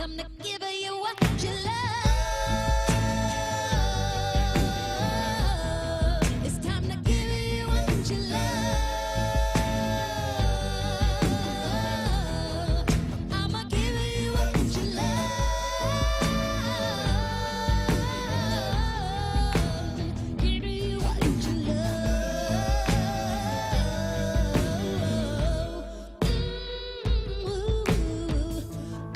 come to give you what you love. It's time to give you what you love. I'ma give you what you love. Give you what you love.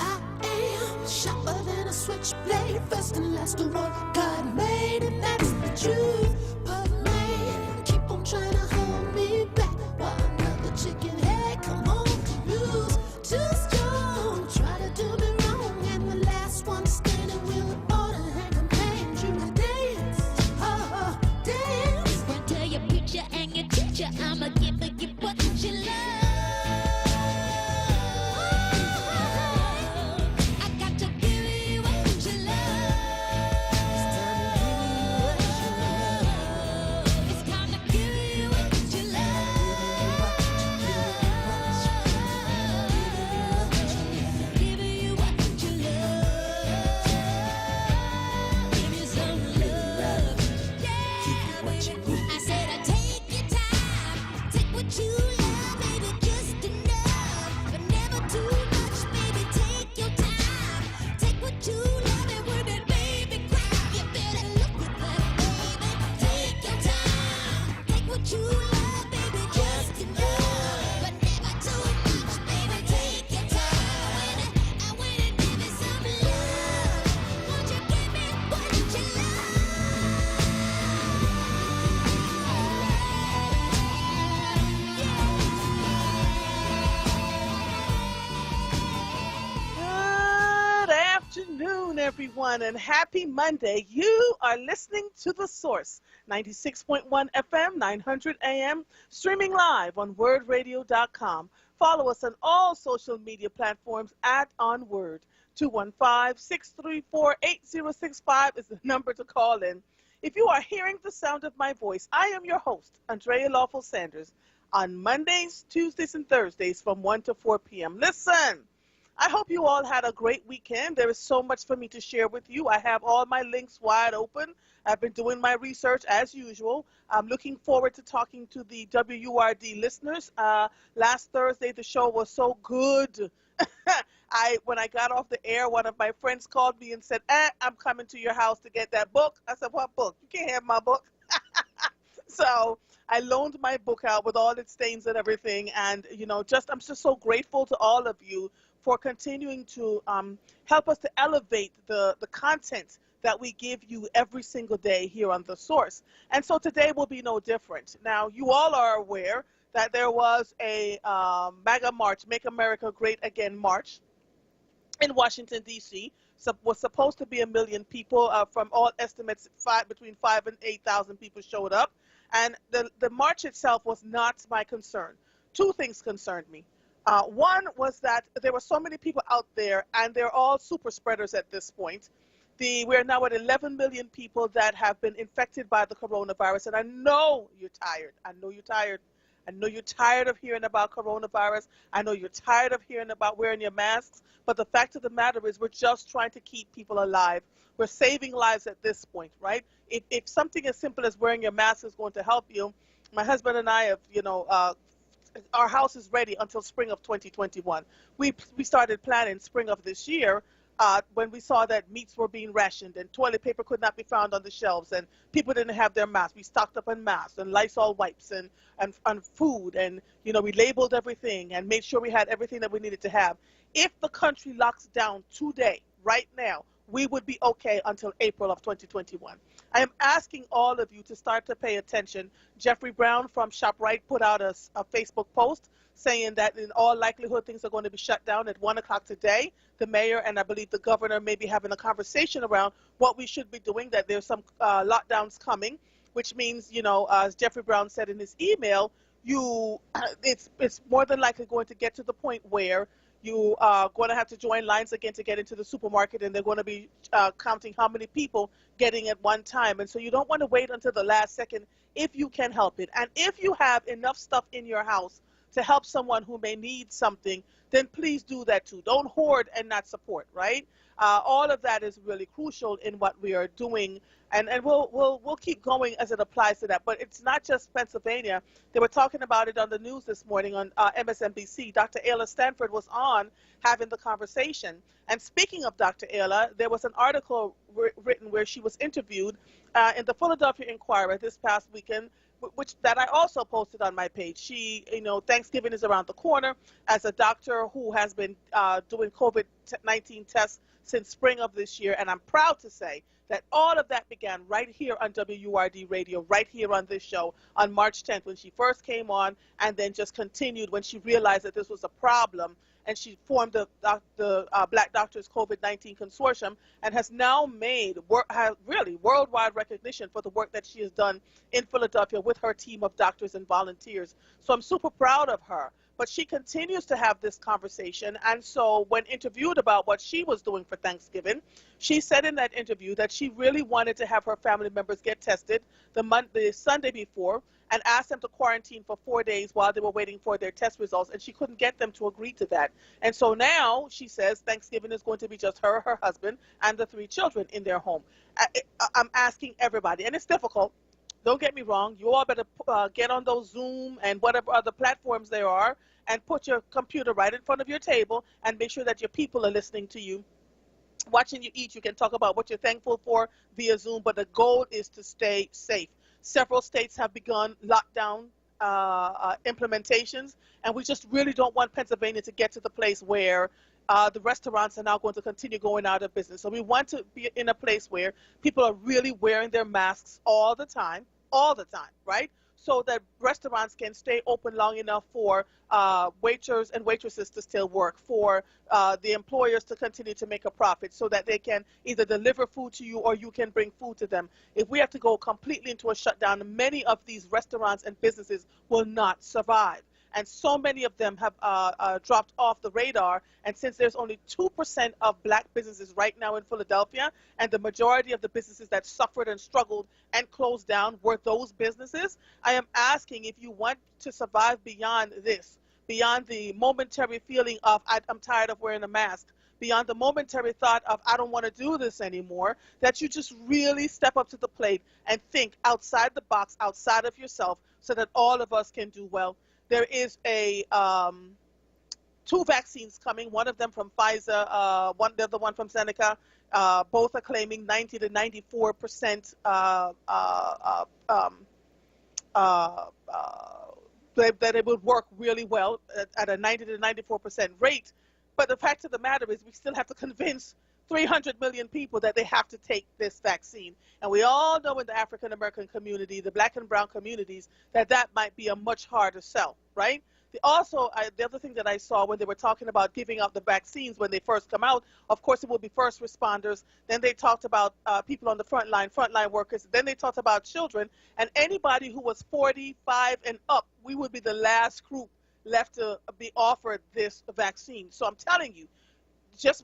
I am sharper than a switchblade, first and last of what God made, and that's the truth. But man, keep on trying to hold me back while another chicken head come on to use. Too strong, try to do me wrong, and the last one standing will order and command you to dance. Oh, dance. Run to your preacher and your teacher, I'ma give you what you love. I got to give you what you love. It's time to give you what you love. Give you what you love. Give you some love. Yeah, baby. I said I take your time, take what you love, baby, just enough, but never too much, baby. Take your time, take what you love and work it, baby. Cry, you better look at that, baby. Take your time, take what you love, baby, just enough, but never too much, baby. Take your time, I wanna give you some love. Won't you give me what you Good afternoon, everyone, and happy Monday. You are listening to The Source, 96.1 FM, 900 AM, streaming live on WURDradio.com. Follow us on all social media platforms at onWURD. 215-634-8065 is the number to call in. If you are hearing the sound of my voice, I am your host, Andrea Lawful Sanders, on Mondays, Tuesdays, and Thursdays from 1 to 4 p.m. Listen, I hope you all had a great weekend. There is so much for me to share with you. I have all my links wide open. I've been doing my research as usual. I'm looking forward to talking to the WURD listeners. Last Thursday, the show was so good. When I got off the air, one of my friends called me and said, I'm coming to your house to get that book. I said, what book? You can't have my book. So I loaned my book out with all its stains and everything. And, I'm just so grateful to all of you for continuing to help us to elevate the content that we give you every single day here on The Source. And so today will be no different. Now, you all are aware that there was a MAGA March, Make America Great Again March in Washington, D.C. Was supposed to be 1 million people. From all estimates, between 5,000 and 8,000 people showed up. And the march itself was not my concern. Two things concerned me. One was that there were so many people out there, and they're all super spreaders at this point. We're now at 11 million people that have been infected by the coronavirus, and I know you're tired. I know you're tired. I know you're tired of hearing about coronavirus. I know you're tired of hearing about wearing your masks, but the fact of the matter is we're just trying to keep people alive. We're saving lives at this point, right? If something as simple as wearing your mask is going to help you, my husband and I have, our house is ready until spring of 2021. We started planning spring of this year when we saw that meats were being rationed and toilet paper could not be found on the shelves and people didn't have their masks. We stocked up on masks and Lysol wipes and food, and we labeled everything and made sure we had everything that we needed to have. If the country locks down today, right now, we would be okay until April of 2021. I am asking all of you to start to pay attention. Jeffrey Brown from ShopRite put out a Facebook post saying that in all likelihood things are going to be shut down at 1 o'clock today. The mayor and I believe the governor may be having a conversation around what we should be doing, that there's some lockdowns coming, which means, as Jeffrey Brown said in his email, it's more than likely going to get to the point where you are going to have to join lines again to get into the supermarket, and they're going to be counting how many people getting at one time. And so you don't want to wait until the last second if you can help it. And if you have enough stuff in your house to help someone who may need something, then please do that too. Don't hoard and not support, right? All of that is really crucial in what we are doing, and we'll keep going as it applies to that. But it's not just Pennsylvania. They were talking about it on the news this morning on MSNBC. Dr. Ayla Stanford was on having the conversation. And speaking of Dr. Ayla, there was an article written where she was interviewed in the Philadelphia Inquirer this past weekend, which that I also posted on my page. She, Thanksgiving is around the corner. As a doctor who has been doing COVID-19 tests since spring of this year, and I'm proud to say that all of that began right here on WURD radio, right here on this show on March 10th when she first came on, and then just continued when she realized that this was a problem, and she formed the Black Doctors COVID-19 Consortium, and has now made really worldwide recognition for the work that she has done in Philadelphia with her team of doctors and volunteers. So I'm super proud of her. But she continues to have this conversation, and so when interviewed about what she was doing for Thanksgiving, she said in that interview that she really wanted to have her family members get tested the Sunday before, and asked them to quarantine for 4 days while they were waiting for their test results, and she couldn't get them to agree to that. And so now she says Thanksgiving is going to be just her husband, and the 3 children in their home. I'm asking everybody, and it's difficult. Don't get me wrong. You all better get on those Zoom and whatever other platforms there are and put your computer right in front of your table and make sure that your people are listening to you. Watching you eat, you can talk about what you're thankful for via Zoom, but the goal is to stay safe. Several states have begun lockdown implementations, and we just really don't want Pennsylvania to get to the place where the restaurants are now going to continue going out of business. So we want to be in a place where people are really wearing their masks all the time, right? So that restaurants can stay open long enough for waiters and waitresses to still work, for the employers to continue to make a profit, so that they can either deliver food to you or you can bring food to them. If we have to go completely into a shutdown, many of these restaurants and businesses will not survive. And so many of them have dropped off the radar. And since there's only 2% of black businesses right now in Philadelphia, and the majority of the businesses that suffered and struggled and closed down were those businesses, I am asking, if you want to survive beyond this, beyond the momentary feeling of I'm tired of wearing a mask, beyond the momentary thought of I don't want to do this anymore, that you just really step up to the plate and think outside the box, outside of yourself, so that all of us can do well. There is 2 vaccines coming, one of them from Pfizer, the other one from Seneca. Both are claiming 90 to 94% that it would work really well at a 90 to 94% rate. But the fact of the matter is we still have to convince 300 million people that they have to take this vaccine. And we all know in the African-American community, the black and brown communities, that might be a much harder sell, right? The other thing that I saw when they were talking about giving out the vaccines when they first come out, of course it will be first responders. Then they talked about people on the frontline workers. Then they talked about children. And anybody who was 45 and up, we would be the last group left to be offered this vaccine. So I'm telling you, just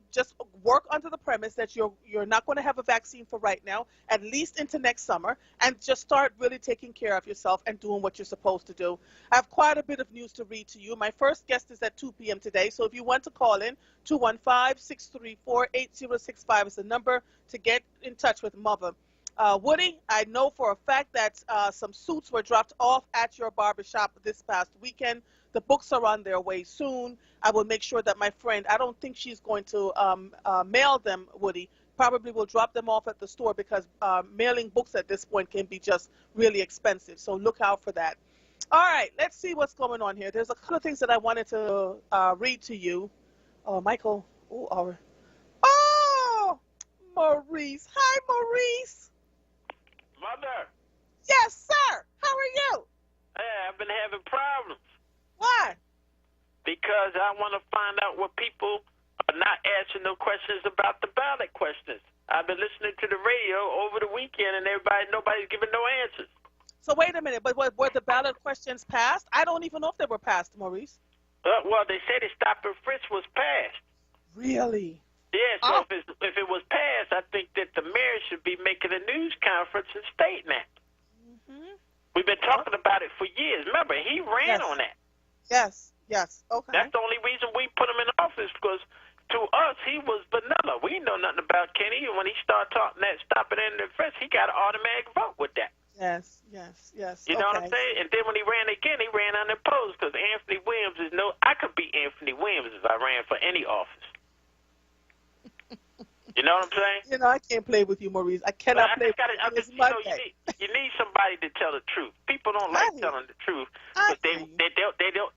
work under the premise that you're not going to have a vaccine for right now, at least into next summer, and just start really taking care of yourself and doing what you're supposed to do. I have quite a bit of news to read to you. My first guest is at 2 p.m. today, so if you want to call in, 215-634-8065 is the number to get in touch with Mother. Woody, I know for a fact that some suits were dropped off at your barbershop this past weekend. The books are on their way soon. I will make sure that my friend, I don't think she's going to mail them, Woody. Probably will drop them off at the store, because mailing books at this point can be just really expensive. So look out for that. All right, let's see what's going on here. There's a couple of things that I wanted to read to you. Oh, Michael. Oh, Maurice. Hi, Maurice. Mother. Yes, sir. How are you? Hey, I've been having problems. Why? Because I want to find out what people are not answering no questions about the ballot questions. I've been listening to the radio over the weekend, and nobody's giving no answers. So wait a minute, but were the ballot questions passed? I don't even know if they were passed, Maurice. Well, they said the stop and frisk was passed. Really? Yeah, so if it was passed, I think that the mayor should be making a news conference and stating that. Mm-hmm. We've been talking about it for years. Remember, he ran on that. Yes. Yes. Okay. That's the only reason we put him in office, because to us, he was vanilla. We know nothing about Kenny, and when he started talking that stopping in the fence, he got an automatic vote with that. Yes. Yes. Yes. You know what I'm Okay. saying? And then when he ran again, he ran unopposed, because Anthony Williams is I could beat Anthony Williams if I ran for any office. You know what I'm saying? You know, I can't play with you, Maurice. I cannot play with you. It's Monday. You need somebody to tell the truth. People don't like telling the truth, but they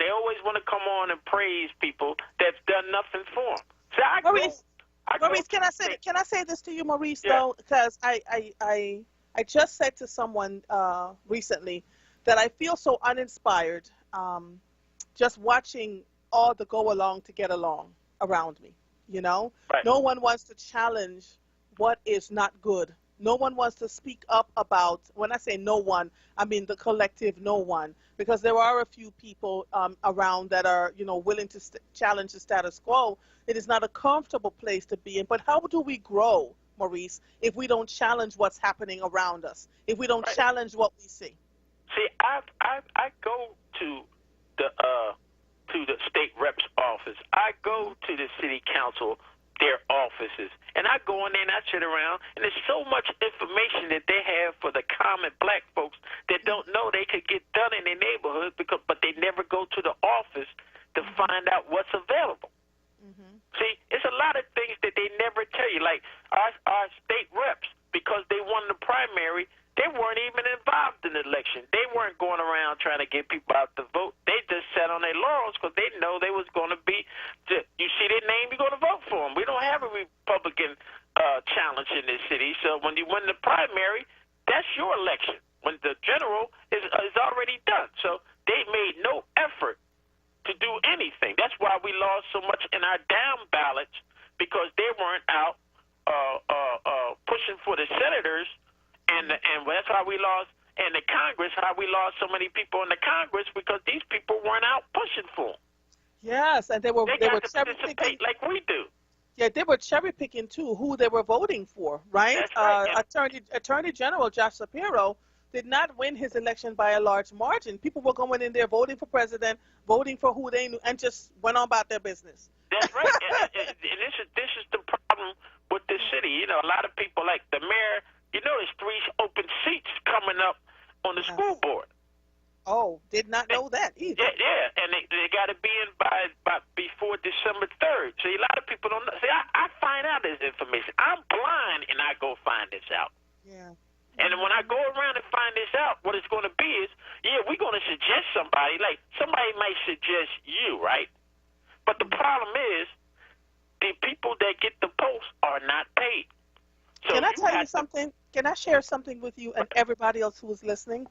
always want to come on and praise people that's done nothing for them. So Maurice, can I say this to you, Maurice? Yeah. Though, because I just said to someone recently that I feel so uninspired just watching all the go along to get along around me. You know, right. No one wants to challenge what is not good. No one wants to speak up about, when I say no one, I mean the collective no one, because there are a few people around that are, willing to challenge the status quo. It is not a comfortable place to be in. But how do we grow, Maurice, if we don't challenge what's happening around us, if we don't challenge what we see? See, I go to the state rep's office. I go to the city council, their offices, and I go in there and I sit around, and there's so much information that they have for the common black folks that don't know they could get done in their neighborhood, but they never go to the office to find out what's available. Mm-hmm. See, it's a lot of things that they never tell you. Like our state reps, because they won the primary, they weren't even involved in the election. They weren't going around trying to get people out to vote. They just sat on their laurels because they know they was going to be. You see their name, you're going to vote for them. We don't have a Republican challenge in this city. So when you win the primary, that's your election. When the general is already done. So they made no effort to do anything. That's why we lost so much in our down ballots, because they weren't out pushing for the senators. And that's why we lost in the Congress, how we lost so many people in the Congress, because these people weren't out pushing for them. Yes, and they were cherry picking like we do. Yeah, they were cherry picking too who they were voting for, right? That's right. Attorney General Josh Shapiro did not win his election by a large margin. People were going in there voting for president, voting for who they knew, and just went on about their business. That's right. and this is the problem with this city. A lot of people, like the mayor. There's 3 open seats coming up on the school board. Oh, did not know that either. Yeah, and they got to be in by before December 3rd. So a lot of people don't know. See, I find out this information. I'm blind, and I go find this out. Yeah. And when I go around and find this out, what it's going to be is, we're going to suggest somebody. Like, somebody might suggest you, right? But the problem is, the people that get the post are not paid. So Can I tell you something? Can I share something with you and everybody else who is listening?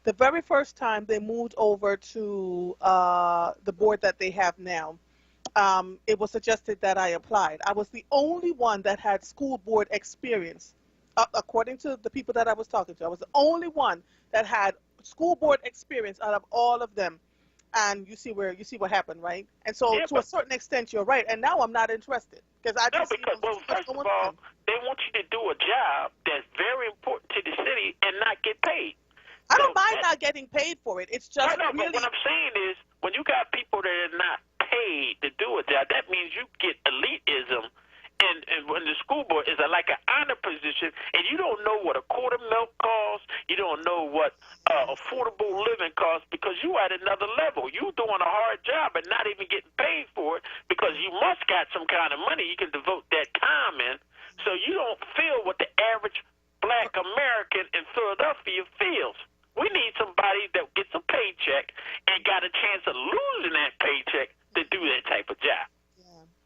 The very first time they moved over to the board that they have now, it was suggested that I applied. I was the only one that had school board experience, according to the people that I was talking to. I was the only one that had school board experience out of all of them. And you see what happened, right? And so, to a certain extent, you're right. And now I'm not interested because first of all, they want you to do a job that's very important to the city and not get paid. I don't mind not getting paid for it. It's just but what I'm saying is, when you got people that are not paid to do a job, that means you get elitism. And when the school board is like an honor position, and you don't know what a quart of milk costs, you don't know what affordable living costs, because you at another level. You doing a hard job and not even getting paid for it, because you must got some kind of money you can devote that time in. So you don't feel what the average black American in Philadelphia feels. We need somebody that gets a paycheck and got a chance of losing that paycheck to do that type of job.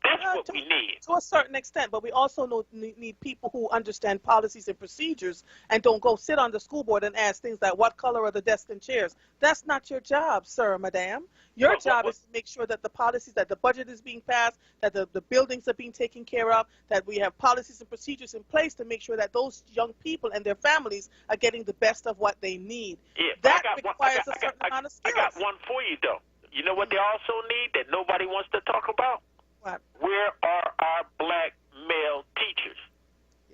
That's what we need. To a certain extent, but we also need people who understand policies and procedures and don't go sit on the school board and ask things like, what color are the desks and chairs? That's not your job, sir, madam. Your job is to make sure that the policies, that the budget is being passed, that the buildings are being taken care of, that we have policies and procedures in place to make sure that those young people and their families are getting the best of what they need. Yeah, that requires a certain amount of skills. I got one for you, though. You know what they also need that nobody wants to talk about? What? Where are our black male teachers?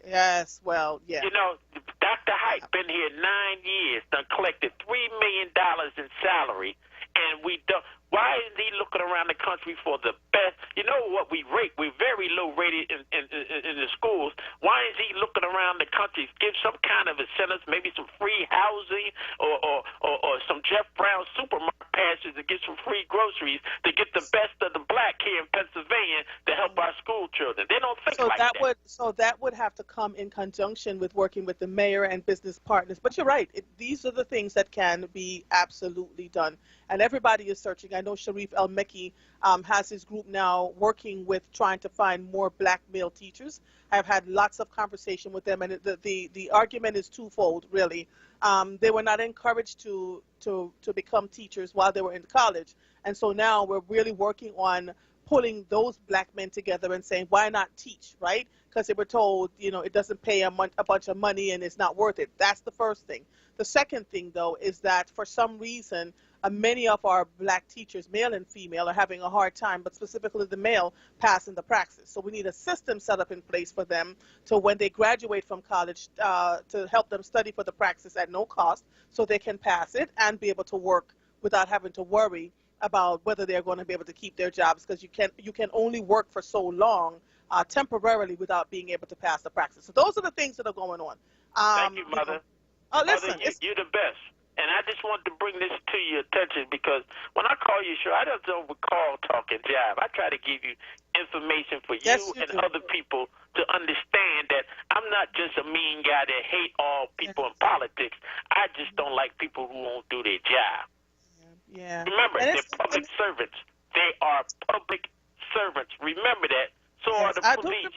Yes, well, yeah. Dr. Hyde been here 9 years, done collected $3 million in salary, and we don't. Why is he looking around the country for the best? You know what we rate? We're very low rated in the schools. Why is he looking around the country? Give some kind of incentives, maybe some free housing or some Jeff Brown supermarket passes to get some free groceries to get the best of the black here in Pennsylvania to help our school children. They don't think like that. So that would have to come in conjunction with working with the mayor and business partners. But you're right. These are the things that can be absolutely done. And everybody is searching. I know Sharif El-Mekki has his group now working with trying to find more black male teachers. I've had lots of conversation with them, and the argument is twofold, really. They were not encouraged to become teachers while they were in college. And so now we're really working on pulling those black men together and saying, why not teach, right? Because they were told, it doesn't pay a bunch of money and it's not worth it. That's the first thing. The second thing, though, is that for some reason, many of our black teachers, male and female, are having a hard time, but specifically the male, passing the praxis. So we need a system set up in place for them to when they graduate from college to help them study for the praxis at no cost so they can pass it and be able to work without having to worry about whether they're going to be able to keep their jobs, because you can only work for so long temporarily without being able to pass the praxis. So those are the things that are going on. Thank you, Mother. Listen, Mother, you're the best. And I just wanted to bring this to your attention because when I call you, I don't recall talking jive. I try to give you information for you and other people to understand that I'm not just a mean guy that hate all people in politics. I just don't like people who won't do their job. Yeah. Remember, they're public servants. They are public servants. Remember that. So are the police.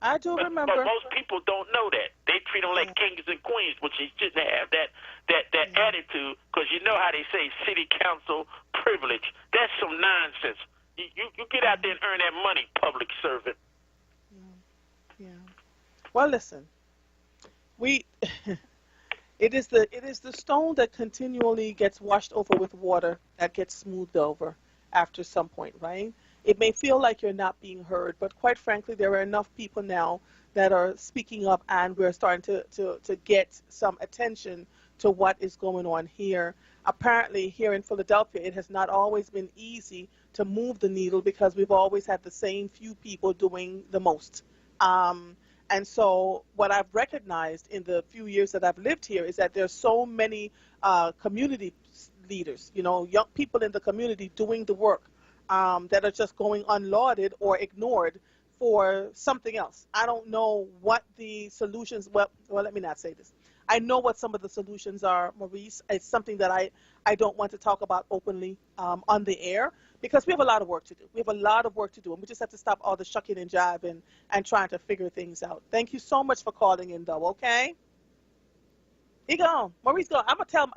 I do remember. But most people don't know that. They treat them like kings and queens, which is just to have that attitude, because you know how they say city council privilege. That's some nonsense. You get out there and earn that money, public servant. Yeah. Well, listen. It is the stone that continually gets washed over with water that gets smoothed over after some point, right? It may feel like you're not being heard, but quite frankly, there are enough people now that are speaking up, and we're starting to get some attention to what is going on here. Apparently, here in Philadelphia, it has not always been easy to move the needle because we've always had the same few people doing the most. And so what I've recognized in the few years that I've lived here is that there's so many community leaders, young people in the community doing the work that are just going unlauded or ignored for something else. I don't know what the solutions, well, let me not say this. I know what some of the solutions are, Maurice. It's something that I don't want to talk about openly on the air because we have a lot of work to do. We have a lot of work to do, and we just have to stop all the shucking and jiving and trying to figure things out. Thank you so much for calling in, though, okay? He gone. Maurice gone. I'm going to tell him,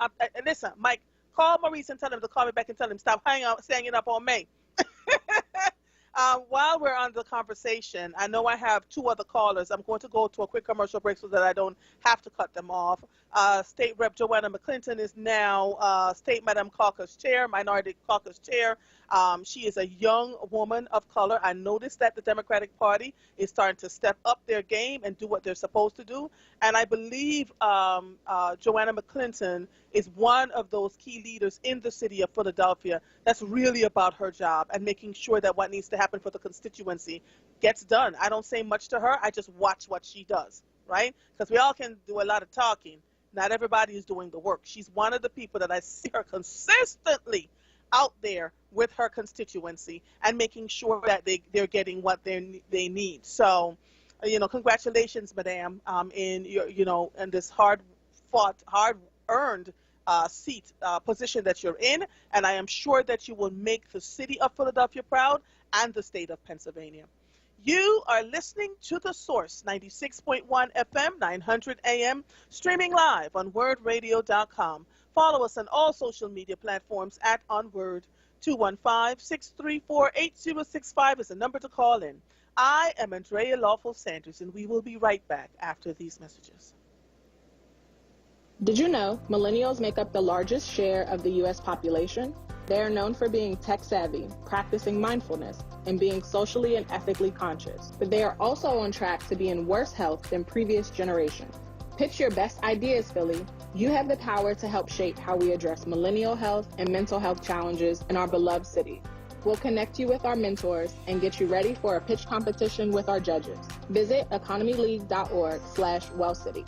listen, Mike, call Maurice and tell him to call me back and tell him stop hanging up on me. While we're on the conversation, I know I have two other callers. I'm going to go to a quick commercial break so that I don't have to cut them off. State Rep Joanna McClinton is now State Madam Caucus Chair, Minority Caucus Chair. She is a young woman of color. I noticed that the Democratic Party is starting to step up their game and do what they're supposed to do. And I believe Joanna McClinton is one of those key leaders in the city of Philadelphia that's really about her job and making sure that what needs to happen for the constituency gets done. I don't say much to her. I just watch what she does, right? Because we all can do a lot of talking. Not everybody is doing the work. She's one of the people that I see her consistently out there with her constituency and making sure that they're getting what they need. So, congratulations, Madam, in your, in this hard-fought, hard-earned position that you're in, and I am sure that you will make the city of Philadelphia proud and the state of Pennsylvania. You are listening to The Source, 96.1 FM, 900 AM, streaming live on WURDradio.com. Follow us on all social media platforms at onWURD. 215-634-8065 is the number to call in. I am Andrea Lawful Sanders, and we will be right back after these messages. Did you know millennials make up the largest share of the U.S. population? They are known for being tech-savvy, practicing mindfulness, and being socially and ethically conscious. But they are also on track to be in worse health than previous generations. Pitch your best ideas, Philly. You have the power to help shape how we address millennial health and mental health challenges in our beloved city. We'll connect you with our mentors and get you ready for a pitch competition with our judges. Visit economyleague.org/wellcity.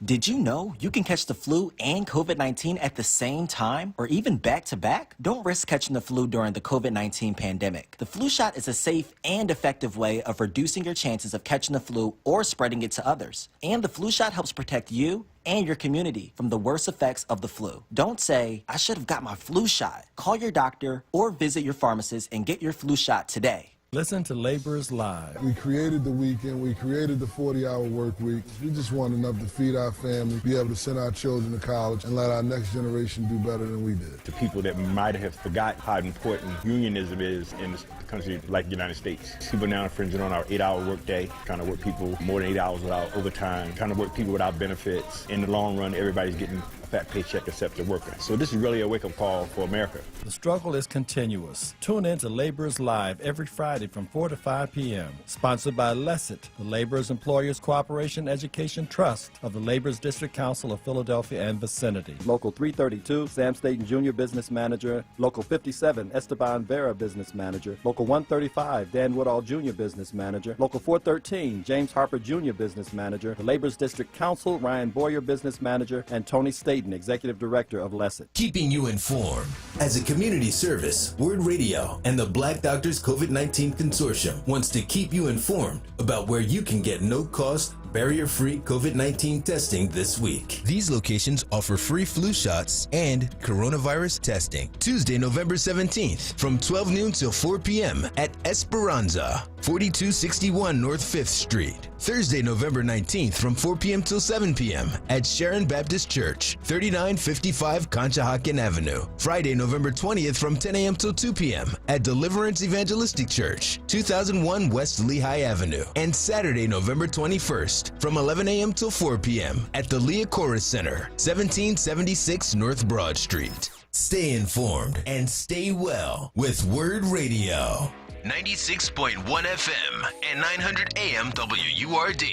Did you know you can catch the flu and COVID-19 at the same time or even back to back? Don't risk catching the flu during the COVID-19 pandemic. The flu shot is a safe and effective way of reducing your chances of catching the flu or spreading it to others. And the flu shot helps protect you and your community from the worst effects of the flu. Don't say, I should have got my flu shot. Call your doctor or visit your pharmacist and get your flu shot today. Listen to Laborers Live. We created the weekend. We created the 40-hour work week. We just want enough to feed our family, be able to send our children to college, and let our next generation do better than we did. To people that might have forgot how important unionism is in a country like the United States. People now infringing on our 8-hour workday, trying to work people more than 8 hours without overtime, trying to work people without benefits. In the long run, everybody's getting a fat paycheck except the worker. So this is really a wake-up call for America. The struggle is continuous. Tune in to Laborers Live every Friday from 4 to 5 p.m. Sponsored by LESIT, the Laborers Employers Cooperation Education Trust of the Laborers District Council of Philadelphia and vicinity. Local 332, Sam Staten Jr. Business Manager. Local 57, Esteban Vera Business Manager. Local 135, Dan Woodall Jr. Business Manager. Local 413, James Harper Jr. Business Manager. The Laborers District Council, Ryan Boyer Business Manager, and Tony Staten, Executive Director of LESIT. Keeping you informed. As a community service, WURD Radio and the Black Doctors COVID-19 Consortium wants to keep you informed about where you can get no-cost, barrier-free COVID-19 testing this week. These locations offer free flu shots and coronavirus testing. Tuesday, November 17th, from 12 noon till 4 p.m. at Esperanza, 4261 North 5th Street. Thursday, November 19th, from 4 p.m. till 7 p.m. at Sharon Baptist Church, 3955 Conshohocken Avenue. Friday, November 20th, from 10 a.m. till 2 p.m. at Deliverance Evangelistic Church, 2001 West Lehigh Avenue. And Saturday, November 21st, from 11 a.m. till 4 p.m. at the Leah Chorus Center, 1776 North Broad Street. Stay informed and stay well with WURD Radio. 96.1 FM and 900 AM WURD.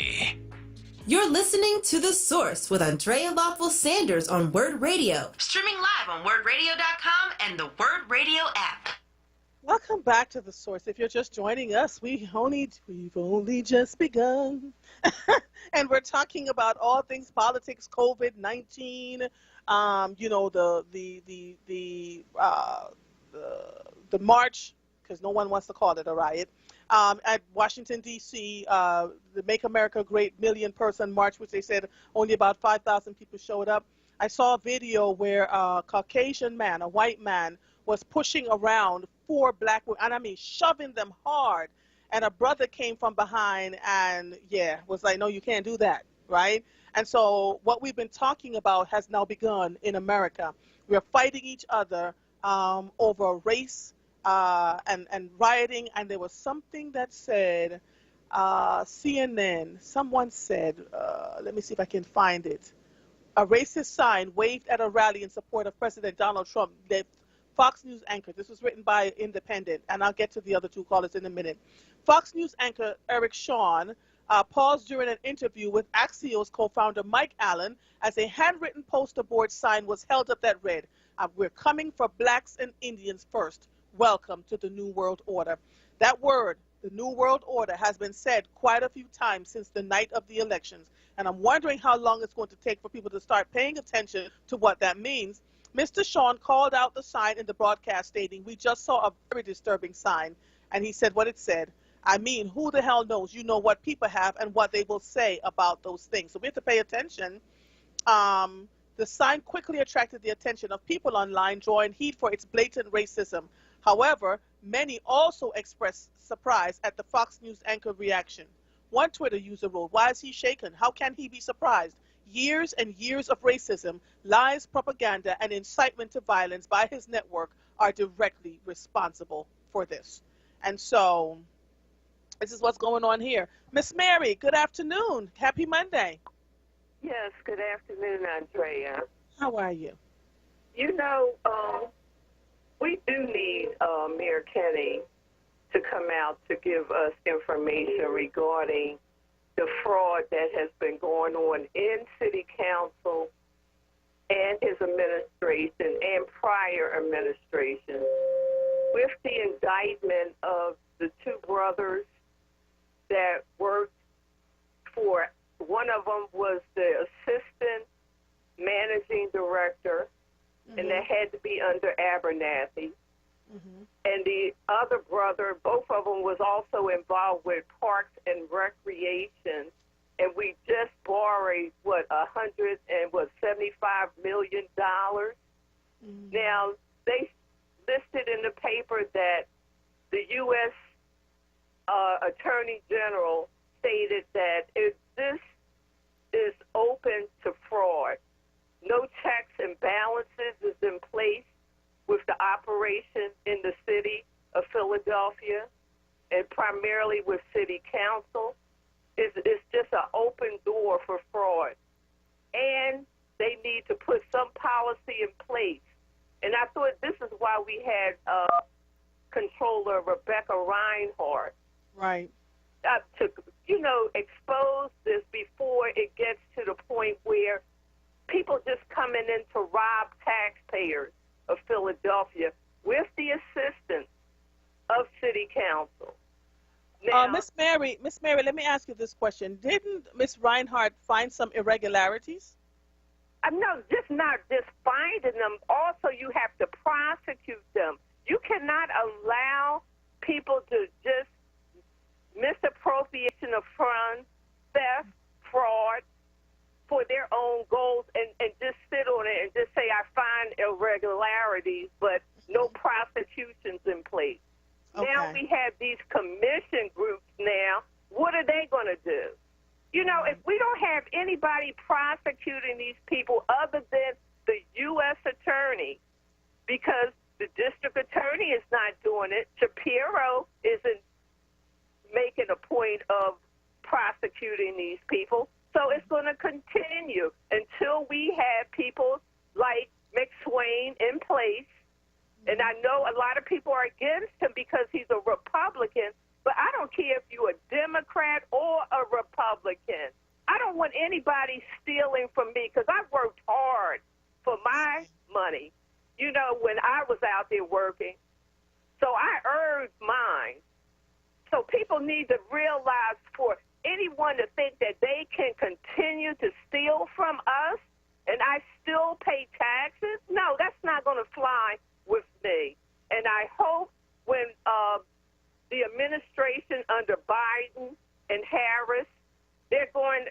You're listening to The Source with Andrea Lawful Sanders on WURD Radio. Streaming live on WURDradio.com and the WURD Radio app. Welcome back to The Source. If you're just joining us, we've only just begun. And we're talking about all things politics, COVID-19, the march, because no one wants to call it a riot, at Washington, D.C., the Make America Great million-person march, which they said only about 5,000 people showed up. I saw a video where a Caucasian man, a white man, was pushing around 4 black women, and I mean shoving them hard. And a brother came from behind and, was like, no, you can't do that, right? And so what we've been talking about has now begun in America. We're fighting each other over race and rioting. And there was something that said, CNN, someone said, let me see if I can find it, a racist sign waved at a rally in support of President Donald Trump. The Fox News anchor, this was written by Independent, and I'll get to the other 2 callers in a minute. Fox News anchor Eric Shawn paused during an interview with Axios co-founder Mike Allen as a handwritten poster board sign was held up that read, "We're coming for blacks and Indians first. Welcome to the New World Order." That word, the New World Order, has been said quite a few times since the night of the elections, and I'm wondering how long it's going to take for people to start paying attention to what that means. Mr. Shawn called out the sign in the broadcast stating, "We just saw a very disturbing sign," and he said what it said. I mean, who the hell knows? You know what people have and what they will say about those things. So we have to pay attention. The sign quickly attracted the attention of people online, drawing heat for its blatant racism. However, many also expressed surprise at the Fox News anchor reaction. One Twitter user wrote, "Why is he shaken? How can he be surprised? Years and years of racism, lies, propaganda, and incitement to violence by his network are directly responsible for this." And so this is what's going on here. Miss Mary, good afternoon. Happy Monday. Yes, good afternoon, Andrea. How are you? You know, we do need Mayor Kenny to come out to give us information regarding the fraud that has been going on in city council and his administration and prior administration with the indictment of the two brothers that worked for, one of them was the assistant managing director, and that had to be under Abernathy. And the other brother, both of them was also involved with Parks and Recreation, and we just borrowed, $175 million. Now, they listed in the paper that the U.S. Attorney General stated that if this is open to fraud, no checks and balances is in place with the operation in the city of Philadelphia and primarily with city council. It's just an open door for fraud. And they need to put some policy in place. And I thought this is why we had Controller Rebecca Reinhardt. Right. To, expose this before it gets to the point where people just coming in to rob taxpayers of Philadelphia with the assistance of city council. Now, Miss Mary, let me ask you this question. Didn't Miss Reinhardt find some irregularities? No, just not just finding them. Also, you have to prosecute them. You cannot allow people to just misappropriation of funds, theft, fraud for their own goals and just sit on it and just say, I find irregularities, but no prosecutions in place. Okay. Now we have these commission groups now. What are they going to do? If we don't have anybody prosecuting these people other than the U.S. attorney, because the district attorney is not doing it, Shapiro isn't making a point of prosecuting these people. So it's going to continue until we have people like McSwain in place. And I know a lot of people are against him because he's a Republican, but I don't care if you're a Democrat or a Republican. I don't want anybody stealing from me because I worked hard for my money, when I was out there working. So I earned mine. So people need to realize, for anyone to think that they can continue to steal from us and I still pay taxes, no, that's not going to fly with me. And I hope when the administration under Biden and Harris, they're going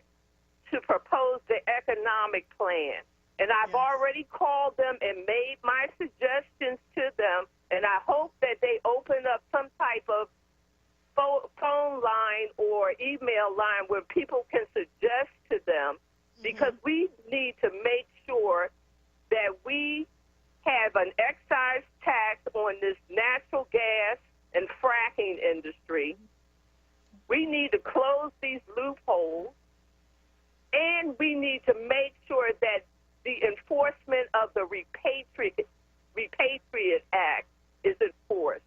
to propose the economic plan. And I've already called them and made my suggestions to them, and I hope that they open up some type of phone line or email line where people can suggest to them, because we need to make sure that we have an excise tax on this natural gas and fracking industry. We need to close these loopholes, and we need to make sure that the enforcement of the Repatriate Act is enforced.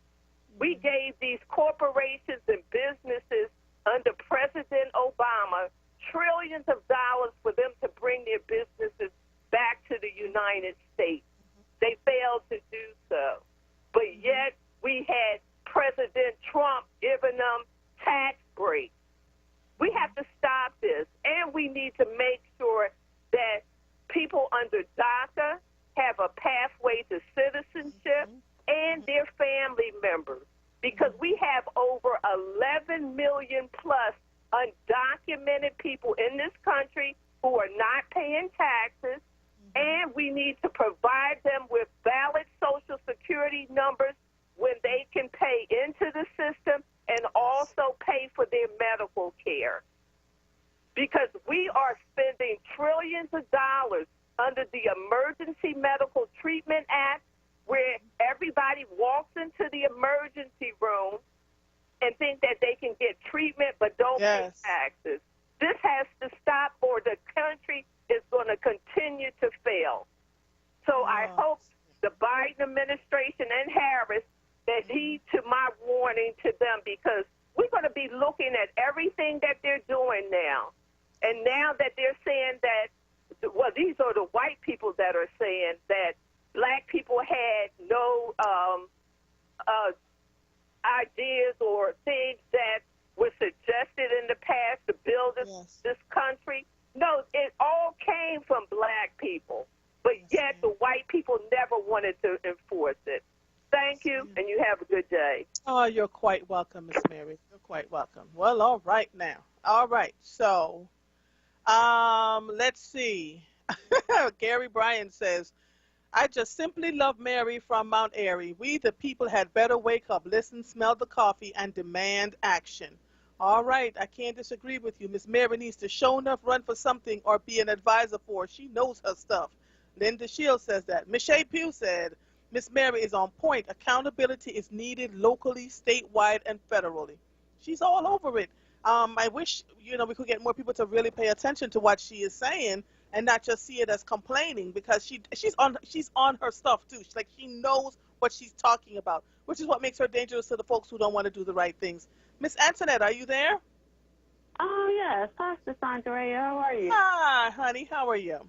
We gave these corporations and businesses under President Obama trillions of dollars for them to bring their businesses back to the United States. They failed to do so. But yet we had President Trump giving them tax breaks. We have to stop this, and we need to make sure that people under DACA have a pathway to citizenship and their family members, because we have over 11 million plus undocumented people in this country who are not paying taxes, and we need to provide them with valid Social Security numbers when they can pay into the system and also pay for their medical care. Because we are spending trillions of dollars under the Emergency Medical Treatment Act, where everybody walks into the emergency room and think that they can get treatment but don't pay taxes. This has to stop, or the country is going to continue to fail. So I hope the Biden administration and Harris that heed to my warning to them, because we're going to be looking that everything that they're doing now, and now that they're saying that, well, these are the white people that are saying that black people had no ideas or things that were suggested in the past to build this country. No, it all came from black people, but yet the white people never wanted to enforce it. Thank you, and you have a good day. Oh, you're quite welcome, Miss Mary. You're quite welcome. Well, all right now. All right, so let's see. Gary Bryan says, I just simply love Mary from Mount Airy. We, the people, had better wake up, listen, smell the coffee, and demand action. All right, I can't disagree with you. Miss Mary needs to show enough run for something or be an advisor for her. She knows her stuff. Linda Shields says that. Michelle Pugh said, Miss Mary is on point. Accountability is needed locally, statewide, and federally. She's all over it. I wish, we could get more people to really pay attention to what she is saying and not just see it as complaining, because she's on her stuff too. She knows what she's talking about, which is what makes her dangerous to the folks who don't want to do the right things. Miss Antoinette, are you there? Oh, yes. Hi, Miss Andrea. How are you? Hi, honey. How are you?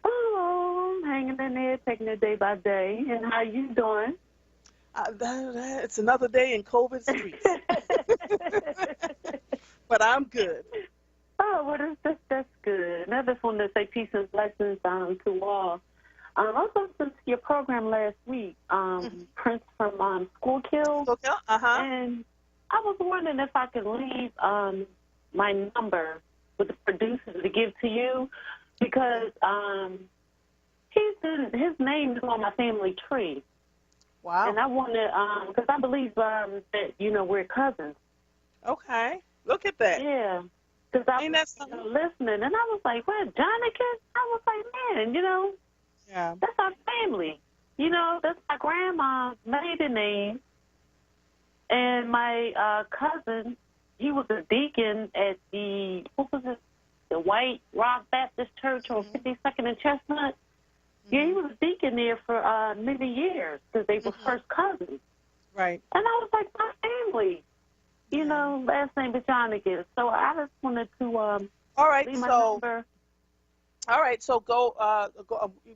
Oh, I'm hanging in there, taking it day by day. And how you doing? It's another day in COVID streets. But I'm good. Oh, well, that's good. And I just wanted to say peace and blessings to all. I was listening to your program last week, Prince from Schuylkill. And I was wondering if I could leave my number with the producer to give to you, because his name is on my family tree. Wow. And I wanted, because I believe that, we're cousins. Okay. Look at that. Yeah. Because I was listening, and I was like, what, Jonica? I was like, man, yeah, that's our family. That's my grandma's maiden name. And my cousin, he was a deacon at the White Rock Baptist Church on 52nd and Chestnut. Yeah, he was a deacon there for many years because they were first cousins. Right. And I was like, my family. Last name is Jonica. So I just wanted to all right, leave my number. All right, so go.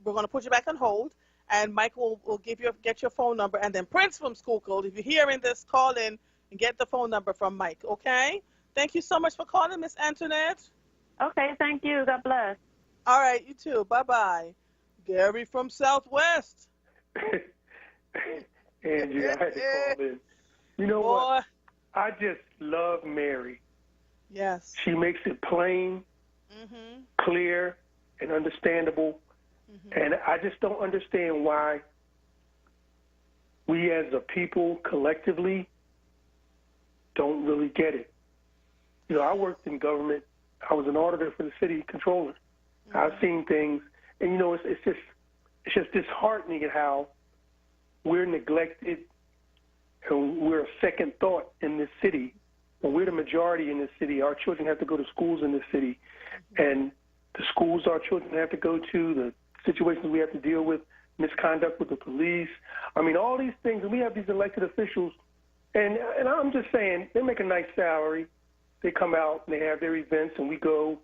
We're going to put you back on hold, and Mike will get your phone number, and then Prince from Schuylkill, if you're hearing this, call in and get the phone number from Mike, okay? Thank you so much for calling, Miss Antoinette. Okay, thank you. God bless. All right, you too. Bye-bye. Gary from Southwest. Angie, I had to call in. You know what? I just love Mary. Yes. She makes it plain, clear, and understandable. And I just don't understand why we as a people collectively don't really get it. I worked in government. I was an auditor for the city controller. I've seen things, and it's just disheartening at how we're neglected and we're a second thought in this city. When we're the majority in this city, our children have to go to schools in this city, and the schools our children have to go to, the situations we have to deal with, misconduct with the police. I mean, all these things, and we have these elected officials, and I'm just saying, they make a nice salary. They come out and they have their events, and we go.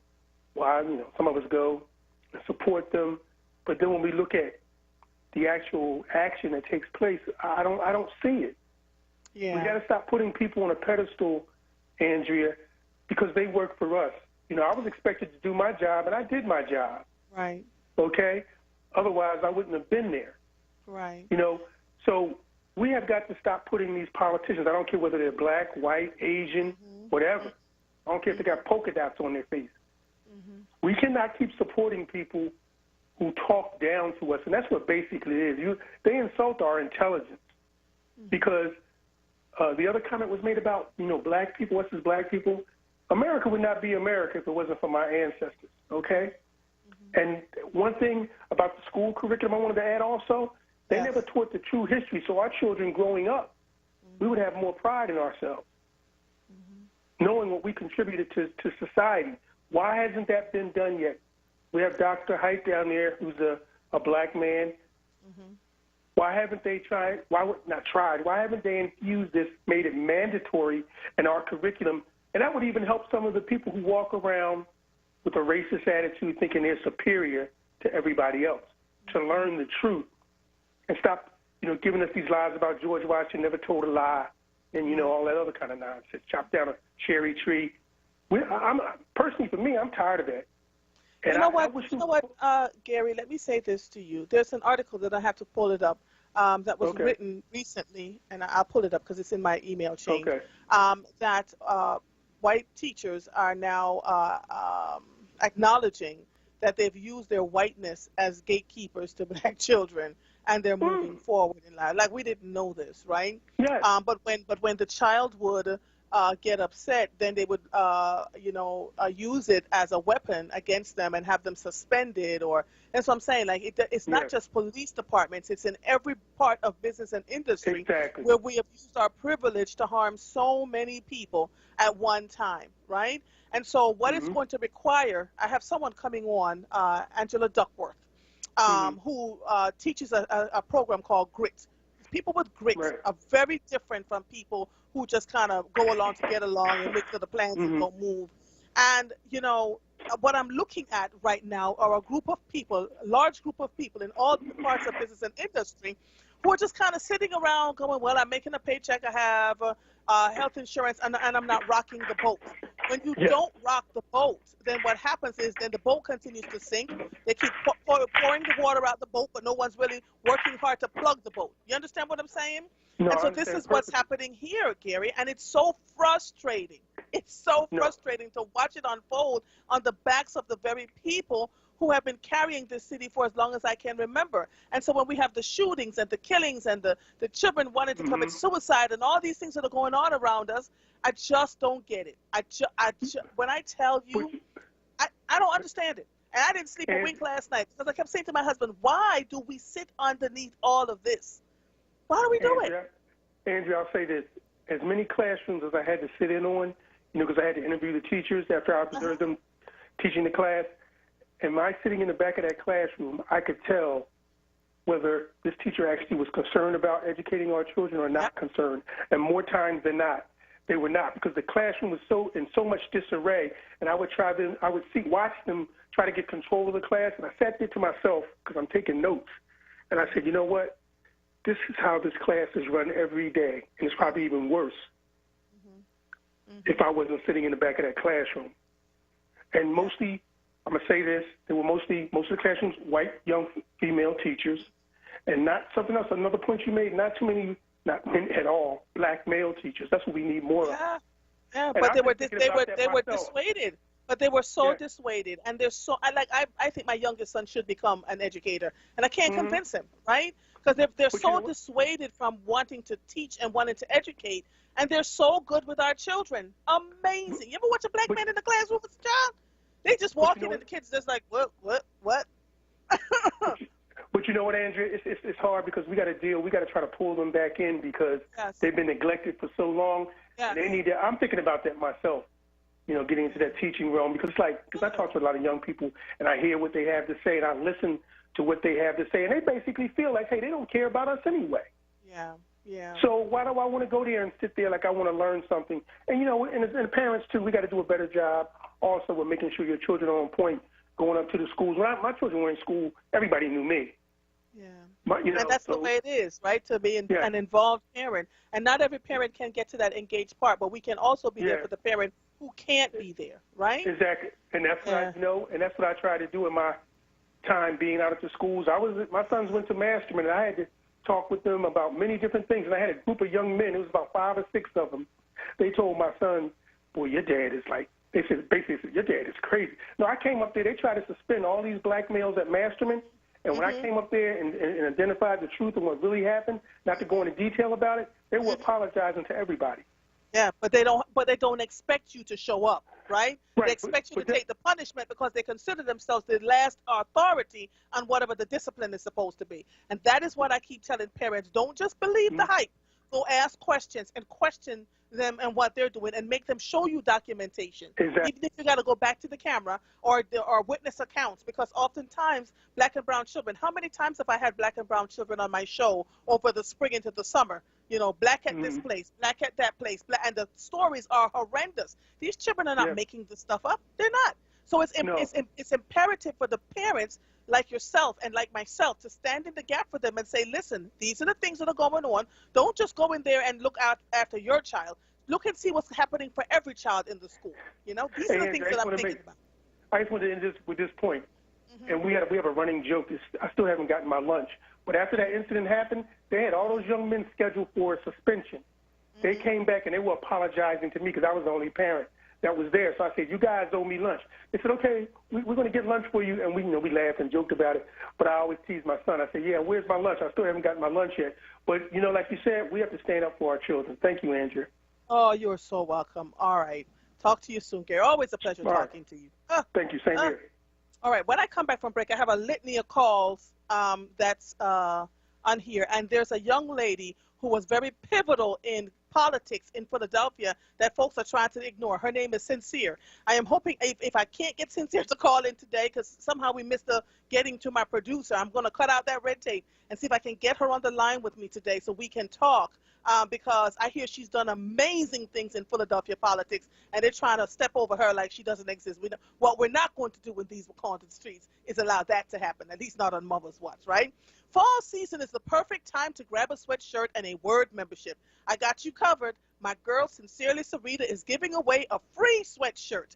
Some of us go and support them. But then when we look at the actual action that takes place, I don't see it. Yeah. We got to stop putting people on a pedestal, Andrea, because they work for us. I was expected to do my job, and I did my job. Right. Okay? Otherwise, I wouldn't have been there. Right. So we have got to stop putting these politicians, I don't care whether they're black, white, Asian, whatever. I don't care if they got polka dots on their face. We cannot keep supporting people who talk down to us, and that's what basically it is. They insult our intelligence because the other comment was made about, black people, us as black people. America would not be America if it wasn't for my ancestors, okay? And one thing about the school curriculum I wanted to add also, they never taught the true history, so our children growing up, we would have more pride in ourselves, knowing what we contributed to society. Why hasn't that been done yet? We have Dr. Height down there who's a black man. Why haven't they tried? Why haven't they infused this, made it mandatory in our curriculum And that would even help some of the people who walk around with a racist attitude thinking they're superior to everybody else, to learn the truth and stop, giving us these lies about George Washington never told a lie and, all that other kind of nonsense. Chop down a cherry tree. Personally, for me, I'm tired of that. And you know what, Gary, let me say this to you. There's an article that I have to pull it up that was written recently, and I'll pull it up because it's in my email chain, that white teachers are now acknowledging that they've used their whiteness as gatekeepers to black children, and they're moving forward in life. Like, we didn't know this, right? Yes. But when the child would get upset, then they would use it as a weapon against them and have them suspended. Or that's what I'm saying. Like, it's not just police departments; it's in every part of business and industry where we have used our privilege to harm so many people at one time, right? And so, what it's going to require, I have someone coming on, Angela Duckworth, who teaches a program called Grit. People with grit are very different from people who just kind of go along to get along and make sure the plans don't move. And, what I'm looking at right now are a group of people, a large group of people in all parts of business and industry who are just kind of sitting around going, well, I'm making a paycheck, I have health insurance, and I'm not rocking the boat. When you don't rock the boat, then what happens is then the boat continues to sink. They keep pouring the water out the boat, but no one's really working hard to plug the boat. You understand what I'm saying? No, and so this is what's happening here, Gary, and it's so frustrating. It's so frustrating to watch it unfold on the backs of the very people who have been carrying this city for as long as I can remember. And so when we have the shootings and the killings and the children wanting to commit suicide and all these things that are going on around us, I just don't get it. When I tell you, I don't understand it. And I didn't sleep a wink last night because I kept saying to my husband, why do we sit underneath all of this? Why do we do it? Andrea, I'll say this. As many classrooms as I had to sit in on, because I had to interview the teachers after I observed them teaching the class, and my sitting in the back of that classroom, I could tell whether this teacher actually was concerned about educating our children or not concerned. And more times than not, they were not, because the classroom was in so much disarray. And I would watch them try to get control of the class. And I sat there to myself, because I'm taking notes. And I said, you know what? This is how this class is run every day. And it's probably even worse if I wasn't sitting in the back of that classroom. And mostly, I'm going to say this, most of the classrooms, white, young, female teachers, and not something else, another point you made, not many at all, black male teachers. That's what we need more of. Yeah, but they were dissuaded. But they were so dissuaded, and they're so. I think my youngest son should become an educator, and I can't convince him, right? Because they're so dissuaded from wanting to teach and wanting to educate, and they're so good with our children. Amazing. You ever watch a black man in the classroom with a child? They just walk in and the kids just like, what? But you know what, Andrea? It's hard because we got to try to pull them back in because they've been neglected for so long. Yes. They need that. I'm thinking about that myself, getting into that teaching realm because I talk to a lot of young people and I hear what they have to say and I listen to what they have to say and they basically feel like, hey, they don't care about us anyway. Yeah. So why do I want to go there and sit there like I want to learn something? And, and parents, too, we got to do a better job also with making sure your children are on point going up to the schools. When my children were in school, everybody knew me. Yeah. And that's the way it is, right, to be an involved parent. And not every parent can get to that engaged part, but we can also be there for the parent who can't be there, right? Exactly. And that's what and that's what I try to do in my time being out at the schools. My sons went to Masterman, and I had to talk with them about many different things. And I had a group of young men. It was about 5 or 6 of them. They told my son, boy, your dad is like, they said, basically, your dad is crazy. No, I came up there. They tried to suspend all these black males at Masterman. And when I came up there and identified the truth of what really happened, not to go into detail about it, they were apologizing to everybody. Yeah, but they don't expect you to show up, right? They expect you to take the punishment because they consider themselves the last authority on whatever the discipline is supposed to be. And that is what I keep telling parents. Don't just believe the hype. go ask questions and question them and what they're doing and make them show you documentation. Exactly. Even if you got to go back to the camera or witness accounts, because oftentimes black and brown children, how many times have I had black and brown children on my show over the spring into the summer? You know, black at this place, black at that place, black, and the stories are horrendous. These children are not making this stuff up. They're not. So it's imperative for the parents like yourself and like myself to stand in the gap for them and say, listen, these are the things that are going on. Don't just go in there and look out after your child. Look and see what's happening for every child in the school. You know, these are the things that I'm thinking about. I just want to end this with this point. And we have a running joke. I still haven't gotten my lunch. But after that incident happened, they had all those young men scheduled for a suspension. They came back and they were apologizing to me because I was the only parent that was there. So I said, you guys owe me lunch. They said, okay, we're going to get lunch for you. And we laughed and joked about it. But I always tease my son. I said, yeah, where's my lunch? I still haven't gotten my lunch yet. But, like you said, we have to stand up for our children. Thank you, Andrew. Oh, you're so welcome. All right. Talk to you soon, Gary. Always a pleasure talking to you. Thank you. Same here. All right. When I come back from break, I have a litany of calls that's on here. And there's a young lady who was very pivotal in politics in Philadelphia that folks are trying to ignore. Her name is Sincere. I am hoping if I can't get Sincere to call in today because somehow we missed the getting to my producer, I'm going to cut out that red tape and see if I can get her on the line with me today so we can talk because I hear she's done amazing things in Philadelphia politics and they're trying to step over her like she doesn't exist. What we're not going to do in these haunted streets is allow that to happen, at least not on Mother's Watch, right? Fall season is the perfect time to grab a sweatshirt and a WURD membership. I got you covered. My girl, Sincerely Sarita, is giving away a free sweatshirt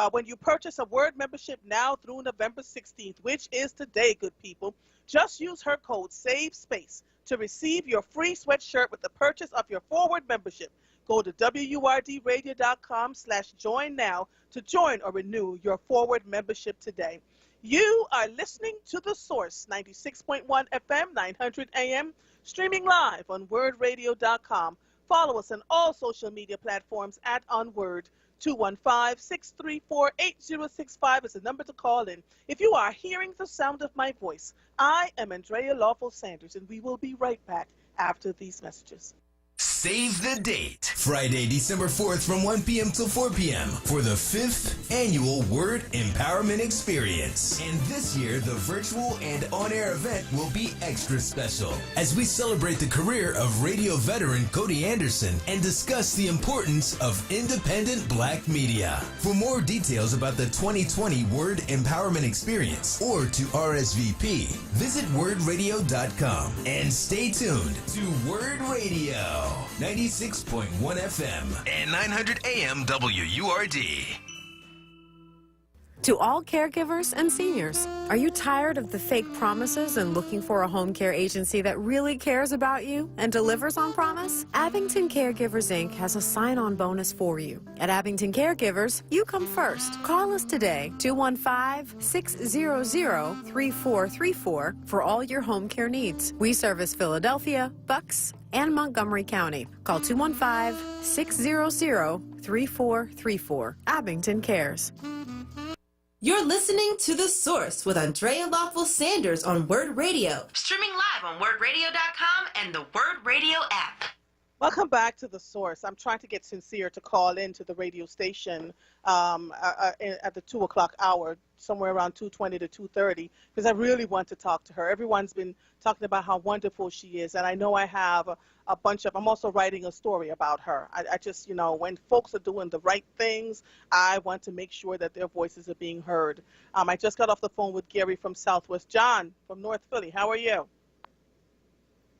when you purchase a WURD membership now through November 16th, which is today, good people. Just use her code SAVESPACE to receive your free sweatshirt with the purchase of your forward membership. Go to WURDradio.com/join now to join or renew your forward membership today. You are listening to The Source, 96.1 FM, 900 AM, streaming live on WURDradio.com. Follow us on all social media platforms at onWURD. 215-634-8065 is the number to call in. If you are hearing the sound of my voice, I am Andrea Lawful Sanders, and we will be right back after these messages. Save the date. Friday, December 4th from 1 p.m. till 4 p.m. for the 5th annual WURD Empowerment Experience. And this year, the virtual and on-air event will be extra special as we celebrate the career of radio veteran Cody Anderson and discuss the importance of independent black media. For more details about the 2020 WURD Empowerment Experience or to RSVP, visit WURDradio.com and stay tuned to WURD Radio. 96.1 FM and 900 AM WURD. To all caregivers and seniors, are you tired of the fake promises and looking for a home care agency that really cares about you and delivers on promise? Abington Caregivers, Inc. has a sign-on bonus for you. At Abington Caregivers, you come first. Call us today, 215-600-3434 for all your home care needs. We service Philadelphia, Bucks, and Montgomery County. Call 215-600-3434. Abington Cares. You're listening to The Source with Andrea Lawful Sanders on WURD Radio. Streaming live on WURDradio.com and the WURD Radio app. Welcome back to The Source. I'm trying to get Sincere to call into the radio station at the 2 o'clock hour, somewhere around 2:20 to 2:30, because I really want to talk to her. Everyone's been talking about how wonderful she is, and I know I have a bunch of, I'm also writing a story about her. I just, when folks are doing the right things, I want to make sure that their voices are being heard. I just got off the phone with Gary from Southwest. John from North Philly, how are you?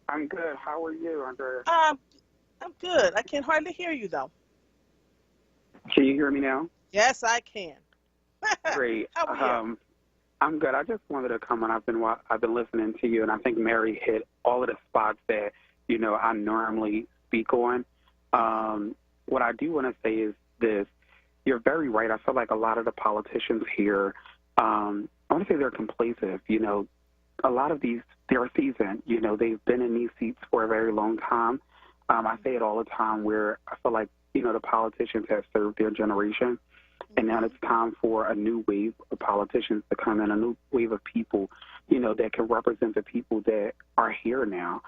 I'm good. How are you, Andrea? I'm good. I can hardly hear you, though. Can you hear me now? Yes, I can. Great. How are you? I'm good. I just wanted to come on. I've been listening to you, and I think Mary hit all of the spots that I normally speak on. What I do want to say is this: you're very right. I feel like a lot of the politicians here, I want to say they're complacent. A lot of these, they're seasoned. They've been in these seats for a very long time. I say it all the time where I feel like, the politicians have served their generation, and now it's time for a new wave of politicians to come in, a new wave of people, that can represent the people that are here now.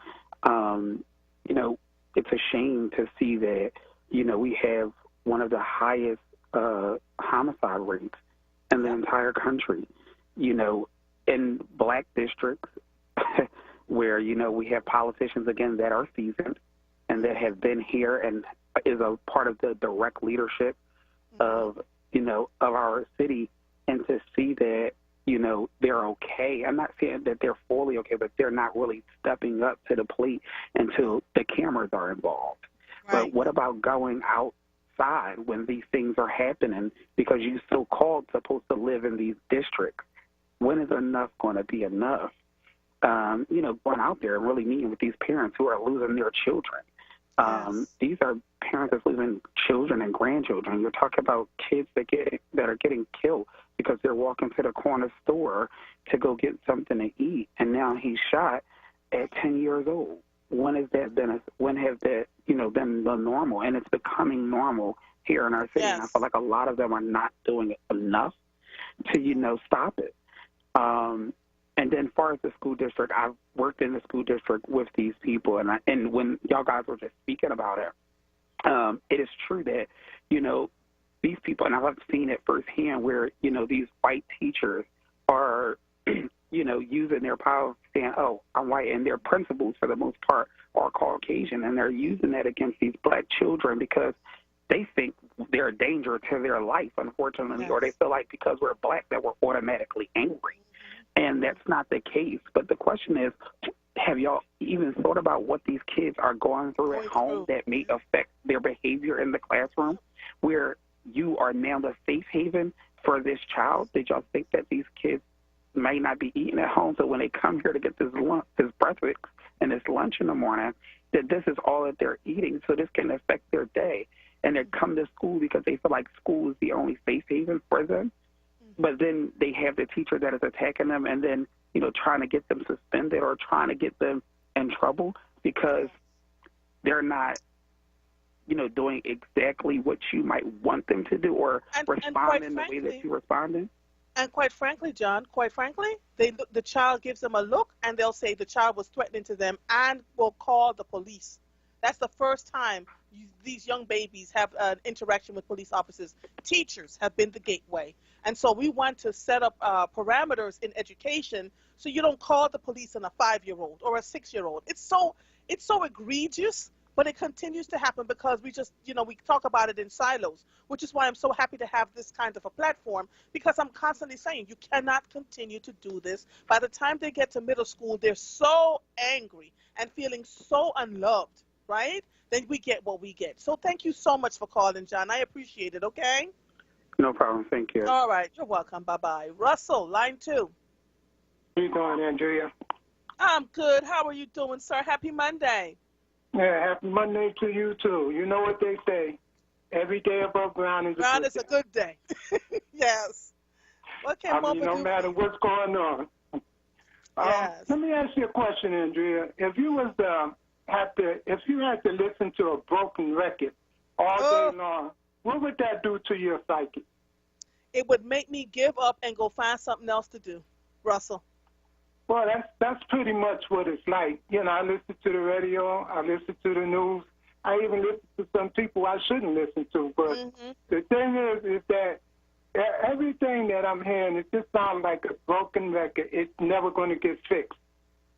it's a shame to see that, we have one of the highest homicide rates in the entire country, in black districts where, we have politicians, again, that are seasoned and that have been here and is a part of the direct leadership of, of our city, and to see that, they're okay. I'm not saying that they're fully okay, but they're not really stepping up to the plate until the cameras are involved. Right. But what about going outside when these things are happening because you so-called supposed to live in these districts? When is enough going to be enough? Going out there and really meeting with these parents who are losing their children. Yes. These are parents that's losing children and grandchildren. You're talking about kids that are getting killed because they're walking to the corner store to go get something to eat, and now he's shot at 10 years old. When has that been? When has that been the normal? And it's becoming normal here in our city. Yes. And I feel like a lot of them are not doing enough to stop it. And then, as far as the school district, I've worked in the school district with these people, and when y'all guys were just speaking about it, it is true that these people, and I've seen it firsthand, where these white teachers are using their power, saying, "Oh, I'm white," and their principals, for the most part, are Caucasian, and they're using that against these black children because they think they're a danger to their life, unfortunately, yes. Or they feel like because we're black that we're automatically angry. And that's not the case. But the question is, have y'all even thought about what these kids are going through at home that may affect their behavior in the classroom, where you are now the safe haven for this child? Did y'all think that these kids may not be eating at home, so when they come here to get this breakfast and this lunch in the morning, that this is all that they're eating, so this can affect their day? And they come to school because they feel like school is the only safe haven for them. But then they have the teacher that is attacking them and then, trying to get them suspended or trying to get them in trouble because they're not, doing exactly what you might want them to do or respond in the way that you responded. And quite frankly, John, the child gives them a look and they'll say the child was threatening to them and will call the police. That's the first time these young babies have an interaction with police officers. Teachers have been the gateway. And so we want to set up parameters in education so you don't call the police on a 5-year-old or a 6-year-old. It's so egregious, but it continues to happen because we just, we talk about it in silos, which is why I'm so happy to have this kind of a platform, because I'm constantly saying you cannot continue to do this. By the time they get to middle school, they're so angry and feeling so unloved, right? Then we get what we get. So thank you so much for calling, John. I appreciate it, okay? No problem. Thank you. All right. You're welcome. Bye-bye. Russell, line 2. How you doing, Andrea? I'm good. How are you doing, sir? Happy Monday. Yeah, happy Monday to you, too. You know what they say. Every day above ground is a good day. Yes. What can Mama do? No matter what's going on. Yes. Let me ask you a question, Andrea. If you had to listen to a broken record all day long, what would that do to your psyche? It would make me give up and go find something else to do, Russell. Well, that's pretty much what it's like. I listen to the radio, I listen to the news, I even listen to some people I shouldn't listen to. But the thing is that everything that I'm hearing, it just sounds like a broken record. It's never going to get fixed.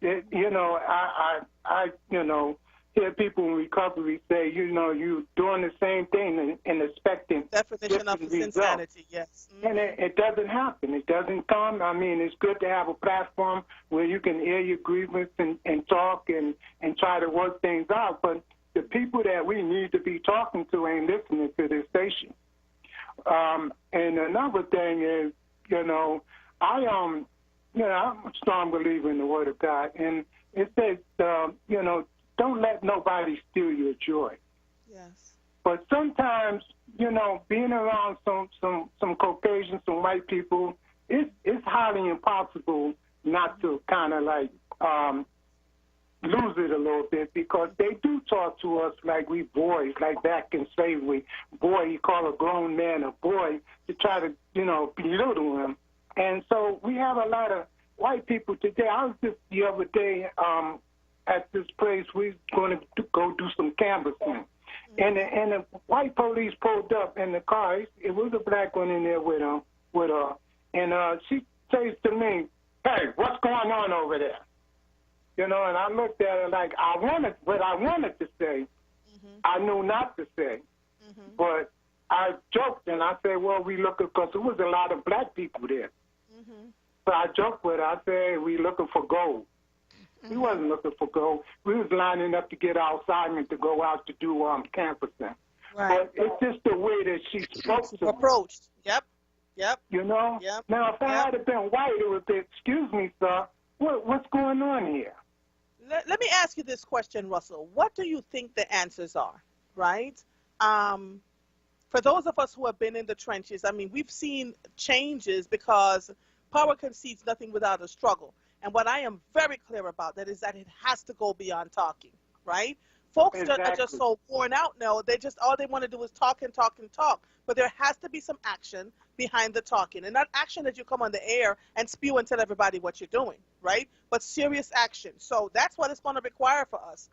I hear people in recovery say, you're doing the same thing and expecting definition of insanity, yes. And it doesn't happen. It doesn't come. I mean, it's good to have a platform where you can air your grievance and talk and try to work things out. But the people that we need to be talking to ain't listening to this station. And another thing is, I'm a strong believer in the Word of God, and it says, don't let nobody steal your joy. Yes. But sometimes, being around some Caucasians, some white people, it's highly impossible not to kind of like lose it a little bit, because they do talk to us like we boys, like back in slavery. Boy, you call a grown man a boy to try to, belittle him. And so we have a lot of white people today. I was just the other day at this place. We're going to go do some canvassing. And the white police pulled up in the car. It was a black one in there with her. And she says to me, "Hey, what's going on over there?" You know, and I looked at her like I wanted to say. I knew not to say. But I joked and I said, "Well, we looking," because there was a lot of black people there. So I joked with her. I said, "We looking for gold." We wasn't looking for gold. We was lining up to get our assignment to go out to do canvassing. Right. But it's just the way that she spoke to me. Approached. Yep. You know? Yep. Now, if I had been white, it would be, "Excuse me, sir, what's going on here?" Let me ask you this question, Russell. What do you think the answers are, right? For those of us who have been in the trenches, I mean, we've seen changes because power concedes nothing without a struggle. And what I am very clear about that is that it has to go beyond talking, right? Folks are just so worn out now. All they want to do is talk and talk and talk. But there has to be some action behind the talking. And not action that you come on the air and spew and tell everybody what you're doing, right? But serious action. So that's what it's going to require for us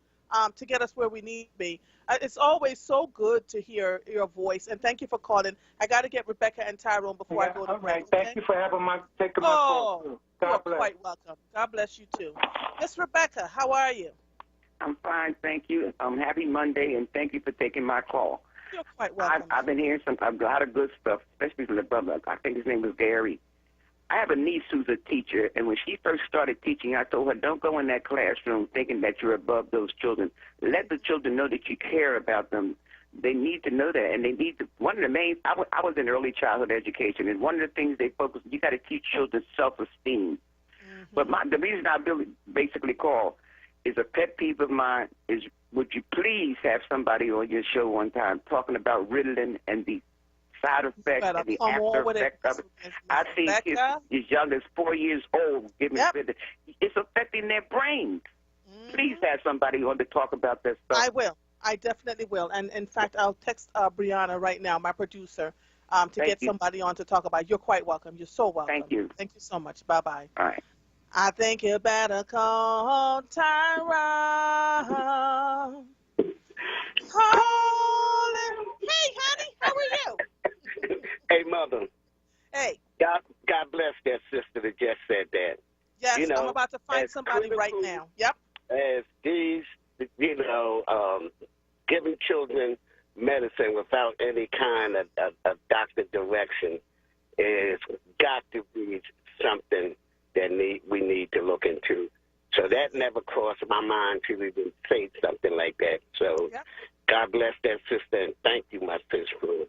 to get us where we need to be. It's always so good to hear your voice. And thank you for calling. I got to get Rebecca and Tyrone before I go to break. Okay? Thank you for taking my call. Too. God bless. You're quite welcome. God bless you, too. Miss Rebecca, how are you? I'm fine, thank you. Happy Monday, and thank you for taking my call. You're quite welcome. I've been hearing a lot of good stuff, especially from the brother. I think his name was Gary. I have a niece who's a teacher, and when she first started teaching, I told her, "Don't go in that classroom thinking that you're above those children. Let the children know that you care about them. They need to know that, and they need to." One of the main, I was in early childhood education, and one of the things they focus, you got to teach children self-esteem. But the reason I basically call is a pet peeve of mine is, would you please have somebody on your show one time talking about Ritalin and the side effects and the after effects of it? I've seen kids as young as 4 years old giving Ritalin. It's affecting their brains. Please have somebody on to talk about that stuff. I will. I definitely will. And in fact, I'll text Brianna right now, my producer, to get somebody on to talk about it. You're quite welcome. You're so welcome. Thank you. Thank you so much. Bye-bye. All right. I think you better call Tyrone. Call him. Hey, honey, how are you? Hey, Mother. Hey. God bless that sister that just said that. Yes, you know, I'm about to find somebody right now. Yep. As these, giving children medicine without any kind of doctor direction is got to be something that we need to look into. So that never crossed my mind to even say something like that. So God bless that sister, and thank you, my sister, for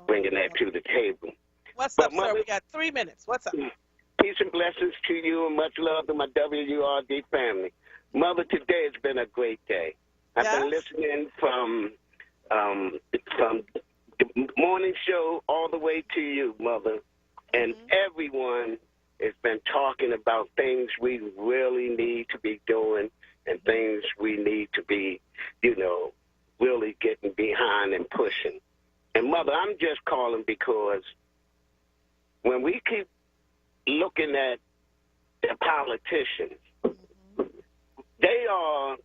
bringing that to the table. What's up, sir? We got 3 minutes. What's up? Peace and blessings to you, and much love to my WURD family. Mother, today has been a great day. I've been listening from the morning show all the way to you, Mother, and everyone has been talking about things we really need to be doing and things we need to be, really getting behind and pushing. And, Mother, I'm just calling because when we keep looking at the politicians, they are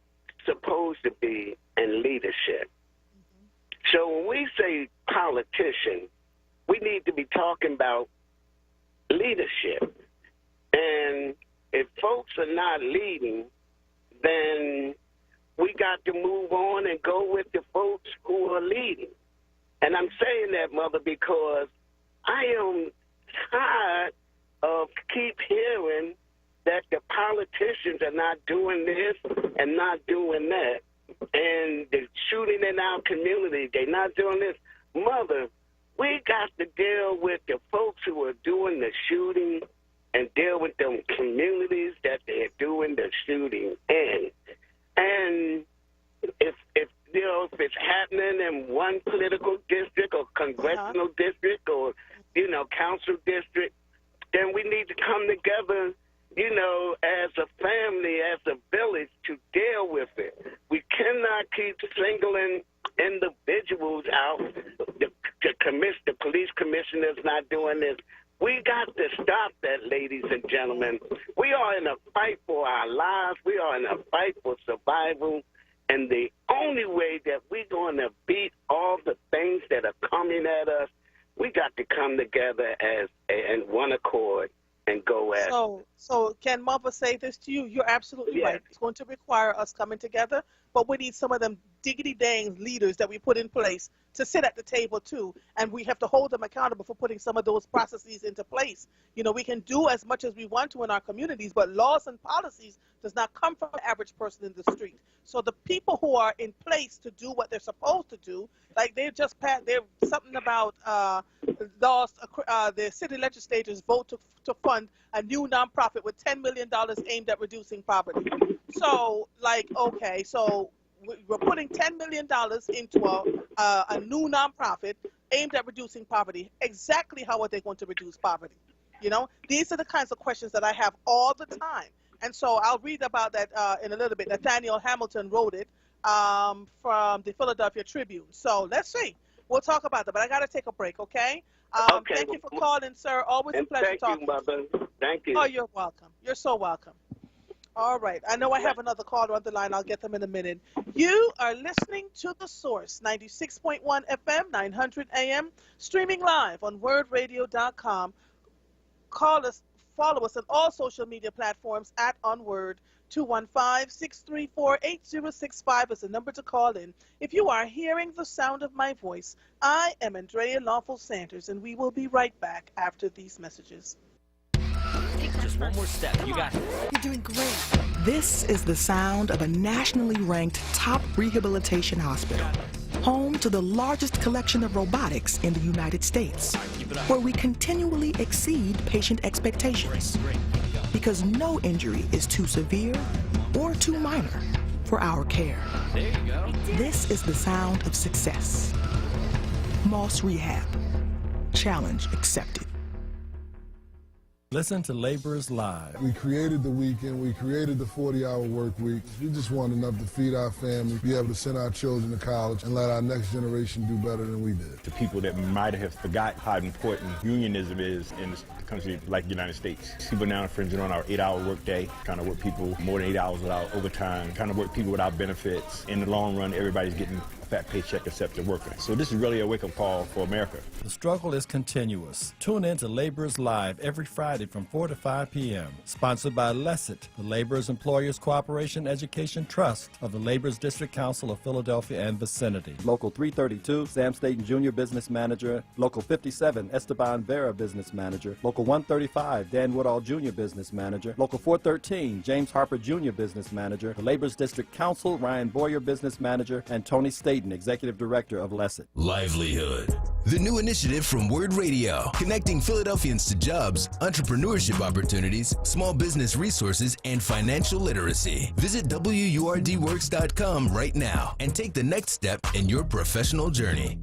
supposed to be in leadership. So when we say politician, we need to be talking about leadership. And if folks are not leading, then we got to move on and go with the folks who are leading. And I'm saying that, Mother, because I am tired of keep hearing that the politicians are not doing this and not doing that. And the shooting in our community, they're not doing this. Mother, we got to deal with the folks who are doing the shooting and deal with them communities that they're doing the shooting in. And if it's happening in one political district or congressional district or, council district, then we need to come together, as a family, as a village to deal with it. We cannot keep singling individuals out. The police commissioner's not doing this. We got to stop that, ladies and gentlemen. We are in a fight for our lives. We are in a fight for survival. And the only way that we're going to beat all the things that are coming at us, we got to come together as in one accord and go at it. So can Mother say this to you? You're absolutely right. It's going to require us coming together, but we need some of them diggity-dang leaders that we put in place to sit at the table too, and we have to hold them accountable for putting some of those processes into place. You know, we can do as much as we want to in our communities, but laws and policies does not come from the average person in the street. So the people who are in place to do what they're supposed to do, like they're something about laws, the city legislators vote to fund a new nonprofit with $10 million aimed at reducing poverty. So, like, okay, so we're putting $10 million into a new nonprofit aimed at reducing poverty. Exactly how are they going to reduce poverty? You know, these are the kinds of questions that I have all the time. And so I'll read about that in a little bit. Nathaniel Hamilton wrote it from the Philadelphia Tribune. So let's see. We'll talk about that. But I got to take a break, okay? Thank you for calling, sir. Always a pleasure talking to you. Thank you, Mother. Thank you. Oh, you're welcome. You're so welcome. All right. I know I have another caller on the line. I'll get them in a minute. You are listening to The Source, 96.1 FM, 900 AM, streaming live on WURDradio.com. Call us, follow us on all social media platforms at onWURD. 215-634-8065 is the number to call in. If you are hearing the sound of my voice, I am Andrea Lawful Sanders, and we will be right back after these messages. Just one more step. You got it. You're doing great. This is the sound of a nationally ranked top rehabilitation hospital, home to the largest collection of robotics in the United States, where we continually exceed patient expectations, because no injury is too severe or too minor for our care. There you go. This is the sound of success. Moss Rehab. Challenge accepted. Listen to Laborers Live. We created the weekend. We created the 40-hour work week. We just want enough to feed our family, be able to send our children to college, and let our next generation do better than we did. To people that might have forgot how important unionism is in a country like the United States. People now infringing on our 8-hour workday, kind of work people more than 8 hours without overtime, kind of work people without benefits. In the long run, everybody's getting a fat paycheck except the worker. So this is really a wake-up call for America. The struggle is continuous. Tune in to Laborers Live every Friday from 4 to 5 p.m. Sponsored by LESIT, the Laborers Employers Cooperation Education Trust of the Laborers District Council of Philadelphia and vicinity. Local 332, Sam Staten Jr. Business Manager. Local 57, Esteban Vera Business Manager. Local 135, Dan Woodall Jr. Business Manager. Local 413, James Harper Jr. Business Manager. The Laborers District Council, Ryan Boyer Business Manager, and Tony Staten, Executive Director of LESIT. Livelihood, the new initiative from WURD Radio, connecting Philadelphians to jobs, entrepreneurship opportunities, small business resources, and financial literacy. Visit WURDworks.com right now and take the next step in your professional journey.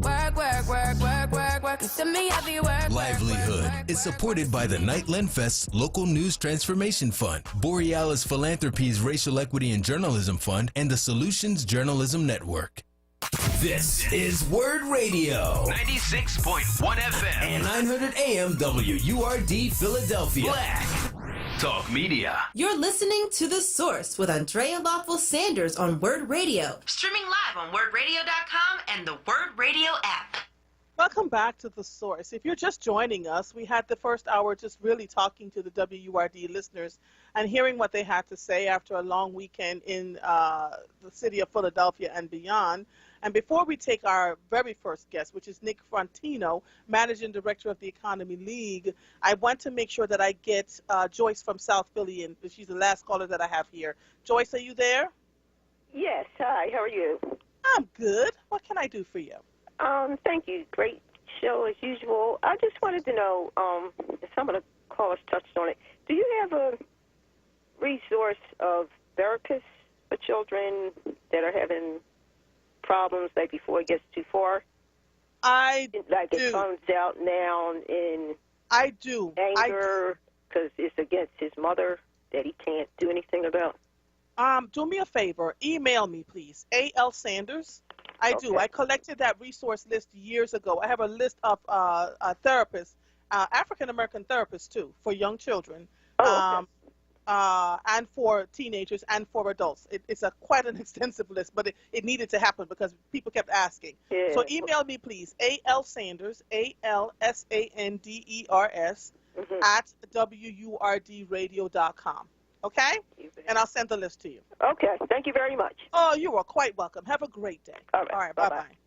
Work, work, work, work, work, work. You send me every work. Livelihood is supported by the Nightland Fest's Local News Transformation Fund, Borealis Philanthropies Racial Equity and Journalism Fund, and the Solutions Journalism Network. This is WURD Radio, 96.1 FM and 900 AM WURD Philadelphia. Black Talk Media. You're listening to The Source with Andrea Lawful Sanders on WURD Radio, streaming live on WURDradio.com and the WURD Radio app. Welcome back to The Source. If you're just joining us, we had the first hour just really talking to the WURD listeners and hearing what they had to say after a long weekend in the city of Philadelphia and beyond. And before we take our very first guest, which is Nick Frontino, Managing Director of the Economy League, I want to make sure that I get Joyce from South Philly in. She's the last caller that I have here. Joyce, are you there? Yes. Hi. How are you? I'm good. What can I do for you? Thank you. Great show as usual. I just wanted to know, some of the callers touched on it. Do you have a resource of therapists for children that are having problems like before it gets too far? I like do. It comes out now in I do anger because it's against his mother that he can't do anything about. Do me a favor. Email me, please. A.L. Sanders I do. I collected that resource list years ago. I have a list of therapists, African-American therapists, too, for young children. And for teenagers and for adults. It's quite an extensive list, but it needed to happen because people kept asking. Yeah. So email me, please, ALSanders, ALSANDERS, at WURDradio.com. Okay? And I'll send the list to you. Okay. Thank you very much. Oh, you are quite welcome. Have a great day. All right. Bye-bye.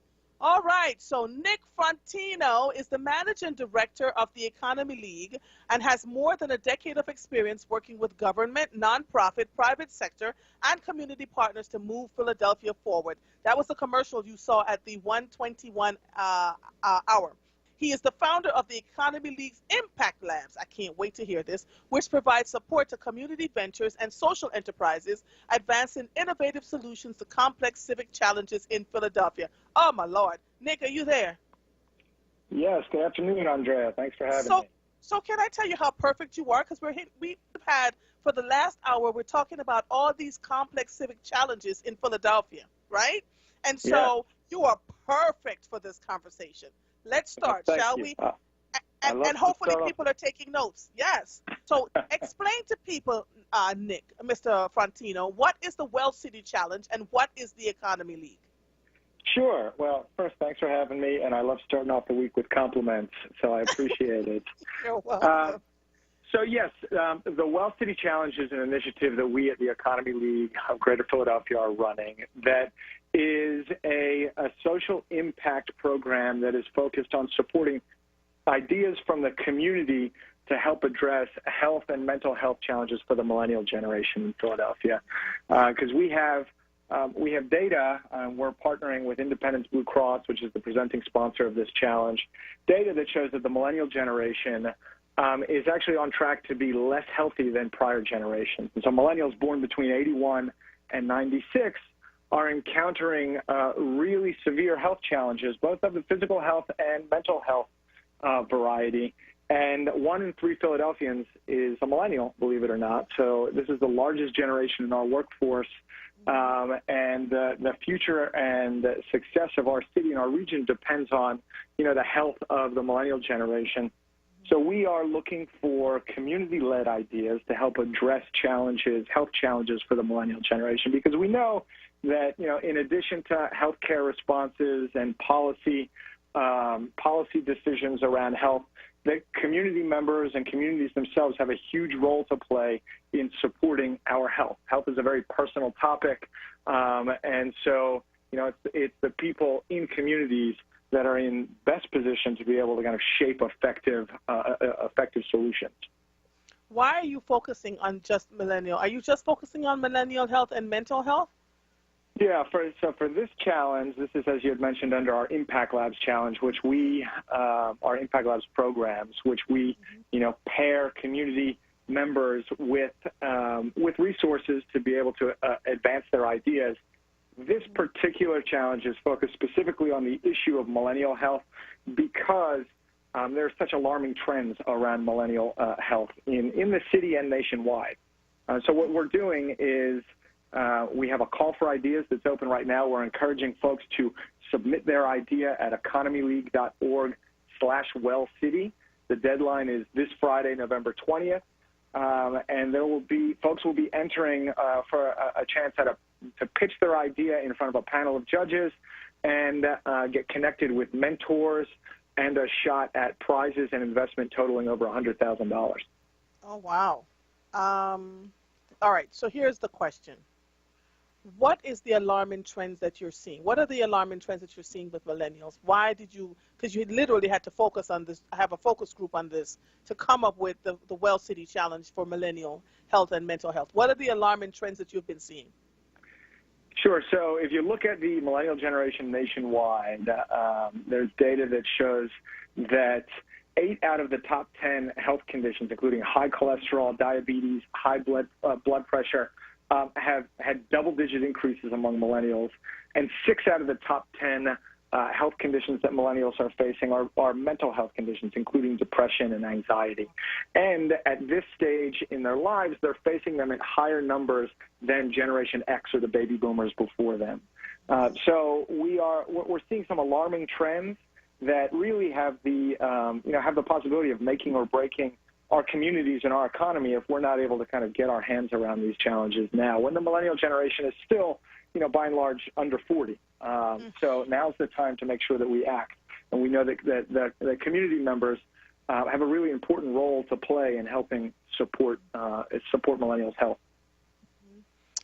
All right, so Nick Frontino is the managing director of the Economy League and has more than a decade of experience working with government, nonprofit, private sector, and community partners to move Philadelphia forward. That was the commercial you saw at the 1:21 hour. He is the founder of the Economy League's Impact Labs, I can't wait to hear this, which provides support to community ventures and social enterprises, advancing innovative solutions to complex civic challenges in Philadelphia. Oh, my Lord. Nick, are you there? Yes, good afternoon, Andrea. Thanks for having me. So can I tell you how perfect you are? Because we've had, for the last hour, we're talking about all these complex civic challenges in Philadelphia, right? And so you are perfect for this conversation. Let's start, shall we? And hopefully people are taking notes. Yes. So explain to people, Nick, Mr. Frontino, what is the Well City Challenge and what is the Economy League? Sure. Well, first, thanks for having me, and I love starting off the week with compliments, so I appreciate it. You're welcome. So, yes, the Well City Challenge is an initiative that we at the Economy League of Greater Philadelphia are running that is a social impact program that is focused on supporting ideas from the community to help address health and mental health challenges for the millennial generation in Philadelphia. Because we have data, we're partnering with Independence Blue Cross, which is the presenting sponsor of this challenge, data that shows that the millennial generation is actually on track to be less healthy than prior generations. And so millennials born between 81 and 96 are encountering really severe health challenges, both of the physical health and mental health variety. And 1 in 3 Philadelphians is a millennial, believe it or not. So this is the largest generation in our workforce. And the future and the success of our city and our region depends on, the health of the millennial generation. So we are looking for community-led ideas to help address health challenges for the millennial generation, because we know that, in addition to healthcare responses and policy decisions around health, that community members and communities themselves have a huge role to play in supporting our health. Health is a very personal topic, and so, it's the people in communities that are in best position to be able to kind of shape effective solutions. Why are you focusing on just millennial? Are you just focusing on millennial health and mental health? Yeah, for this challenge, this is, as you had mentioned, under our Impact Labs challenge, which our Impact Labs programs, which we, pair community members with resources to be able to advance their ideas. This particular challenge is focused specifically on the issue of millennial health because there are such alarming trends around millennial health in the city and nationwide. So what we're doing is we have a call for ideas that's open right now. We're encouraging folks to submit their idea at economyleague.org/wellcity. The deadline is this Friday, November 20th. And folks will be entering for a chance to pitch their idea in front of a panel of judges and get connected with mentors and a shot at prizes and investment totaling over $100,000. Oh, wow. All right, so here's the question. What is the alarming trends that you're seeing? What are the alarming trends that you're seeing with millennials? Why did you, because you literally had to focus on this, have a focus group on this to come up with the Well City Challenge for millennial health and mental health. What are the alarming trends that you've been seeing? Sure. So if you look at the millennial generation nationwide, there's data that shows that 8 out of the top 10 health conditions, including high cholesterol, diabetes, high blood pressure, have had double-digit increases among millennials, and 6 out of the top 10 health conditions that millennials are facing are mental health conditions, including depression and anxiety. And at this stage in their lives, they're facing them in higher numbers than Generation X or the baby boomers before them. So we're seeing some alarming trends that really have the have the possibility of making or breaking our communities and our economy if we're not able to kind of get our hands around these challenges now, when the millennial generation is still, by and large, under 40. So now's the time to make sure that we act. And we know that the community members have a really important role to play in helping support millennials' health.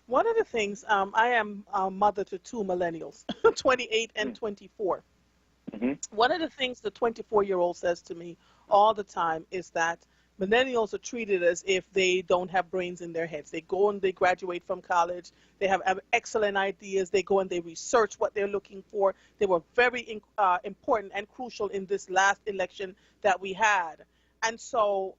One of the things, I am a mother to two millennials, 28 and 24. One of the things the 24-year-old says to me all the time is that millennials are treated as if they don't have brains in their heads. They go and they graduate from college. They have excellent ideas. They go and they research what they're looking for. They were very important and crucial in this last election that we had. And so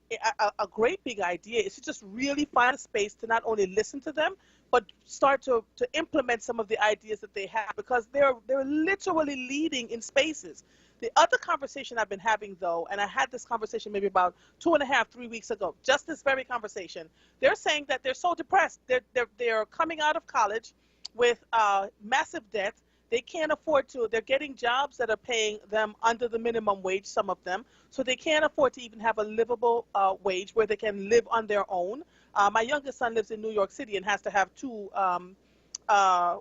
a great big idea is to just really find a space to not only listen to them, but start to implement some of the ideas that they have, because they're literally leading in spaces. The other conversation I've been having, though, and I had this conversation maybe about 2.5, 3 weeks ago, just this very conversation, they're saying that they're so depressed. They're coming out of college with massive debt. They can't afford to. They're getting jobs that are paying them under the minimum wage, some of them, so they can't afford to even have a livable wage where they can live on their own. My youngest son lives in New York City and has to have two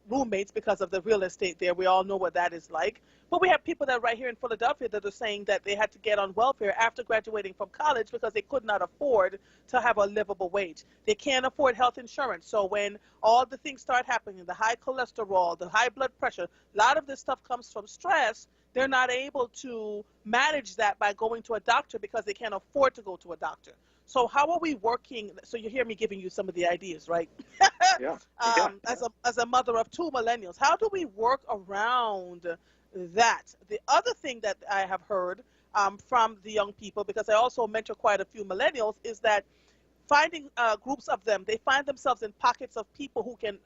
roommates because of the real estate there. We all know what that is like. But we have people that right here in Philadelphia that are saying that they had to get on welfare after graduating from college because they could not afford to have a livable wage. They can't afford health insurance. So when all the things start happening, the high cholesterol, the high blood pressure, a lot of this stuff comes from stress. They're not able to manage that by going to a doctor because they can't afford to go to a doctor. So how are we working? So you hear me giving you some of the ideas, right? Yeah. As a mother of two millennials, how do we work around that? The other thing that I have heard from the young people, because I also mentor quite a few millennials, is that finding groups of them, they find themselves in pockets of people who can,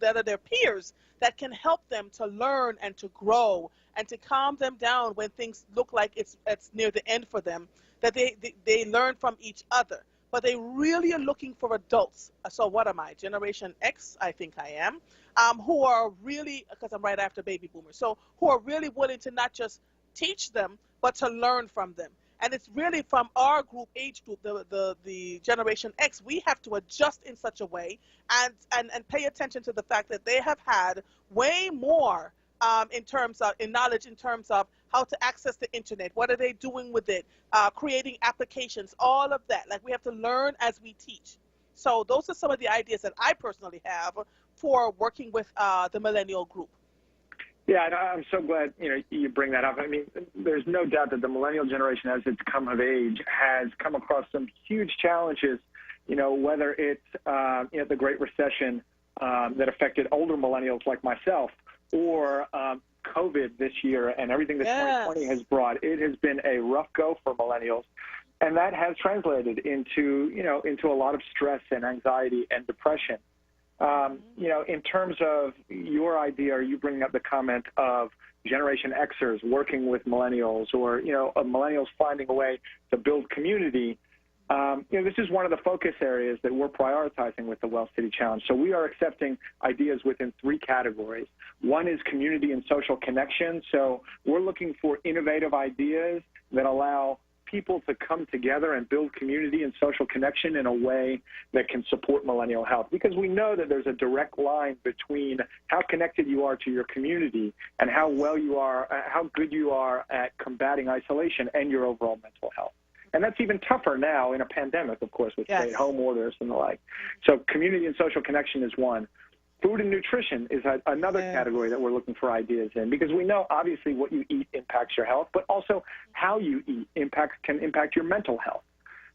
that are their peers, that can help them to learn and to grow and to calm them down when things look like it's near the end for them, that they learn from each other. But they really are looking for adults. So what am I? Generation X, I think I am, who are really, because I'm right after baby boomers, so who are really willing to not just teach them, but to learn from them. And it's really from our group, age group, the Generation X, we have to adjust in such a way and pay attention to the fact that they have had way more in knowledge in terms of how to access the internet, what are they doing with it, creating applications, all of that. Like, we have to learn as we teach. So those are some of the ideas that I personally have for working with the millennial group. Yeah, and I'm so glad you bring that up. I mean, there's no doubt that the millennial generation, as it's come of age, has come across some huge challenges. Whether it's the Great Recession that affected older millennials like myself, or COVID this year and everything that 2020 has brought. It has been a rough go for millennials, and that has translated into a lot of stress and anxiety and depression. In terms of your idea, are you bringing up the comment of Generation Xers working with millennials, or of millennials finding a way to build community? This is one of the focus areas that we're prioritizing with the Well City Challenge. So we are accepting ideas within 3 categories. One is community and social connection. So we're looking for innovative ideas that allow people to come together and build community and social connection in a way that can support millennial health. Because we know that there's a direct line between how connected you are to your community and how well you are, how good you are at combating isolation and your overall mental health. And that's even tougher now in a pandemic, of course, with stay-at-home orders and the like. So community and social connection is one. Food and nutrition is another category that we're looking for ideas in, because we know, obviously, what you eat impacts your health, but also how you eat can impact your mental health.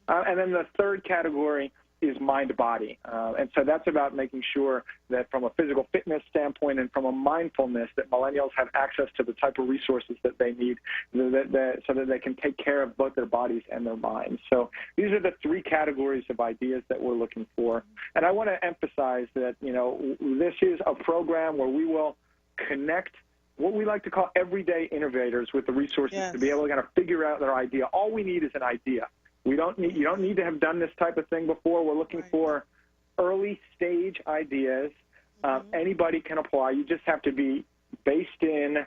And then the third category is mind-body. And so that's about making sure that from a physical fitness standpoint and from a mindfulness, that millennials have access to the type of resources that they need so that they can take care of both their bodies and their minds. So these are the 3 categories of ideas that we're looking for. And I want to emphasize that, this is a program where we will connect what we like to call everyday innovators with the resources to be able to kind of figure out their idea. All we need is an idea. You don't need to have done this type of thing before. We're looking for early stage ideas. Anybody can apply. You just have to be based in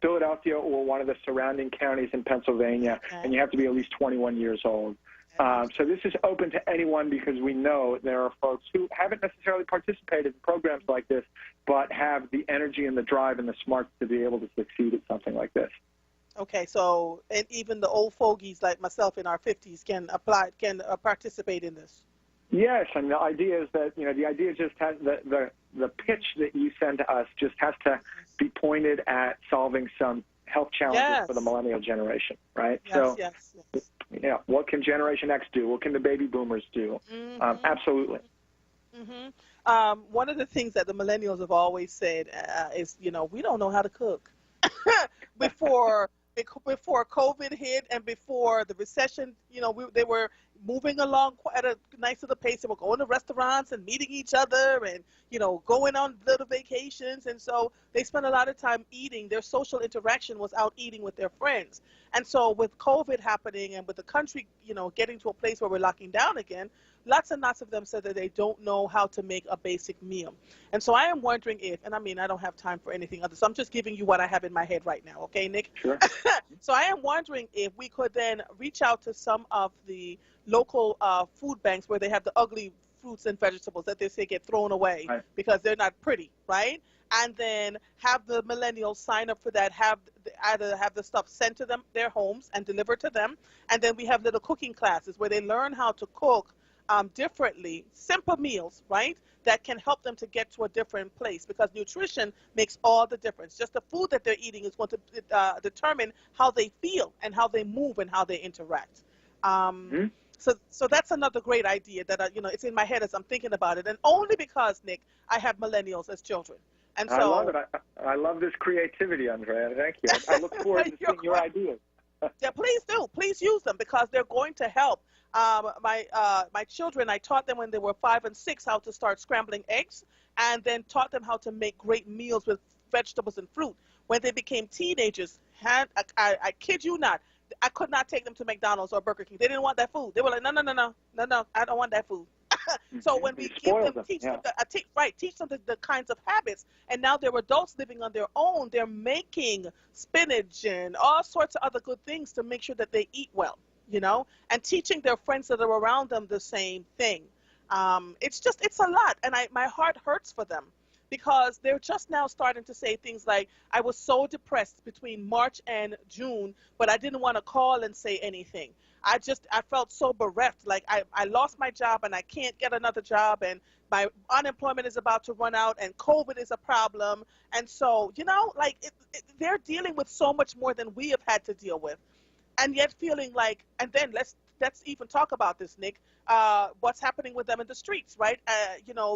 Philadelphia or one of the surrounding counties in Pennsylvania, and you have to be at least 21 years old. So this is open to anyone because we know there are folks who haven't necessarily participated in programs like this, but have the energy and the drive and the smarts to be able to succeed at something like this. Okay, so and even the old fogies like myself in our 50s can participate in this. Yes, and the idea is that, the idea just has the pitch that you send to us just has to be pointed at solving some health challenges for the millennial generation, right? Yes. What can Generation X do? What can the baby boomers do? Absolutely. One of the things that the millennials have always said is, we don't know how to cook. Before COVID hit and before the recession, they were moving along at a nice little pace. They were going to restaurants and meeting each other and, going on little vacations. And so they spent a lot of time eating. Their social interaction was out eating with their friends. And so with COVID happening and with the country, getting to a place where we're locking down again, lots and lots of them said that they don't know how to make a basic meal. And so I am wondering if, and I don't have time for anything other, so I'm just giving you what I have in my head right now, okay, Nick? Sure. So I am wondering if we could then reach out to some of the local food banks where they have the ugly fruits and vegetables that they say get thrown away because they're not pretty, right? And then have the millennials sign up for that, either have the stuff sent to them, their homes, and delivered to them. And then we have little cooking classes where they learn how to cook differently, simple meals, right, that can help them to get to a different place, because nutrition makes all the difference. Just the food that they're eating is going to determine how they feel and how they move and how they interact. So that's another great idea that, it's in my head as I'm thinking about it, and only because, Nick, I have millennials as children. And so, I love it. I love this creativity, Andrea. Thank you. I look forward to seeing your ideas. Yeah, please do. Please use them because they're going to help. My children, I taught them when they were 5 and 6 how to start scrambling eggs, and then taught them how to make great meals with vegetables and fruit. When they became teenagers, I kid you not, I could not take them to McDonald's or Burger King. They didn't want that food. They were like, no, I don't want that food. So when we teach them the kinds of habits, and now they're adults living on their own, they're making spinach and all sorts of other good things to make sure that they eat well, and teaching their friends that are around them the same thing. It's a lot, and my heart hurts for them because they're just now starting to say things like, I was so depressed between March and June, but I didn't want to call and say anything. I felt so bereft, like I lost my job and I can't get another job, and my unemployment is about to run out, and COVID is a problem. And so, they're dealing with so much more than we have had to deal with, and yet feeling like, and then let's even talk about this, Nick, what's happening with them in the streets, right?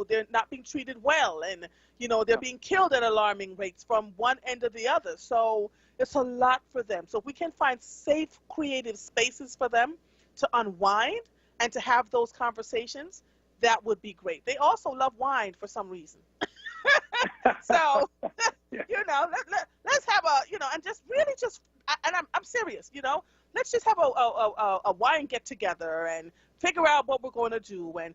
They're not being treated well, and, they're being killed at alarming rates from one end to the other. So it's a lot for them. So if we can find safe, creative spaces for them to unwind and to have those conversations, that would be great. They also love wine for some reason. So, let's have and just really and I'm serious, let's just have a wine get together and figure out what we're going to do, and,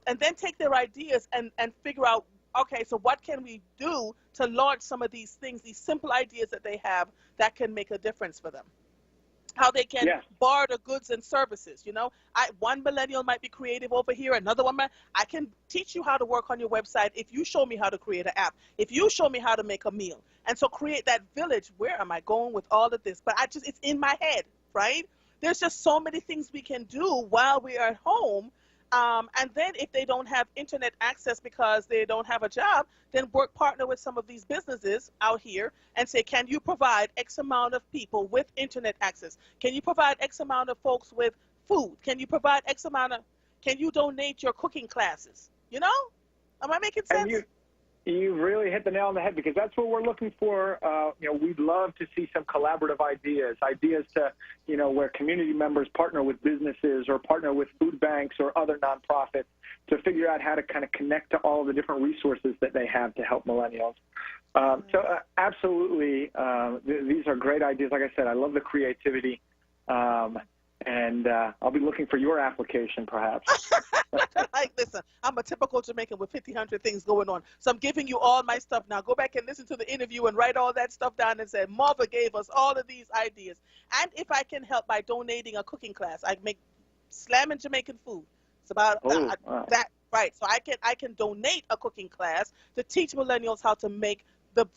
and then take their ideas and figure out, okay, so what can we do to launch some of these things, these simple ideas that they have that can make a difference for them? How they can barter goods and services. One millennial might be creative over here, another one I can teach you how to work on your website if you show me how to create an app, if you show me how to make a meal. And so create that village. Where am I going with all of this? But it's in my head, right? There's just so many things we can do while we are at home. And then if they don't have internet access because they don't have a job, then partner with some of these businesses out here and say, can you provide X amount of people with internet access? Can you provide X amount of folks with food? Can you provide can you donate your cooking classes? Am I making sense? And you really hit the nail on the head, because that's what we're looking for. We'd love to see some collaborative ideas to, where community members partner with businesses or partner with food banks or other nonprofits to figure out how to kind of connect to all the different resources that they have to help millennials. Absolutely, these are great ideas. Like I said, I love the creativity. and I'll be looking for your application, perhaps. Like, listen, I'm a typical Jamaican with 1,500 things going on. So I'm giving you all my stuff now. Go back and listen to the interview and write all that stuff down and say, Mother gave us all of these ideas. And if I can help by donating a cooking class, I make slamming Jamaican food. It's about wow. that, right? So I can donate a cooking class to teach millennials how to make the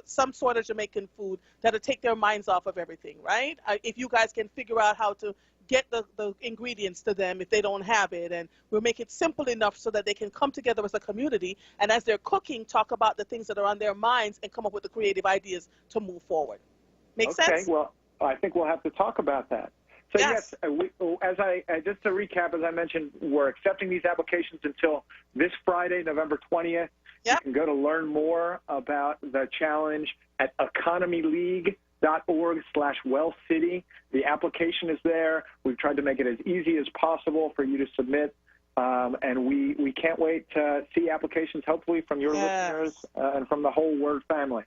some sort of Jamaican food that'll take their minds off of everything, right? If you guys can figure out how to get the ingredients to them if they don't have it, and we'll make it simple enough so that they can come together as a community, and as they're cooking, talk about the things that are on their minds and come up with the creative ideas to move forward. Make sense? Okay, well, I think we'll have to talk about that. So yes, just to recap, as I mentioned, we're accepting these applications until this Friday, November 20th. You can go to learn more about the challenge at economyleague.org/wellcity. The application is there. We've tried to make it as easy as possible for you to submit, and we can't wait to see applications, hopefully, from your listeners and from the whole WURD family.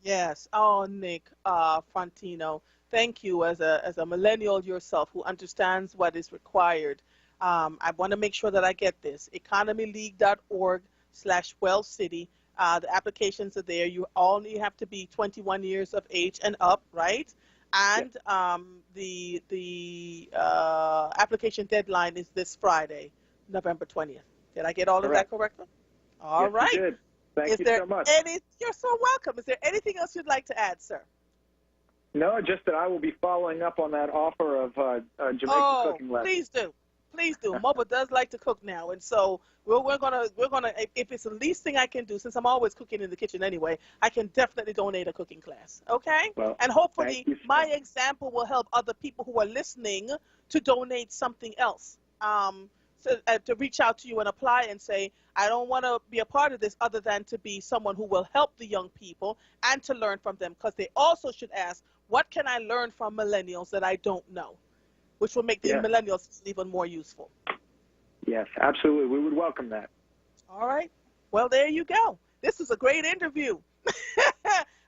Yes. Oh, Nick Frontino, thank you as a millennial yourself who understands what is required. I want to make sure that I get this. economyleague.org/wellcity. The applications are there. You only have to be 21 years of age and up, right? And the application deadline is this Friday, November 20th. Did I get all of that correctly? All right. You did. Thank you so much. You're so welcome. Is there anything else you'd like to add, sir? No, just that I will be following up on that offer of Jamaican cooking lessons. Please do. Please do. Mobile does like to cook now, and so we're gonna if it's the least thing I can do, since I'm always cooking in the kitchen anyway, I can definitely donate a cooking class. Okay? Well, and hopefully my example will help other people who are listening to donate something else. To reach out to you and apply and say, I don't want to be a part of this other than to be someone who will help the young people and to learn from them, because they also should ask, what can I learn from millennials that I don't know? Which will make the millennials even more useful. Yes, absolutely. We would welcome that. All right. Well, there you go. This was a great interview.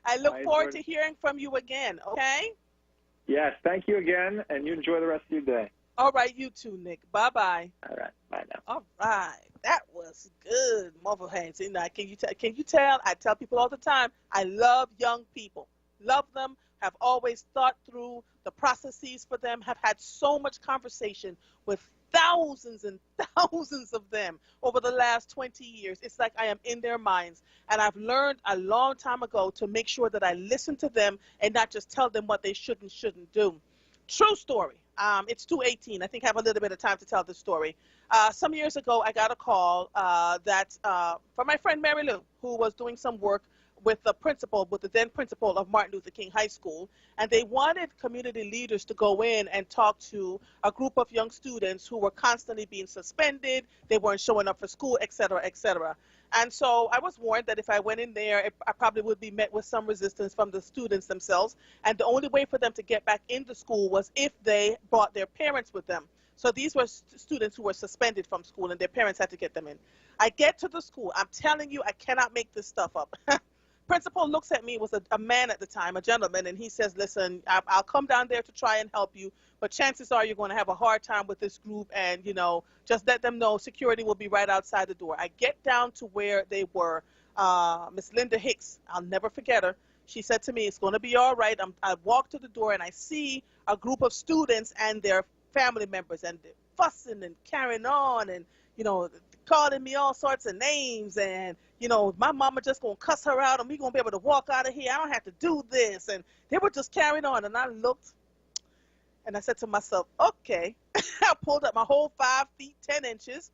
I look forward to hearing from you again, okay? Yes, thank you again, and you enjoy the rest of your day. All right, you too, Nick. Bye-bye. All right, bye now. All right. That was good. Mobile hands. You know, can you tell? I tell people all the time, I love young people. Love them. Have always thought through the processes for them, have had so much conversation with thousands and thousands of them over the last 20 years. It's like I am in their minds. And I've learned a long time ago to make sure that I listen to them and not just tell them what they should and shouldn't do. True story. It's 2:18. I think I have a little bit of time to tell this story. Some years ago, I got a call from my friend Mary Lou, who was doing some work with the then principal of Martin Luther King High School, and they wanted community leaders to go in and talk to a group of young students who were constantly being suspended, they weren't showing up for school, et cetera, et cetera. And so I was warned that if I went in there, I probably would be met with some resistance from the students themselves, and the only way for them to get back into school was if they brought their parents with them. So these were students who were suspended from school, and their parents had to get them in. I get to the school. I'm telling you, I cannot make this stuff up. Principal looks at me, was a man at the time, a gentleman, and he says, listen, I'll come down there to try and help you, but chances are you're going to have a hard time with this group, and, you know, just let them know security will be right outside the door. I get down to where they were. Miss Linda Hicks, I'll never forget her. She said to me, it's going to be all right. I walk to the door, and I see a group of students and their family members, and they're fussing and carrying on and, you know, calling me all sorts of names, and, you know, my mama just gonna cuss her out and we gonna be able to walk out of here. I don't have to do this. And they were just carrying on, and I looked and I said to myself, okay. I pulled up my whole 5 feet 10 inches,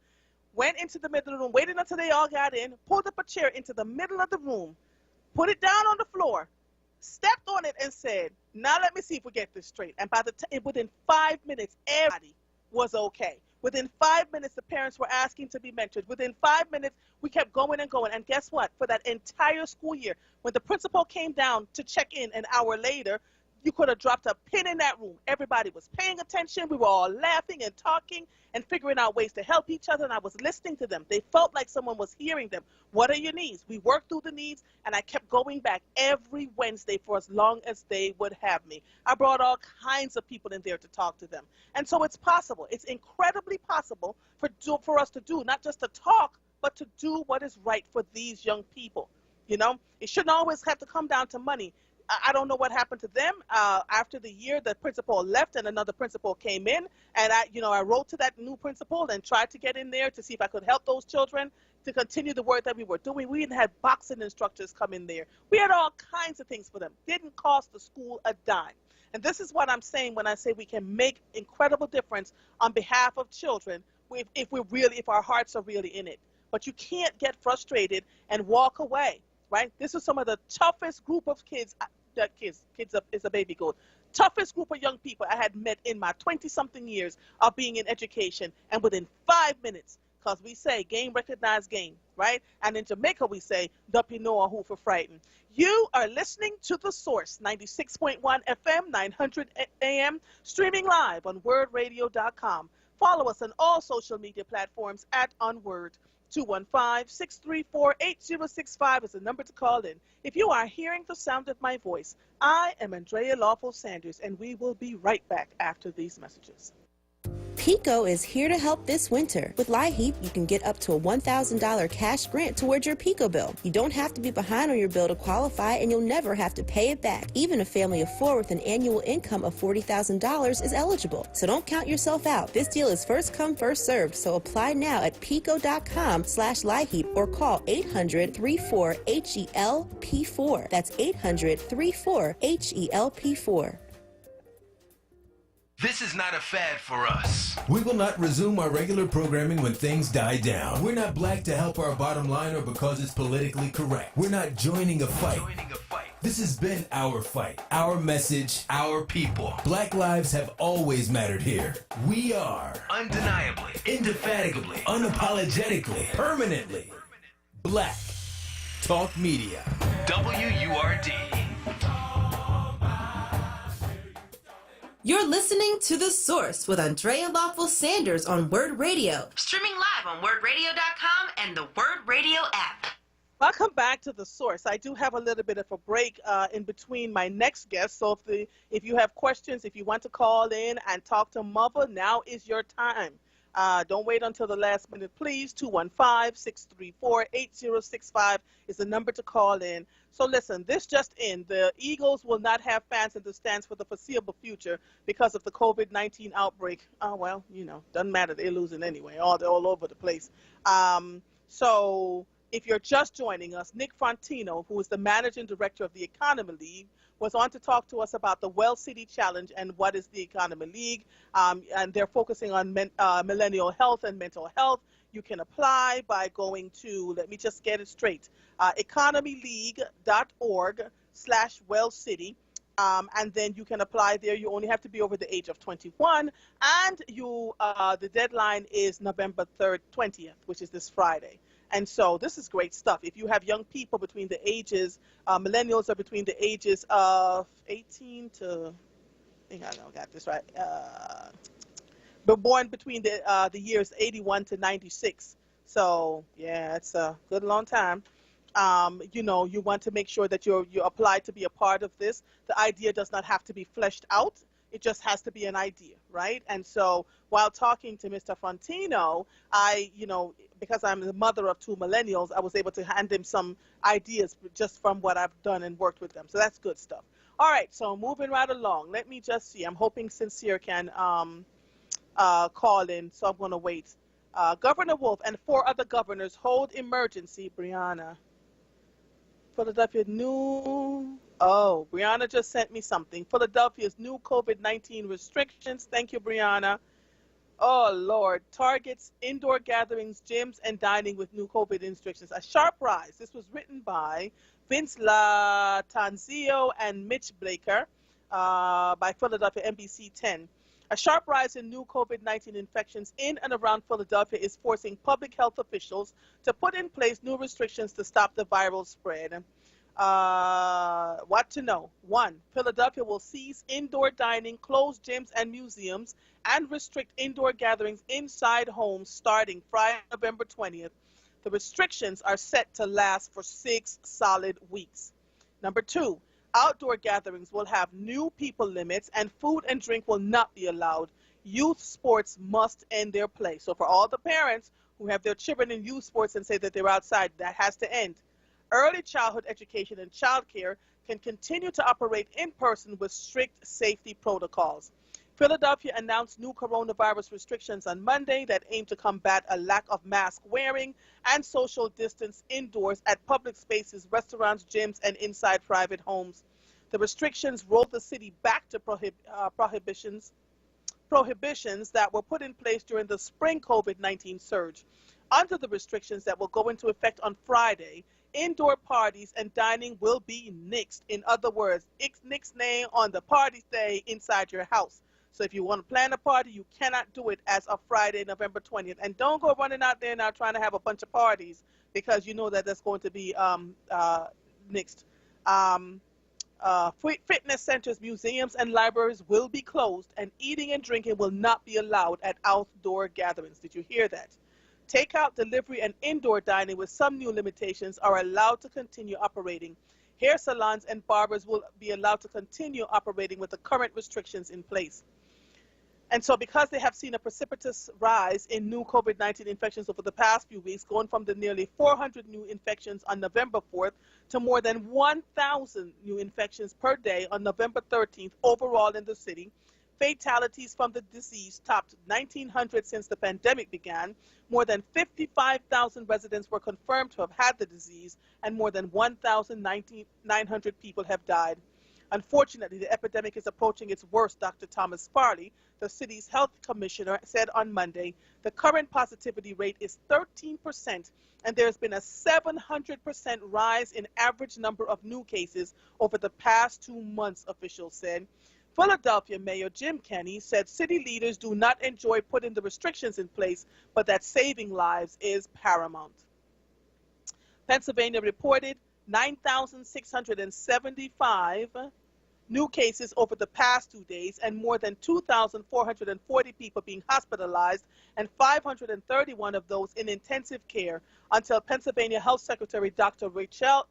went into the middle of the room, waited until they all got in, pulled up a chair into the middle of the room, put it down on the floor, stepped on it and said, now let me see if we get this straight. And within 5 minutes, everybody was okay. Within 5 minutes, the parents were asking to be mentored. Within 5 minutes, we kept going and going. And guess what? For that entire school year, when the principal came down to check in an hour later, You could have dropped a pin in that room. Everybody was paying attention. We were all laughing and talking and figuring out ways to help each other, and I was listening to them. They felt like someone was hearing them. What are your needs? We worked through the needs, and I kept going back every Wednesday for as long as they would have me. I brought all kinds of people in there to talk to them. And so it's possible. It's incredibly possible for us to do, not just to talk, but to do what is right for these young people. You know, it shouldn't always have to come down to money. I don't know what happened to them. After the year, the principal left and another principal came in, and I wrote to that new principal and tried to get in there to see if I could help those children to continue the work that we were doing. We even had boxing instructors come in there. We had all kinds of things for them. Didn't cost the school a dime. And this is what I'm saying when I say we can make incredible difference on behalf of children if our hearts are really in it. But you can't get frustrated and walk away. Right? This is some of the toughest group of kids is a baby goat. Toughest group of young people I had met in my 20-something years of being in education. And within 5 minutes, because we say game recognized game, right? And in Jamaica, we say, Duppy Noah who for frightened. You are listening to The Source, 96.1 FM, 900 AM, streaming live on WURDradio.com. Follow us on all social media platforms at onWURD. 215-634-8065 is the number to call in. If you are hearing the sound of my voice, I am Andrea Lawful Sanders, and we will be right back after these messages. PECO is here to help this winter. With LIHEAP, you can get up to a $1,000 cash grant towards your PECO bill. You don't have to be behind on your bill to qualify, and you'll never have to pay it back. Even a family of 4 with an annual income of $40,000 is eligible. So don't count yourself out. This deal is first come, first served, so apply now at PECO.com/LIHEAP or call 800-34-HELP4. That's 800-34-HELP4. This is not a fad for us. We will not resume our regular programming when things die down. We're not black to help our bottom line or because it's politically correct. We're not joining a fight. This has been our fight, our message, our people. Black lives have always mattered here. We are undeniably, indefatigably, unapologetically, permanently Black Talk Media. WURD. You're listening to The Source with Andrea Lawful Sanders on WURD Radio. Streaming live on WURDradio.com and the WURD Radio app. Welcome back to The Source. I do have a little bit of a break in between my next guest. So if you have questions, if you want to call in and talk to Mother, now is your time. Don't wait until the last minute, please. 215-634-8065 is the number to call in. So listen, this just in. The Eagles will not have fans in the stands for the foreseeable future because of the COVID-19 outbreak. Oh, well, doesn't matter. They're losing anyway, all over the place. So if you're just joining us, Nick Frontino, who is the managing director of the Economy League, was on to talk to us about the Well City Challenge and what is the Economy League. And they're focusing on millennial health and mental health. You can apply by going to, let me just get it straight, economyleague.org/wellcity. And then you can apply there. You only have to be over the age of 21. And the deadline is November 3rd, 20th, which is this Friday. And so this is great stuff. If you have young people between the ages, millennials are between the ages of 18 to, I think I got this right, but born between the years 81 to 96. So, yeah, it's a good long time. You want to make sure that you apply to be a part of this. The idea does not have to be fleshed out. It just has to be an idea, right? And so while talking to Mr. Frontino, because I'm the mother of 2 millennials, I was able to hand him some ideas just from what I've done and worked with them. So that's good stuff. All right, so moving right along. Let me just see. I'm hoping Sincere can call in, so I'm going to wait. Governor Wolf and 4 other governors hold emergency. Brianna. Philadelphia Brianna just sent me something. Philadelphia's new COVID-19 restrictions. Thank you, Brianna. Oh, Lord. Targets, indoor gatherings, gyms, and dining with new COVID restrictions. A sharp rise. This was written by Vince Latanzio and Mitch Blaker by Philadelphia NBC 10. A sharp rise in new COVID-19 infections in and around Philadelphia is forcing public health officials to put in place new restrictions to stop the viral spread. What to know. 1. Philadelphia will cease indoor dining, close gyms and museums, and restrict indoor gatherings inside homes starting Friday, November 20th. The restrictions are set to last for 6 solid weeks. Number 2, outdoor gatherings will have new people limits, and food and drink will not be allowed. Youth sports must end their play. So for all the parents who have their children in youth sports and say that they're outside, that has to end. Early childhood education and childcare can continue to operate in person with strict safety protocols. Philadelphia announced new coronavirus restrictions on Monday that aim to combat a lack of mask wearing and social distance indoors at public spaces, restaurants, gyms, and inside private homes. The restrictions rolled the city back to prohibitions that were put in place during the spring COVID-19 surge. Under the restrictions that will go into effect on Friday, indoor parties and dining will be nixed. In other words, nixed on the party day inside your house. So if you want to plan a party, you cannot do it as of Friday, November 20th. And don't go running out there now trying to have a bunch of parties because you know that that's going to be nixed. Fitness centers, museums, and libraries will be closed, and eating and drinking will not be allowed at outdoor gatherings. Did you hear that? Takeout, delivery, and indoor dining with some new limitations are allowed to continue operating. Hair salons and barbers will be allowed to continue operating with the current restrictions in place. And so because they have seen a precipitous rise in new COVID-19 infections over the past few weeks, going from the nearly 400 new infections on November 4th to more than 1,000 new infections per day on November 13th overall in the city, fatalities from the disease topped 1,900 since the pandemic began. More than 55,000 residents were confirmed to have had the disease, and more than 1,900 people have died. Unfortunately, the epidemic is approaching its worst, Dr. Thomas Farley, the city's health commissioner, said on Monday. The current positivity rate is 13%, and there's been a 700% rise in average number of new cases over the past 2 months, officials said. Philadelphia Mayor Jim Kenney said city leaders do not enjoy putting the restrictions in place, but that saving lives is paramount. Pennsylvania reported 9,675 new cases over the past 2 days, and more than 2,440 people being hospitalized, and 531 of those in intensive care, until Pennsylvania Health Secretary Dr. Rachel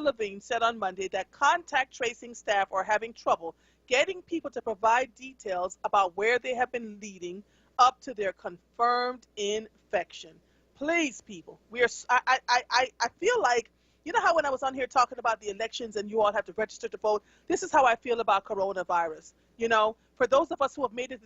Levine said on Monday that contact tracing staff are having trouble getting people to provide details about where they have been leading up to their confirmed infection. Please, people, I feel like, you know how when I was on here talking about the elections and you all have to register to vote, this is how I feel about coronavirus. You know, for those of us who have made it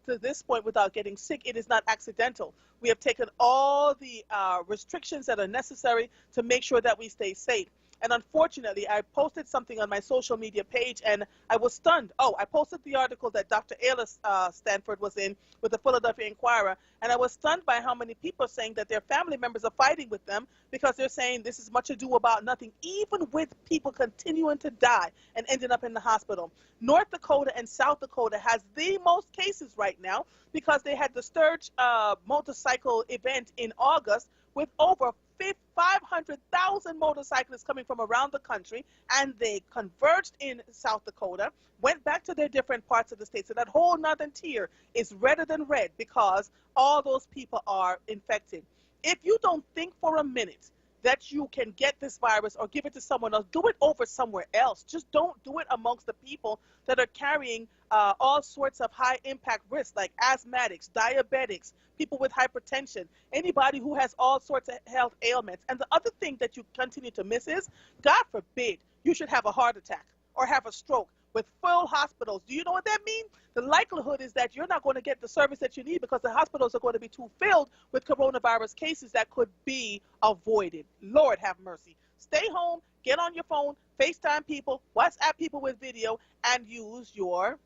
to this point without getting sick, it is not accidental. We have taken all the restrictions that are necessary to make sure that we stay safe. And unfortunately, I posted something on my social media page, and I was stunned. Oh, I posted the article that Dr. Ayla Stanford was in with the Philadelphia Inquirer, and I was stunned by how many people are saying that their family members are fighting with them because they're saying this is much ado about nothing, even with people continuing to die and ending up in the hospital. North Dakota and South Dakota has the most cases right now because they had the Sturge motorcycle event in August with over 500,000 motorcyclists coming from around the country, and they converged in South Dakota, went back to their different parts of the state. So that whole northern tier is redder than red because all those people are infected. If you don't think for a minute that you can get this virus or give it to someone else, do it over somewhere else. Just don't do it amongst the people that are carrying all sorts of high impact risks like asthmatics, diabetics, people with hypertension, anybody who has all sorts of health ailments. And the other thing that you continue to miss is, God forbid, you should have a heart attack or have a stroke with full hospitals. Do you know what that means? The likelihood is that you're not going to get the service that you need because the hospitals are going to be too filled with coronavirus cases that could be avoided. Lord have mercy. Stay home, get on your phone, FaceTime people, WhatsApp people with video, and use your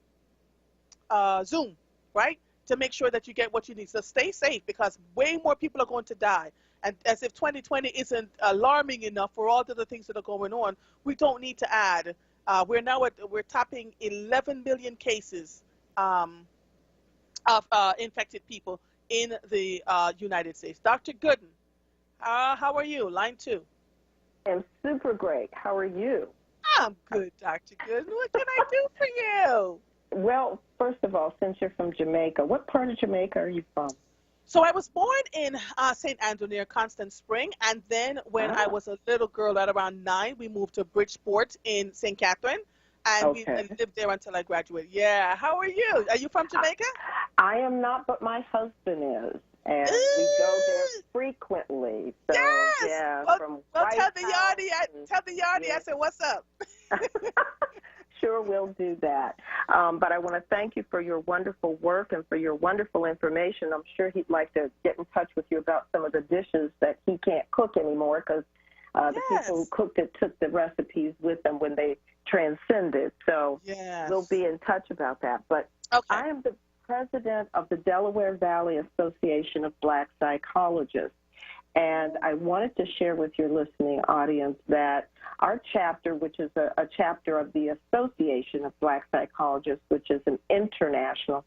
Zoom, right, to make sure that you get what you need. So stay safe because way more people are going to die. And as if 2020 isn't alarming enough for all of the things that are going on, we don't need to add. We're topping 11 million cases of infected people in the United States. Dr. Gooden, how are you? Line 2. am super great. How are you? I'm good, Dr. Gooden. What can I do for you? Well, first of all, since you're from Jamaica, what part of Jamaica are you from? So I was born in St. Andrew near Constant Spring, and then when I was a little girl at around 9, we moved to Bridgeport in St. Catherine, and we lived there until I graduated. Yeah. How are you? Are you from Jamaica? I am not, but my husband is, and we go there frequently. So, yes. Yeah, Well, tell the Yardie I said, what's up? Sure, we'll do that. But I want to thank you for your wonderful work and for your wonderful information. I'm sure he'd like to get in touch with you about some of the dishes that he can't cook anymore because the people who cooked it took the recipes with them when they transcended. So we'll be in touch about that. But I am the president of the Delaware Valley Association of Black Psychologists. And I wanted to share with your listening audience that our chapter, which is a chapter of the Association of Black Psychologists, which is an international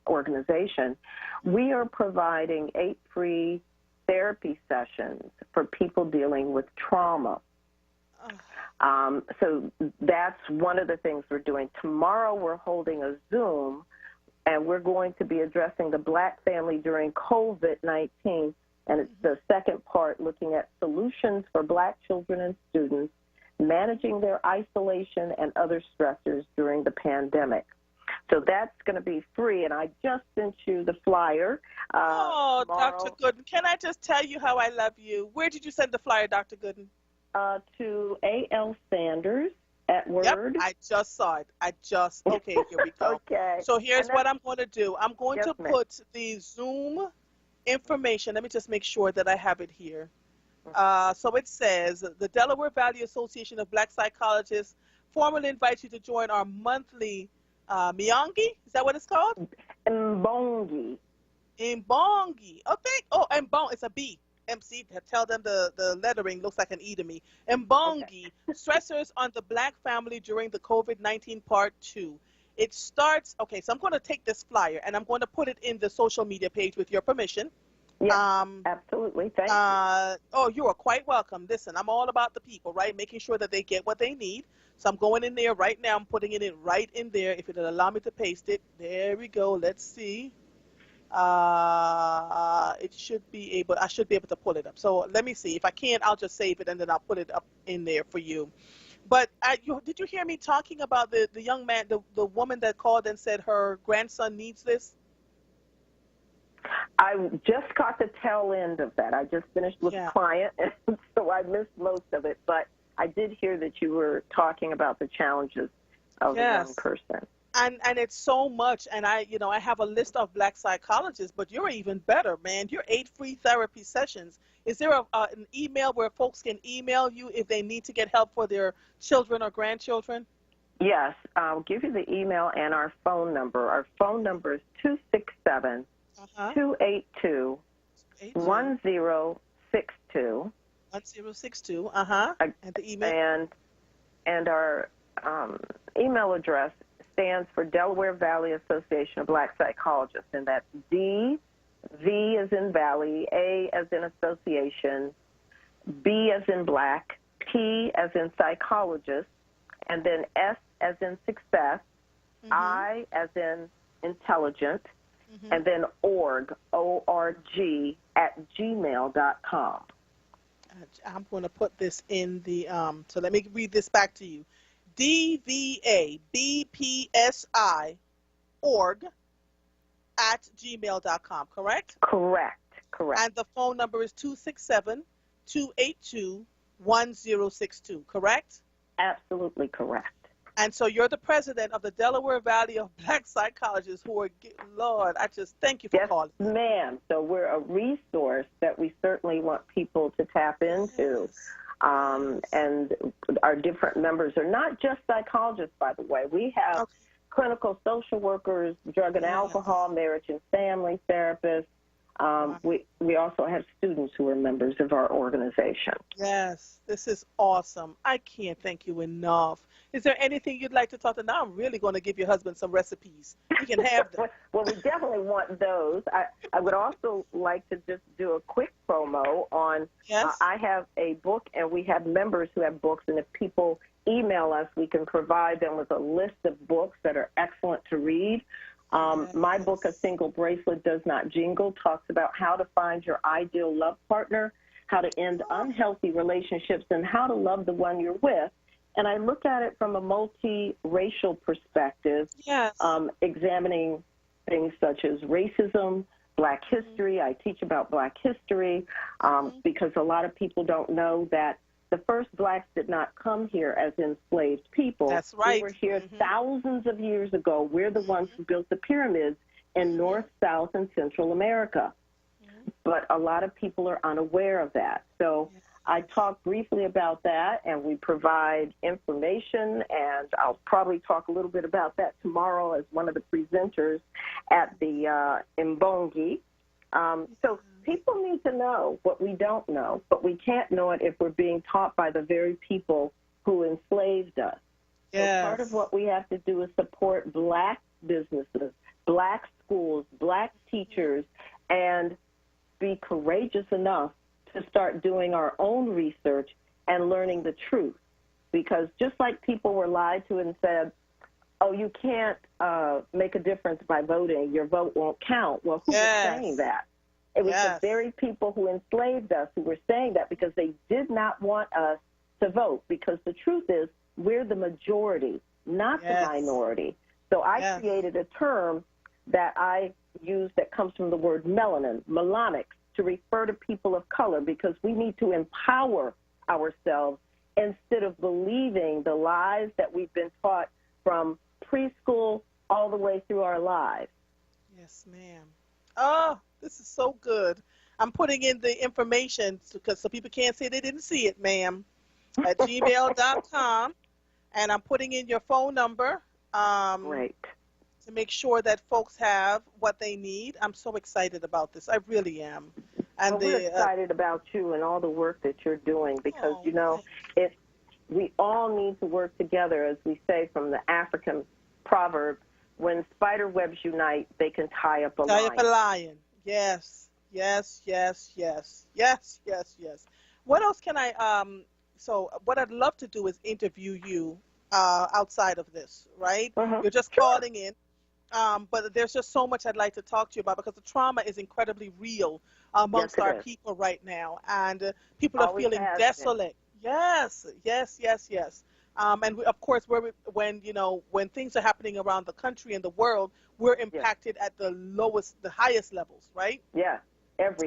organization, we are providing 8 free therapy sessions for people dealing with trauma. So that's one of the things we're doing. Tomorrow we're holding a Zoom, and we're going to be addressing the Black family during COVID-19. And it's the second part, looking at solutions for Black children and students, managing their isolation and other stressors during the pandemic. So that's going to be free, and I just sent you the flyer. Tomorrow. Dr. Gooden, can I just tell you how I love you? Where did you send the flyer, Dr. Gooden? To A.L. Sanders at WURD. Yep, I just saw it. Okay, here we go. Okay. So here's what I'm going to do. I'm going to put the Zoom information. Let me just make sure that I have it here. So it says, the Delaware Valley Association of Black Psychologists formally invites you to join our monthly Miongi. Is that what it's called? Mbongi. Mbongi. Mbong. It's a B. MC. Tell them the lettering looks like an E to me. Mbongi. Stressors on the Black family during the COVID-19 Part 2. It starts, so I'm going to take this flyer and I'm going to put it in the social media page with your permission. Yes, absolutely. Thank you. Oh, you are quite welcome. Listen, I'm all about the people, right? Making sure that they get what they need. So I'm going in there right now. I'm putting it in right in there. If it'll allow me to paste it. There we go. Let's see. It should be able, I should be able to pull it up. So let me see. If I can't, I'll just save it and then I'll put it up in there for you. But did you hear me talking about the young man, the woman that called and said her grandson needs this? I just caught the tail end of that. I just finished with a client, so I missed most of it. But I did hear that you were talking about the challenges of a young person. And it's so much. And I have a list of Black psychologists, but you're even better, man. You're 8 free therapy sessions. Is there an email where folks can email you if they need to get help for their children or grandchildren? Yes, I'll give you the email and our phone number. Our phone number is 267-282-1062. 1062. And the email? And our email address stands for Delaware Valley Association of Black Psychologists, and that's D, V as in Valley, A as in Association, B as in Black, P as in Psychologist, and then S as in Success, I as in Intelligent, and then org, O-R-G, @gmail.com. I'm going to put this in the, so let me read this back to you. DVABPSI org @gmail.com, correct? Correct. And the phone number is 267-282-1062, correct? Absolutely correct. And so you're the president of the Delaware Valley of Black Psychologists who are, Lord, I just thank you for calling. Yes, ma'am. So we're a resource that we certainly want people to tap into. And our different members are not just psychologists, by the way. We have clinical social workers, drug and alcohol, marriage and family therapists. We also have students who are members of our organization. Yes, this is awesome. I can't thank you enough. Is there anything you'd like to talk to? Now I'm really going to give your husband some recipes. He can have them. Well, we definitely want those. I would also like to just do a quick promo on, I have a book, and we have members who have books, and if people email us, we can provide them with a list of books that are excellent to read. My book, A Single Bracelet Does Not Jingle, talks about how to find your ideal love partner, how to end unhealthy relationships, and how to love the one you're with. And I look at it from a multi-racial perspective, examining things such as racism, Black history. I teach about Black history because a lot of people don't know that the first Blacks did not come here as enslaved people. That's right. We were here thousands of years ago. We're the ones who built the pyramids in North, South, and Central America. But a lot of people are unaware of that. So I talk briefly about that, and we provide information, and I'll probably talk a little bit about that tomorrow as one of the presenters at the Mbongi. So people need to know what we don't know, but we can't know it if we're being taught by the very people who enslaved us. So part of what we have to do is support Black businesses, Black schools, Black teachers, and be courageous enough to start doing our own research and learning the truth. Because just like people were lied to and said, oh, you can't make a difference by voting, your vote won't count. Well, who was saying that? It was the very people who enslaved us who were saying that because they did not want us to vote. Because the truth is, we're the majority, not the minority. So I created a term that I use that comes from the word melanin, melanics, to refer to people of color, because we need to empower ourselves instead of believing the lies that we've been taught from preschool all the way through our lives. Yes, ma'am. Oh, this is so good. I'm putting in the information so people can't say they didn't see it, ma'am, at gmail.com, and I'm putting in your phone number. Great. To make sure that folks have what they need. I'm so excited about this. I really am. And we're excited about you and all the work that you're doing because, you know, we all need to work together, as we say from the African proverb, when spider webs unite, they can tie up a lion. Tie up a lion. Yes, yes, yes, yes, yes, yes, yes. What else can I, so what I'd love to do is interview you outside of this, right? You're just calling in. But there's just so much I'd like to talk to you about because the trauma is incredibly real amongst our people right now, and people are feeling desolate. Yes, yes, yes, yes. And we, of course, when things are happening around the country and the world, we're impacted at the highest levels, right? Yeah, level.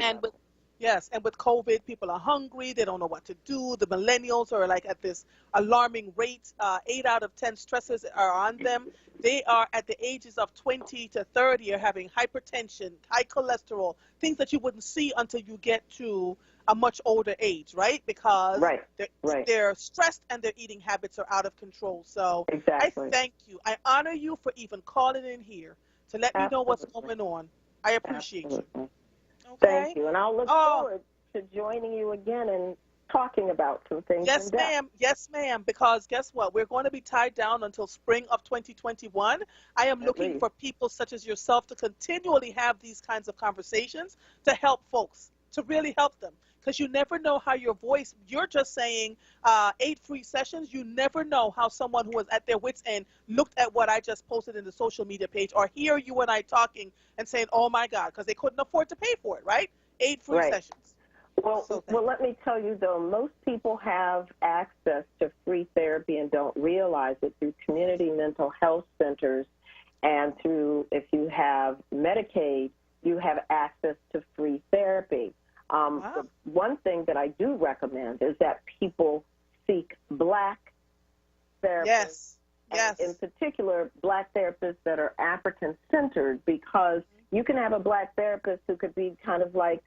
And with COVID, people are hungry. They don't know what to do. The millennials are like at this alarming rate. 8 out of 10 stressors are on them. They are at the ages of 20 to 30 are having hypertension, high cholesterol, things that you wouldn't see until you get to a much older age, right? Because they're stressed and their eating habits are out of control. So I thank you. I honor you for even calling in here to let me know what's going on. I appreciate you. Okay. Thank you. And I'll look forward to joining you again and talking about some things. Yes, ma'am. Yes, ma'am. Because guess what? We're going to be tied down until spring of 2021. I am looking for people such as yourself to continually have these kinds of conversations to help folks, to really help them. Because you never know how your voice, you're just saying 8 free sessions. You never know how someone who was at their wits' end looked at what I just posted in the social media page or hear you and I talking and saying, oh, my God, because they couldn't afford to pay for it, right? 8 free sessions. Well, let me tell you, though, most people have access to free therapy and don't realize it through community mental health centers and through, if you have Medicaid, you have access to free therapy. The one thing that I do recommend is that people seek Black therapists, in particular Black therapists that are African-centered, because you can have a Black therapist who could be kind of like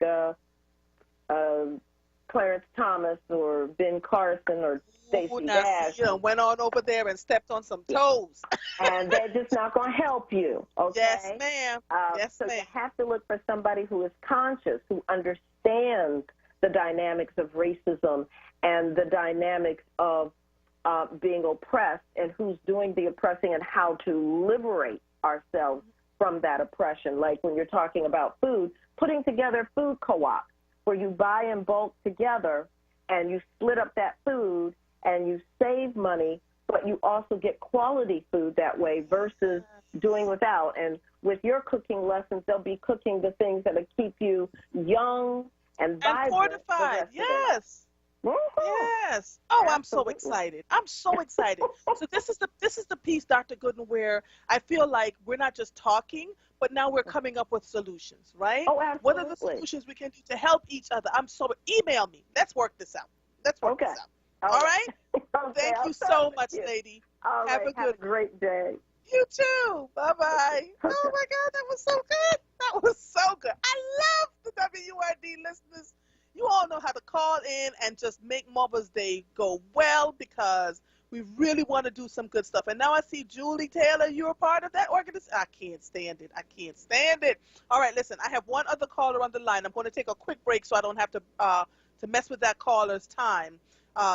Clarence Thomas or Ben Carson or Stacey Dash. Went on over there and stepped on some toes. And they're just not going to help you, okay? Yes, ma'am. So you have to look for somebody who is conscious, who understands the dynamics of racism and the dynamics of being oppressed and who's doing the oppressing and how to liberate ourselves from that oppression. Like when you're talking about food, putting together food co-ops where you buy in bulk together and you split up that food and you save money, but you also get quality food that way versus doing without. And with your cooking lessons, they'll be cooking the things that'll keep you young and vibrant. And fortified, yes. Yes. Oh, I'm so excited. I'm so excited. So this is the piece, Dr. Gooden, where I feel like we're not just talking, but now we're coming up with solutions, right? Oh, absolutely. What are the solutions we can do to help each other? Email me. Let's work this out. Let's work this out. All right? Thank you so much, lady. All have right, a good great day. You too. Bye-bye. Oh, my God, that was so good. That was so good. I love the WURD listeners. You all know how to call in and just make Mother's Day go well because we really want to do some good stuff. And now I see Julie Taylor, you're a part of that organization. I can't stand it. I can't stand it. All right, listen, I have one other caller on the line. I'm going to take a quick break so I don't have to mess with that caller's time.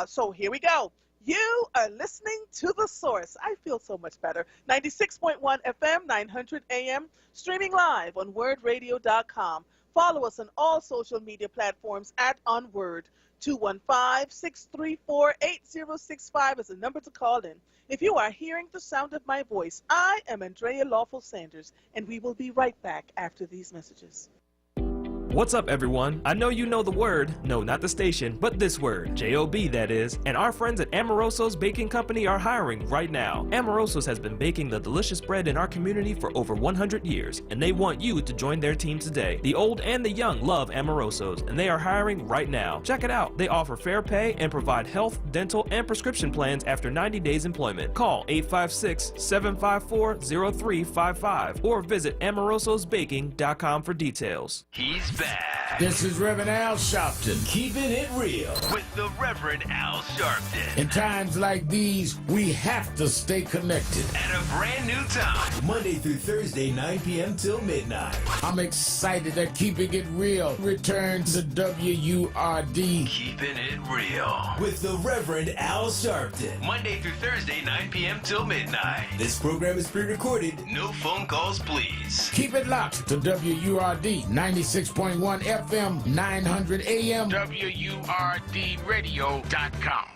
So here we go. You are listening to The Source. I feel so much better. 96.1 FM, 900 AM, streaming live on WURDradio.com. Follow us on all social media platforms at onWURD. 215-634-8065 is the number to call in. If you are hearing the sound of my voice, I am Andrea Lawful Sanders, and we will be right back after these messages. What's up, everyone? I know you know the word, no, not the station, but this word, J-O-B, that is, and our friends at Amoroso's Baking Company are hiring right now. Amoroso's has been baking the delicious bread in our community for over 100 years, and they want you to join their team today. The old and the young love Amoroso's, and they are hiring right now. Check it out. They offer fair pay and provide health, dental, and prescription plans after 90 days employment. Call 856-754-0355 or visit amorososbaking.com for details. He's back. This is Reverend Al Sharpton. Keeping it real with the Reverend Al Sharpton. In times like these, we have to stay connected. At a brand new time. Monday through Thursday, 9 p.m. till midnight. I'm excited that Keeping It Real returns to WURD. Keeping it real. With the Reverend Al Sharpton. Monday through Thursday, 9 p.m. till midnight. This program is pre-recorded. No phone calls, please. Keep it locked to WURD 96.1 FM, 900 AM. WURDradio.com.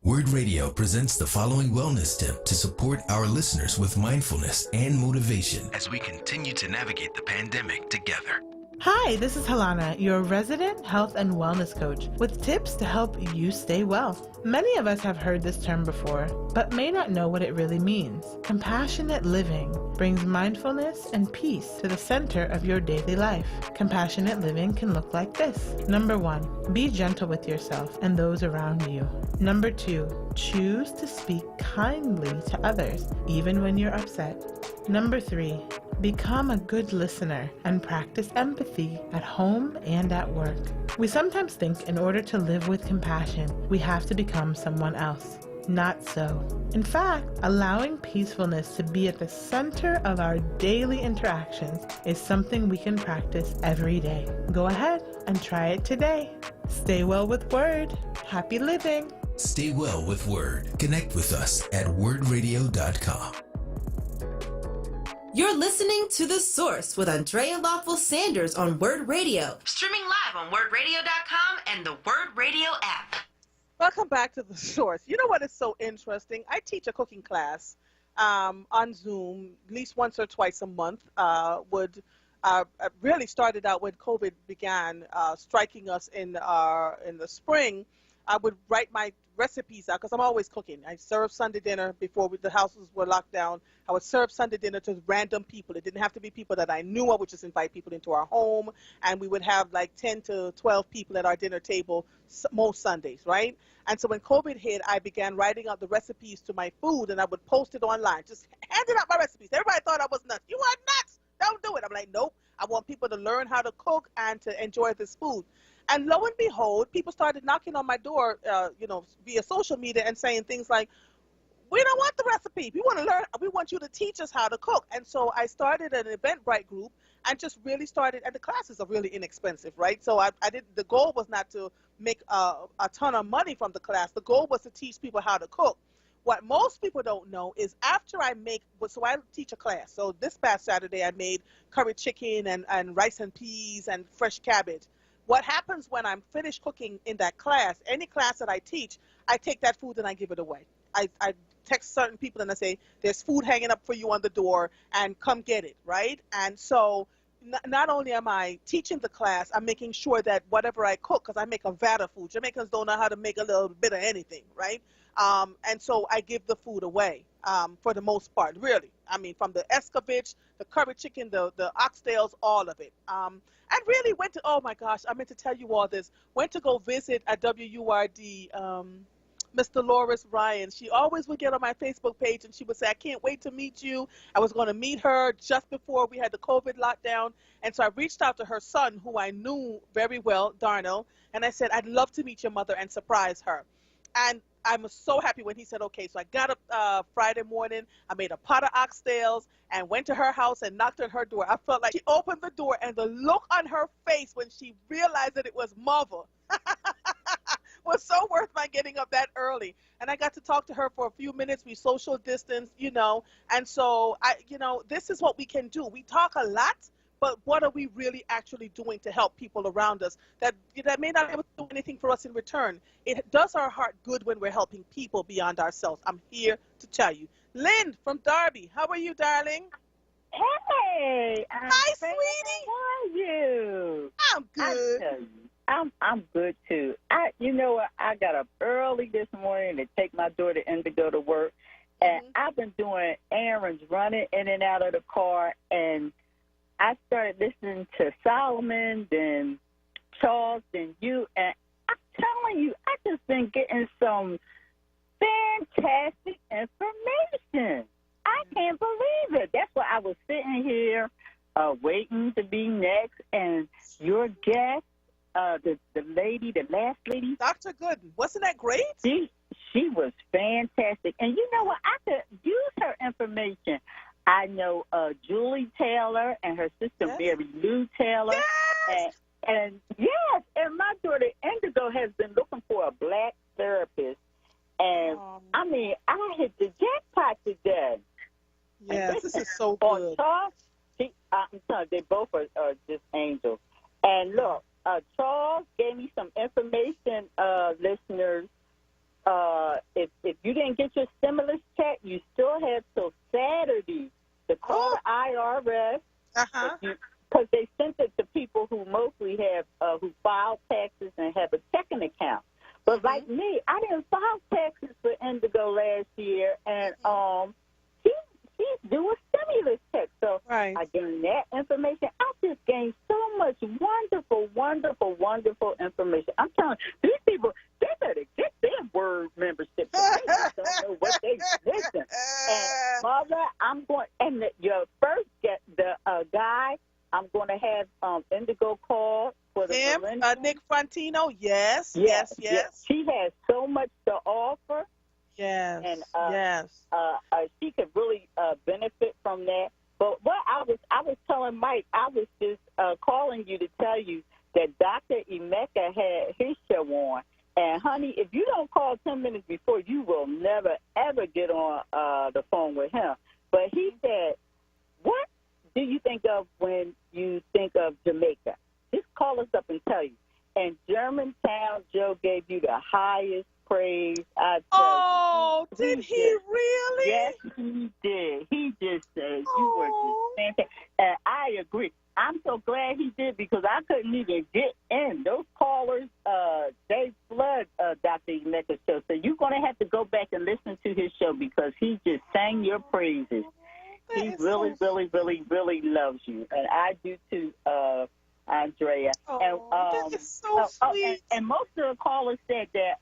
WURD Radio presents the following wellness tip to support our listeners with mindfulness and motivation as we continue to navigate the pandemic together. Hi, this is Halana, your resident health and wellness coach, with tips to help you stay well. Many of us have heard this term before, but may not know what it really means. Compassionate living brings mindfulness and peace to the center of your daily life. Compassionate living can look like this. Number 1, be gentle with yourself and those around you. Number 2, choose to speak kindly to others, even when you're upset. Number 3, become a good listener and practice empathy at home and at work. We sometimes think in order to live with compassion, we have to become someone else. Not so. In fact, allowing peacefulness to be at the center of our daily interactions is something we can practice every day. Go ahead and try it today. Stay well with WURD. Happy living. Stay well with WURD. Connect with us at WURDradio.com. You're listening to The Source with Andrea Lawful Sanders on WURD Radio. Streaming live on WURDradio.com and the WURD Radio app. Welcome back to The Source. You know what is so interesting? I teach a cooking class on Zoom at least once or twice a month. Really started out when COVID began striking us in the spring. I would write my recipes out because I'm always cooking. I served Sunday dinner before the houses were locked down. I would serve Sunday dinner to random people. It didn't have to be people that I knew. I would just invite people into our home, and we would have like 10 to 12 people at our dinner table most Sundays, right? And so when COVID hit, I began writing out the recipes to my food, and I would post it online. Just handing out my recipes. Everybody thought I was nuts. You are nuts. Don't do it. I'm like, nope. I want people to learn how to cook and to enjoy this food. And lo and behold, people started knocking on my door, via social media and saying things like, we don't want the recipe. We want to learn. We want you to teach us how to cook. And so I started an Eventbrite group and just really started, and the classes are really inexpensive, right? So the goal was not to make a ton of money from the class. The goal was to teach people how to cook. What most people don't know is after I make, so I teach a class. So this past Saturday I made curry chicken and rice and peas and fresh cabbage. What happens when I'm finished cooking in that class, any class that I teach, I take that food and I give it away. I text certain people and I say, there's food hanging up for you on the door and come get it, right? And so not only am I teaching the class, I'm making sure that whatever I cook, because I make a vat of food. Jamaicans don't know how to make a little bit of anything, right? And so I give the food away for the most part, really. I mean, from the escovitch, the curry chicken, the oxtails, all of it. And really went to, oh my gosh, I meant to tell you all this. Went to go visit at WURD, Miss Dolores Ryan. She always would get on my Facebook page and she would say, I can't wait to meet you. I was going to meet her just before we had the COVID lockdown. And so I reached out to her son, who I knew very well, Darnell, and I said, I'd love to meet your mother and surprise her. And I was so happy when he said, okay. So I got up Friday morning, I made a pot of oxtails and went to her house and knocked on her door. I felt like she opened the door and the look on her face when she realized that it was mother was so worth my getting up that early. And I got to talk to her for a few minutes. We social distance, you know. And so, this is what we can do. We talk a lot, but what are we really actually doing to help people around us that may not be able to do anything for us in return? It does our heart good when we're helping people beyond ourselves. I'm here to tell you. Lynn from Derby, how are you, darling? Hey, hi, sweetie. How are you? I'm good. I'm good too. You know what? I got up early this morning to take my daughter in to go to work, and I've been doing errands, running in and out of the car, and I started listening to Solomon, then Charles, then you, and I'm telling you, I just been getting some fantastic information. I can't believe it. That's why I was sitting here waiting to be next, and your guest, the last lady. Dr. Gooden, wasn't that great? She was fantastic. And you know what? I could use her information. I know Julie Taylor and her sister Mary Lou Taylor. Yes! And my daughter Indigo has been looking for a black therapist. And I mean, I hit the jackpot today. Yes, this is so good. Charles, I'm telling you, they both are just angels. And look, Charles gave me some information, listeners. If you didn't get your stimulus check, you still have till Saturday to call the IRS because they sent it to people who mostly have who file taxes and have a checking account. But like me, I didn't file taxes for Indigo last year, and she's due a stimulus check. So I gained that information. I just gained so much wonderful, wonderful, wonderful information. I'm telling you, these people, they better get their WURD membership. They just don't know what they listen. And Mother, I'm going, and your first the guy, I'm going to have Indigo call for the him, Nick Frontino. Yes. He has so much to offer. Yes. And yes. She could really benefit from that. But what I was telling Mike, I was just calling you to tell you that Dr. Emeka had his show on. And, honey, if you don't call 10 minutes before, you will never, ever get on the phone with him. But he said, what do you think of when you think of Jamaica? Just call us up and tell you. And Germantown Joe gave you the highest praise. Did he really? Yes, he did. He just said you were just fantastic. And I agree. I'm so glad he did because I couldn't even get in. Those callers, they flood Dr. Emeka's show. So you're going to have to go back and listen to his show because he just sang your praises. He really, really, really, really loves you. And I do too, Andrea. That is so sweet. And most of the callers said that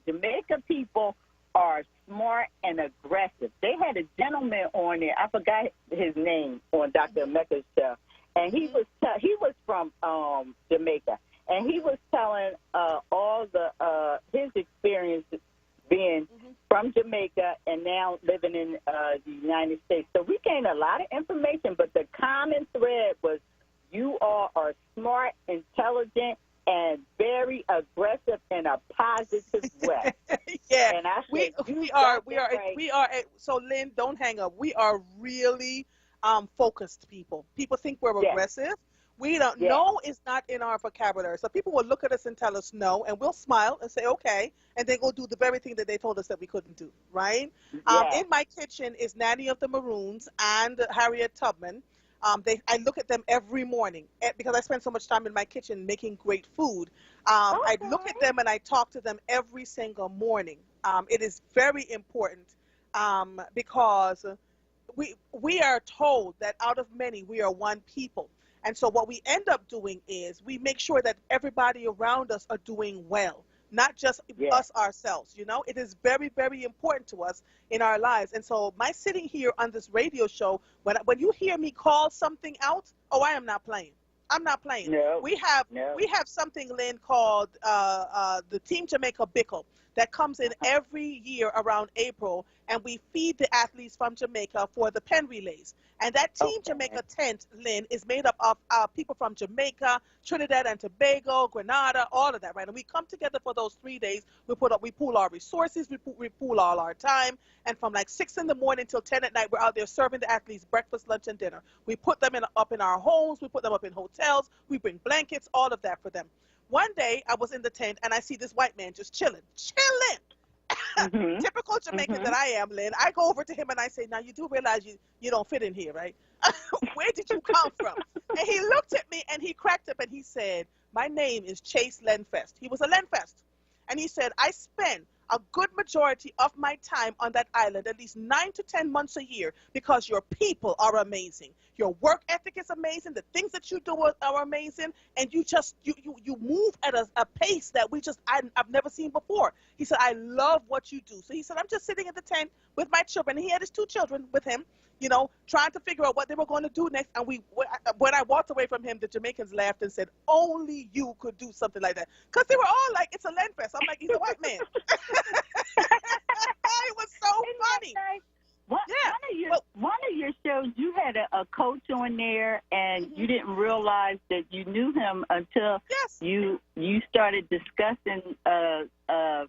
Jamaica people are smart and aggressive. They had a gentleman on there. I forgot his name on Dr. Emeka's show, and he was from Jamaica, and he was telling all the his experiences being from Jamaica and now living in the United States. So we gained a lot of information, but the common thread was you all are smart, intelligent, and very aggressive in a positive way. Yeah, and I Lynn, don't hang up. We are really focused people. People think we're aggressive. We don't know is not in our vocabulary. So people will look at us and tell us no, and we'll smile and say okay, and then go do the very thing that they told us that we couldn't do, right? In my kitchen is Nanny of the Maroons and Harriet Tubman. I look at them every morning because I spend so much time in my kitchen making great food. I look at them and I talk to them every single morning. It is very important because we are told that out of many we are one people. And so what we end up doing is we make sure that everybody around us are doing well, not just us ourselves. You know, it is very, very important to us in our lives. And so my sitting here on this radio show, when you hear me call something out, I am not playing. I'm not playing. No. We have something, Lynn, called the Team Jamaica Bickle that comes in every year around April, and we feed the athletes from Jamaica for the pen relays. And that Team Jamaica tent, Lynn, is made up of people from Jamaica, Trinidad and Tobago, Grenada, all of that, right? And we come together for those 3 days. We pool our resources, we pool all our time, and from like 6 in the morning till 10 at night, we're out there serving the athletes breakfast, lunch, and dinner. We put them up in our homes, we put them up in hotels, we bring blankets, all of that for them. One day, I was in the tent, and I see this white man just chilling. Typical Jamaican that I am, Lynn. I go over to him and I say, now you do realize you don't fit in here, right? Where did you come from? And he looked at me and he cracked up and he said, my name is Chase Lenfest. He was a Lenfest. And he said, I spend a good majority of my time on that island, at least 9 to 10 months a year, because your people are amazing. Your work ethic is amazing. The things that you do are amazing. And you move at a pace that I've never seen before. He said, I love what you do. So he said, I'm just sitting in the tent with my children. He had his 2 children with him, trying to figure out what they were going to do next. And when I walked away from him, the Jamaicans laughed and said, only you could do something like that. Because they were all like, it's a land fest. I'm like, he's a white man. It was so funny. One of your shows, you had a coach on there, and you didn't realize that you knew him until you started discussing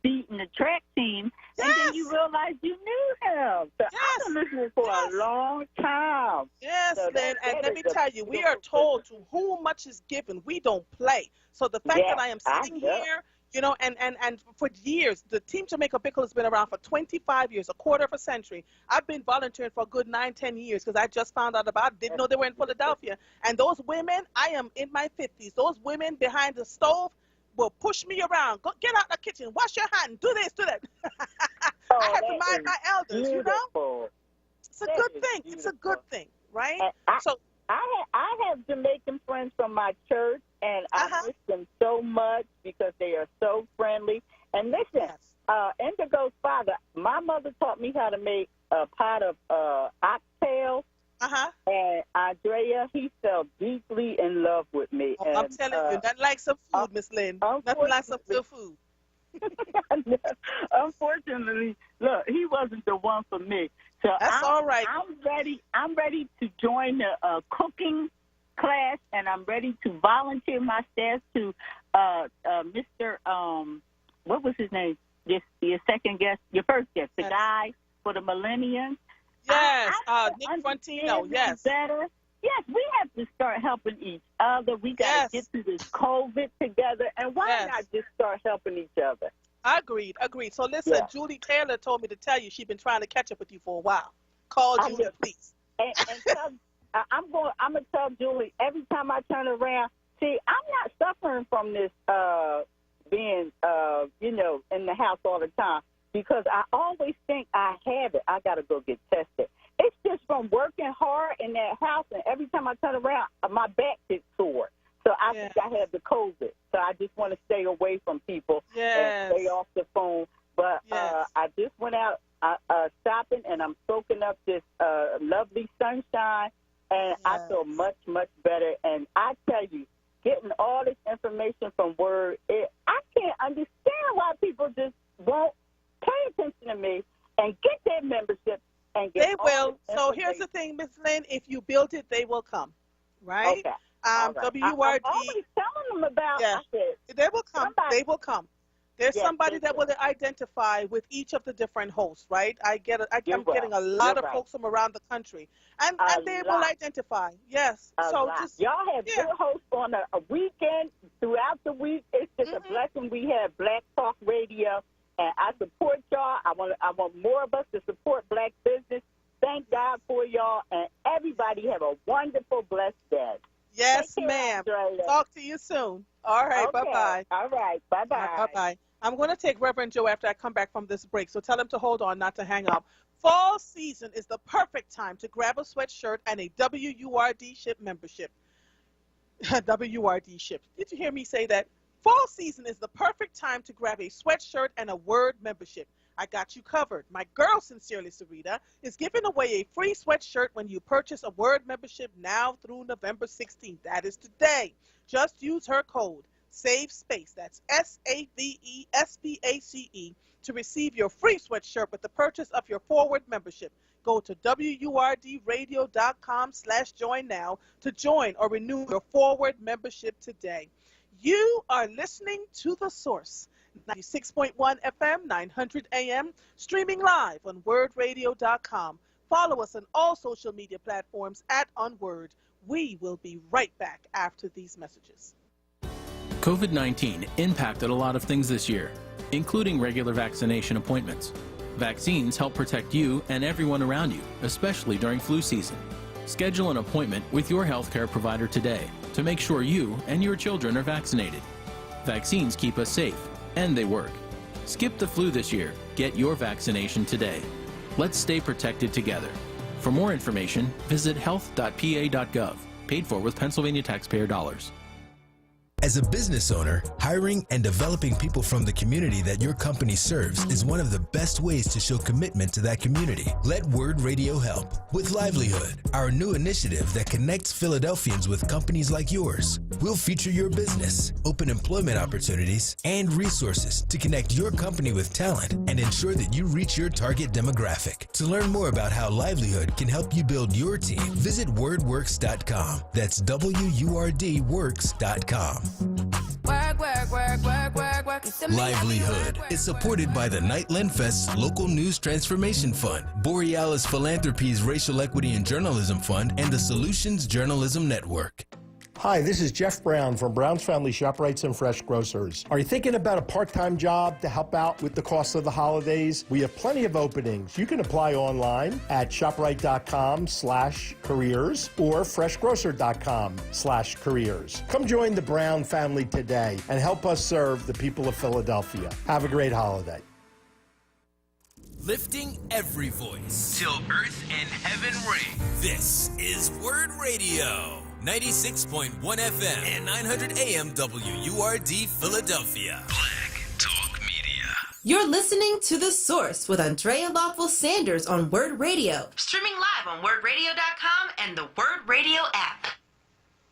beating the track team, and then you realized you knew him. So I've been listening for a long time. Yes, so Lynn, and let me tell you, we are told to whom much is given, we don't play. So the fact that I am sitting here, and for years, the Team Jamaica Bickle has been around for 25 years, a quarter of a century. I've been volunteering for a good 9-10 years because I just found out about it, didn't know they were in Philadelphia. And those women, I am in my 50s, those women behind the stove will push me around. Go, get out the kitchen, wash your hands, do this, do that. I have to mind my elders, It's a good thing. It's a good thing, right? I have Jamaican friends from my church, and I miss them so much because they are so friendly. And listen, Indigo's father, my mother taught me how to make a pot of oxtail. And Andrea, he fell deeply in love with me. Oh, and, I'm telling you, nothing like some food, Miss Lynn. Nothing like some good food. Unfortunately, look, he wasn't the one for me. So that's all right. I'm ready to join the cooking class, and I'm ready to volunteer my staff to Mr. What was his name? Your second guest, your first guest, the guy for the millennials. Yes, Nick Frontino. Yes. Better. Yes, we have to start helping each other. We got to get through this COVID together, and why not just start helping each other? Agreed. So listen, Julie Taylor told me to tell you she's been trying to catch up with you for a while. Call Julie, please. And I'm gonna tell Julie every time I turn around. See, I'm not suffering from this being in the house all the time because I always think I have it. I gotta go get tested. It's just from working hard in that house, and every time I turn around, my back gets sore. So I think I have the COVID. So I just want to stay away from people and stay off the phone. But I just went out shopping, and I'm soaking up this lovely sunshine, and I feel much, much better. And I tell you, getting all this information from WURD, I can't understand why people just won't pay attention to me and get their membership. And get they will. So here's the thing, Miss Lynn, if you build it, they will come, right? Okay. WURD. I'm always telling them about they will come. They will come. There's Yes, somebody yes, that yes. will identify with each of the different hosts, right? I'm You're getting a right. lot You're of right. folks from around the country, and A they will lot. identify. Yes. A So lot. just Y'all have yeah. good hosts on a weekend, throughout the week. It's just a blessing. We have Black Talk Radio, and I support y'all. I want more of us to support black business. Thank God for y'all, and everybody have a wonderful, blessed day. Yes, Take care, ma'am. Andrea. Talk to you soon. All right. Okay. Bye-bye. All right. Bye-bye. Bye-bye. I'm going to take Reverend Joe after I come back from this break, so tell him to hold on, not to hang up. Fall season is the perfect time to grab a sweatshirt and a WURD ship membership. WURD ship. Did you hear me say that? Fall season is the perfect time to grab a sweatshirt and a WURD membership. I got you covered. My girl, Sincerely Sarita, is giving away a free sweatshirt when you purchase a WURD membership now through November 16th. That is today. Just use her code, Save Space, that's SAVESPACE, to receive your free sweatshirt with the purchase of your Forward membership. Go to WURDradio.com/join now to join or renew your Forward membership today. You are listening to The Source, 96.1 FM, 900 AM, streaming live on WURDradio.com. Follow us on all social media platforms at onWURD. We will be right back after these messages. COVID-19 impacted a lot of things this year, including regular vaccination appointments. Vaccines help protect you and everyone around you, especially during flu season. Schedule an appointment with your healthcare provider today to make sure you and your children are vaccinated. Vaccines keep us safe, and they work. Skip the flu this year. Get your vaccination today. Let's stay protected together. For more information, visit health.pa.gov, paid for with Pennsylvania taxpayer dollars. As a business owner, hiring and developing people from the community that your company serves is one of the best ways to show commitment to that community. Let WURD Radio help with Livelihood, our new initiative that connects Philadelphians with companies like yours. We'll feature your business, open employment opportunities, and resources to connect your company with talent and ensure that you reach your target demographic. To learn more about how Livelihood can help you build your team, visit wordworks.com. That's WURDworks.com. Livelihood is supported by the Nightland Fest's Local News Transformation Fund, Borealis Philanthropies Racial Equity and Journalism Fund, and the Solutions Journalism Network. Hi, this is Jeff Brown from Brown's Family ShopRites and Fresh Grocers. Are you thinking about a part-time job to help out with the cost of the holidays? We have plenty of openings. You can apply online at shoprite.com/careers or freshgrocer.com/careers. Come join the Brown family today and help us serve the people of Philadelphia. Have a great holiday. Lifting every voice till earth and heaven ring. This is WURD Radio. 96.1 FM and 900 AM WURD Philadelphia. Black Talk Media. You're listening to The Source with Andrea Lawful Sanders on WURD Radio. Streaming live on WURDradio.com and the WURD Radio app.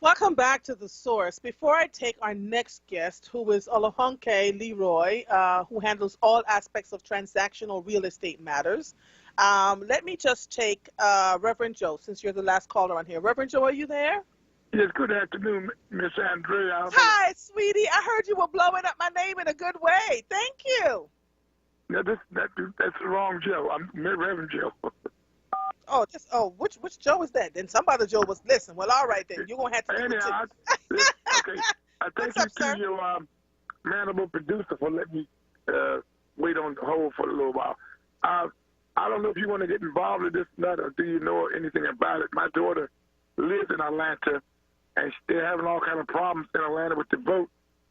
Welcome back to The Source. Before I take our next guest, who is Olahunke Leroy, who handles all aspects of transactional real estate matters, let me just take Reverend Joe, since you're the last caller on here. Reverend Joe, are you there? Yes, good afternoon, Miss Andrea. Hi, sweetie. I heard you were blowing up my name in a good way. Thank you. No, that's the wrong Joe. I'm Reverend Joe. Which Joe is that? Then some other Joe was, listen, well, all right then. You're going to have to do it too. Okay. I thank you to your manable producer for letting me wait on hold for a little while. I don't know if you want to get involved in this or do you know anything about it. My daughter lives in Atlanta, and they're having all kind of problems in Atlanta with the vote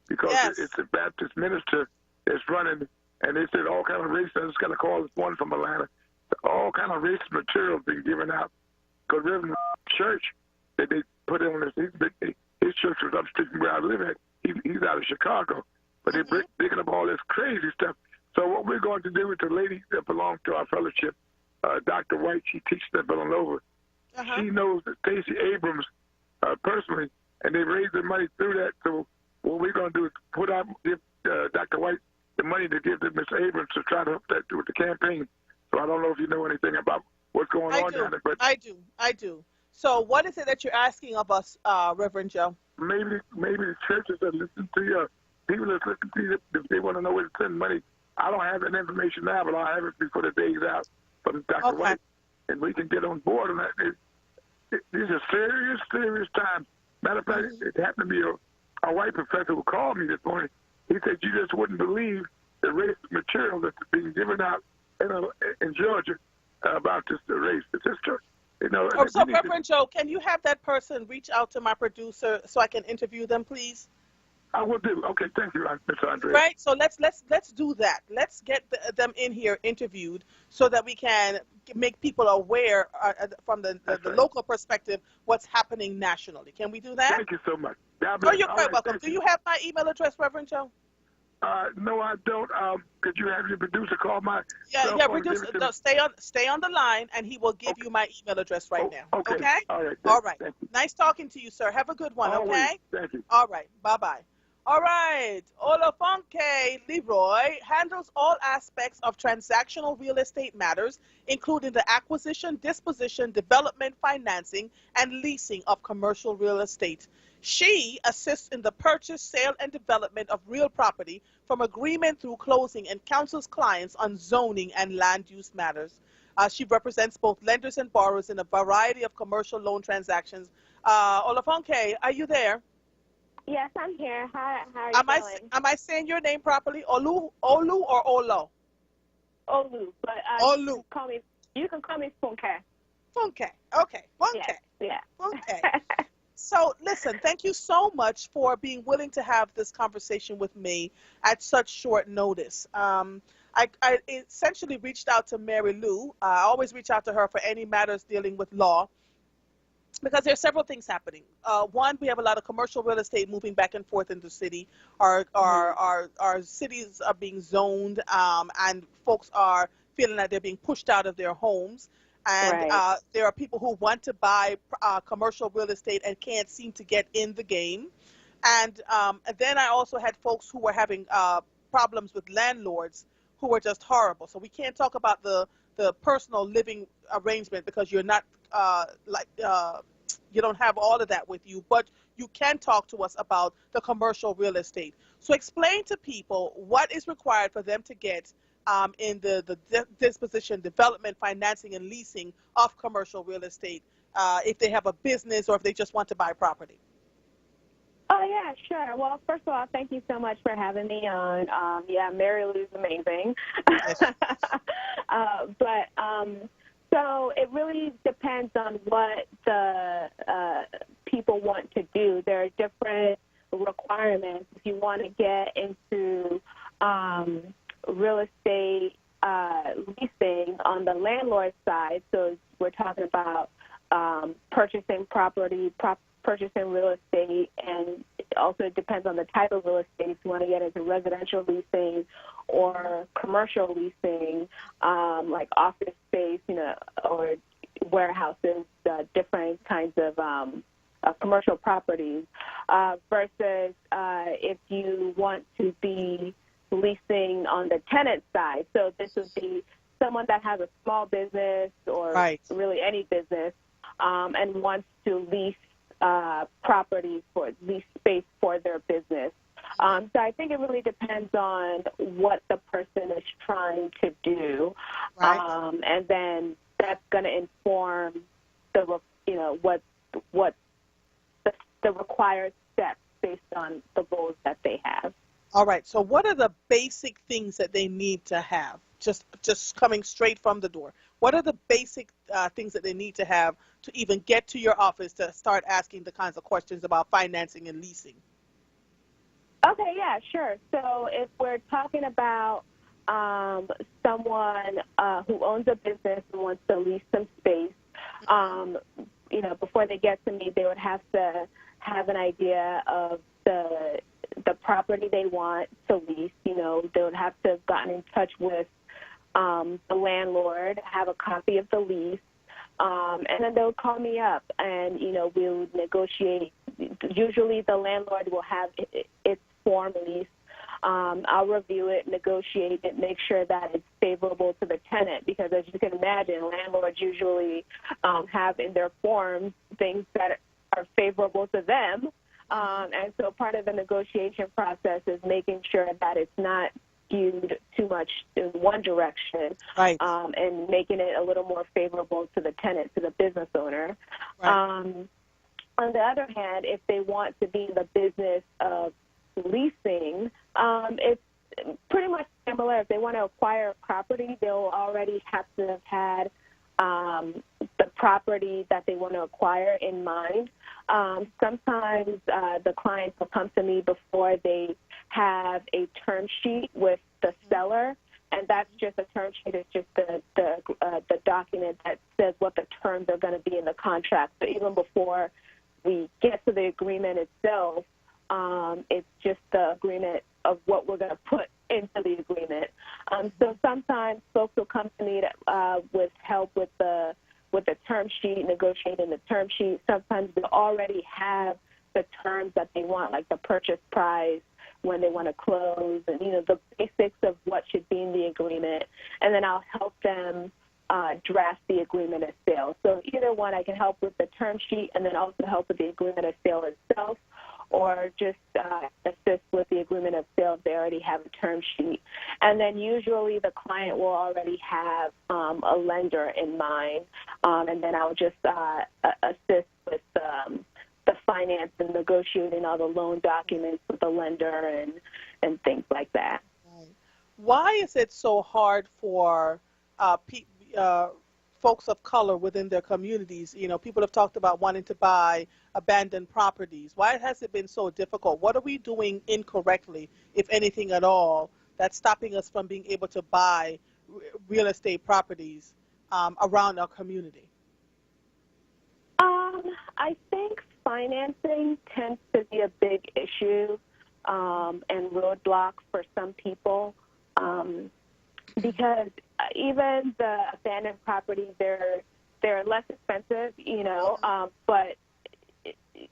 because it's a Baptist minister that's running, and they said all kind of racist. I just got a call this morning from Atlanta. All kind of racist material being given out because Reverend Church that they put in on his church was upstate from where I live at. He's out of Chicago, but they're picking up all this crazy stuff. So what we're going to do with the lady that belongs to our fellowship, Dr. White, she teaches at Villanova. She knows Stacey Abrams personally, and they raised the money through that. So what we're going to do is give Dr. White the money to give to Ms. Abrams to try to help that with the campaign. So I don't know if you know anything about what's going on down there. But I do. So what is it that you're asking of us, Reverend Joe? Maybe the churches that listen to people that's listening to you, if they want to know where to send money, I don't have that information now, but I'll have it before the day's out from Dr. White, and we can get on board on that. These are serious, serious times. Matter of fact, it happened to be a white professor who called me this morning. He said, you just wouldn't believe the racist material that's being given out in Georgia about this race. It's just true. You know, so, Reverend Joe, can you have that person reach out to my producer so I can interview them, please? I will do. Okay, thank you, Mr. Andre. Right. So let's do that. Let's get them in here interviewed so that we can make people aware from the local perspective what's happening nationally. Can we do that? Thank you so much. Oh, you're quite welcome. Do you have my email address, Reverend Joe? No, I don't. Could you have your producer call my? Producer. No, stay on the line, and he will give you my email address right now. Okay. All right. All right. Nice talking to you, sir. Have a good one. Always. Okay. Thank you. All right. Bye-bye. All right. Olafunke Leroy handles all aspects of transactional real estate matters, including the acquisition, disposition, development, financing, and leasing of commercial real estate. She assists in the purchase, sale, and development of real property from agreement through closing and counsels clients on zoning and land use matters. She represents both lenders and borrowers in a variety of commercial loan transactions. Olafunke, are you there? Yes, I'm here. How are you doing? Am I saying your name properly? Olu or Olo? Olu, but Olu. You can call me Funke. Funke. Okay. Funke. Yeah. Funke. So, listen, thank you so much for being willing to have this conversation with me at such short notice. I essentially reached out to Mary Lou. I always reach out to her for any matters dealing with law, because there are several things happening. One, we have a lot of commercial real estate moving back and forth in the city. Our cities are being zoned, and folks are feeling that they're being pushed out of their homes. And there are people who want to buy commercial real estate and can't seem to get in the game. And then I also had folks who were having problems with landlords who were just horrible. So we can't talk about the personal living arrangement because you're not you don't have all of that with you, but you can talk to us about the commercial real estate. So explain to people what is required for them to get in the disposition, development, financing, and leasing of commercial real estate if they have a business or if they just want to buy property. Oh, yeah, sure. Well, first of all, thank you so much for having me on. Mary Lou's amazing. So it really depends on what the people want to do. There are different requirements. If you want to get into real estate leasing on the landlord side, so we're talking about purchasing property, purchasing real estate, and it also depends on the type of real estate. If you want to get into residential leasing or commercial leasing, like office space, or warehouses, different kinds of commercial properties, versus if you want to be leasing on the tenant side. So this would be someone that has a small business or really any business and wants to lease property for lease space for their business. So I think it really depends on what the person is trying to do, and then that's going to inform the the required steps based on the goals that they have. All right. So what are the basic things that they need to have? Just coming straight from the door. What are the basic things that they need to have to even get to your office to start asking the kinds of questions about financing and leasing? Okay, yeah, sure. So if we're talking about someone who owns a business and wants to lease some space, before they get to me, they would have to have an idea of the property they want to lease. They would have to have gotten in touch with the landlord, have a copy of the lease, and then they'll call me up, and we'll negotiate. Usually, the landlord will have its form lease. I'll review it, negotiate it, make sure that it's favorable to the tenant, because as you can imagine, landlords usually have in their forms things that are favorable to them, And so part of the negotiation process is making sure that it's not skewed too much in one direction, right. And making it a little more favorable to the tenant, to the business owner. Right. On the other hand, if they want to be in the business of leasing, it's pretty much similar. If they want to acquire a property, they'll already have to have had the property that they want to acquire in mind. Sometimes the clients will come to me before they have a term sheet with the seller, and that's just a term sheet. It's just the document that says what the terms are going to be in the contract. So even before we get to the agreement itself, it's just the agreement of what we're going to put into the agreement. So sometimes folks will come to me with help with the term sheet, negotiating the term sheet. Sometimes they already have the terms that they want, like the purchase price, when they want to close, and the basics of what should be in the agreement. And then I'll help them draft the agreement of sale. So either one, I can help with the term sheet and then also help with the agreement of sale itself, or just assist with the agreement of sale if they already have a term sheet. And then usually the client will already have a lender in mind, and then I'll just assist with the finance and negotiating all the loan documents with the lender and things like that. Why is it so hard for folks of color within their communities? People have talked about wanting to buy abandoned properties. Why has it been so difficult? What are we doing incorrectly, if anything at all, that's stopping us from being able to buy real estate properties around our community? I think financing tends to be a big issue and roadblock for some people, because even the abandoned properties, they're less expensive, but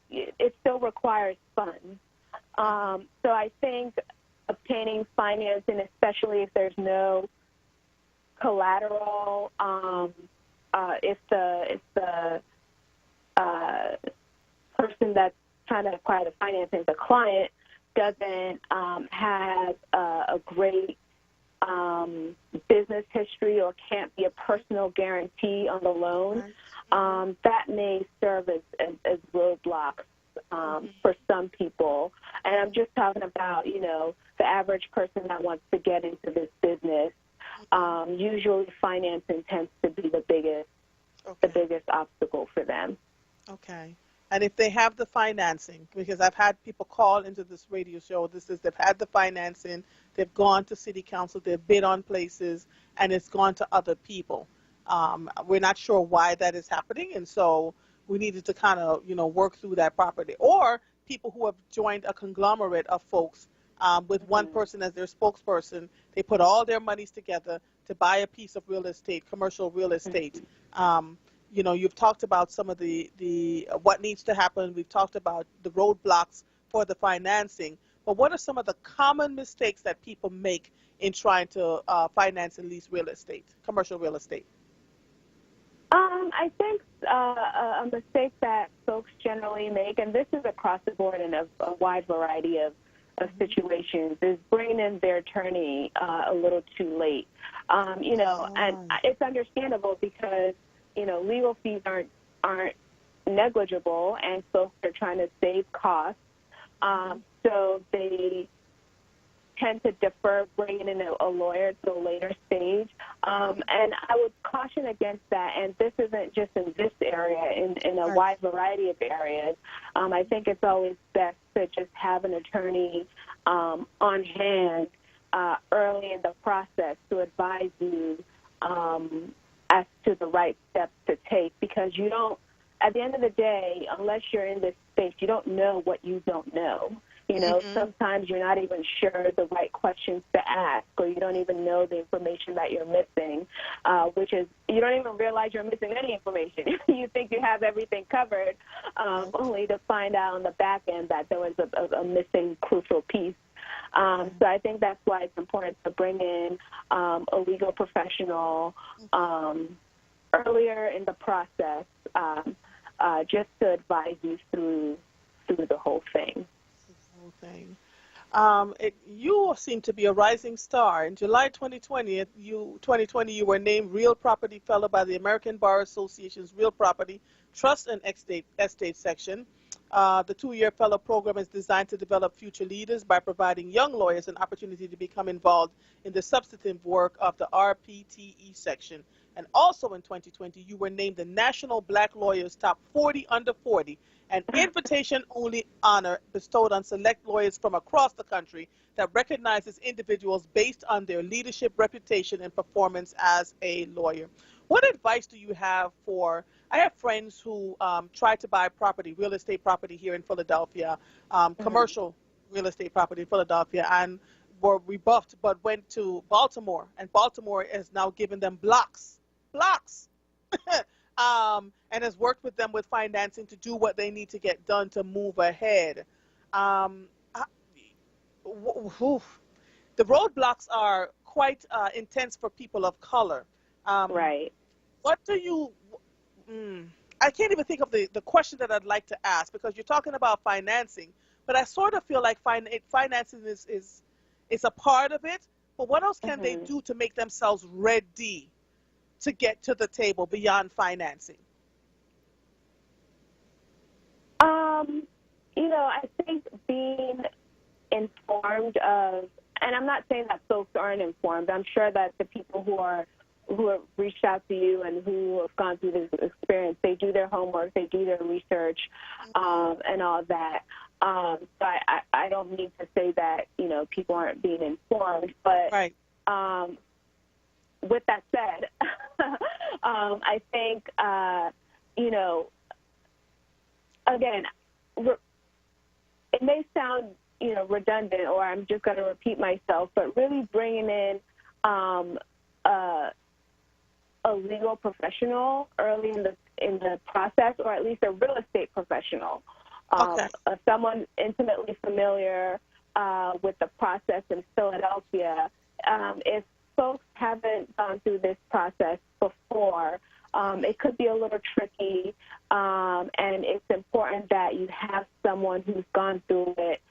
it still requires funds. So I think obtaining financing, especially if there's no collateral, if the person that's trying to acquire the financing, the client, doesn't have a great business history or can't be a personal guarantee on the loan, that may serve as roadblocks for some people. And I'm just talking about, the average person that wants to get into this business. Usually financing tends to be the biggest obstacle for them. Okay. And if they have the financing, because I've had people call into this radio show, they've had the financing, they've gone to city council, they've bid on places, and it's gone to other people. We're not sure why that is happening, and so we needed to kind of, work through that property. Or people who have joined a conglomerate of folks with one person as their spokesperson, they put all their monies together to buy a piece of real estate, commercial real estate. You've talked about some of the what needs to happen. We've talked about the roadblocks for the financing. But what are some of the common mistakes that people make in trying to finance and lease real estate, commercial real estate? I think a mistake that folks generally make, and this is across the board in a wide variety of situations, is bringing in their attorney a little too late. And it's understandable because legal fees aren't negligible, and folks are trying to save costs. So they tend to defer bringing in a lawyer to a later stage. And I would caution against that, and this isn't just in this area, in a wide variety of areas. I think it's always best to just have an attorney on hand early in the process to advise you as to the right steps to take, because you don't, at the end of the day, unless you're in this space, you don't know what you don't know. Sometimes you're not even sure the right questions to ask, or you don't even know the information that you're missing, which is, you don't even realize you're missing any information. You think you have everything covered, only to find out on the back end that there was a missing crucial piece. So I think that's why it's important to bring in a legal professional earlier in the process, just to advise you through the whole thing. Whole thing. You seem to be a rising star. In July 2020, you were named Real Property Fellow by the American Bar Association's Real Property Trust and Estate section. The 2-year fellow program is designed to develop future leaders by providing young lawyers an opportunity to become involved in the substantive work of the RPTE section. And also in 2020, you were named the National Black Lawyers Top 40 Under 40, an invitation-only honor bestowed on select lawyers from across the country that recognizes individuals based on their leadership, reputation, and performance as a lawyer. What advice do you have for, I have friends who try to buy property, real estate property here in Philadelphia, commercial real estate property in Philadelphia, and were rebuffed but went to Baltimore, and Baltimore has now given them blocks, and has worked with them with financing to do what they need to get done to move ahead. The roadblocks are quite intense for people of color. Right. What do you, I can't even think of the question that I'd like to ask, because you're talking about financing, but I sort of feel like financing is a part of it, but what else can they do to make themselves ready to get to the table beyond financing? I think being informed of, and I'm not saying that folks aren't informed. I'm sure that the people who have reached out to you and who have gone through this experience, they do their homework, they do their research, and all that. So I don't mean to say that, people aren't being informed, but with that said, I think, again, it may sound, redundant, or I'm just going to repeat myself, but really bringing in a legal professional early in the process, or at least a real estate professional, someone intimately familiar with the process in Philadelphia. If folks haven't gone through this process before, it could be a little tricky, and it's important that you have someone who's gone through it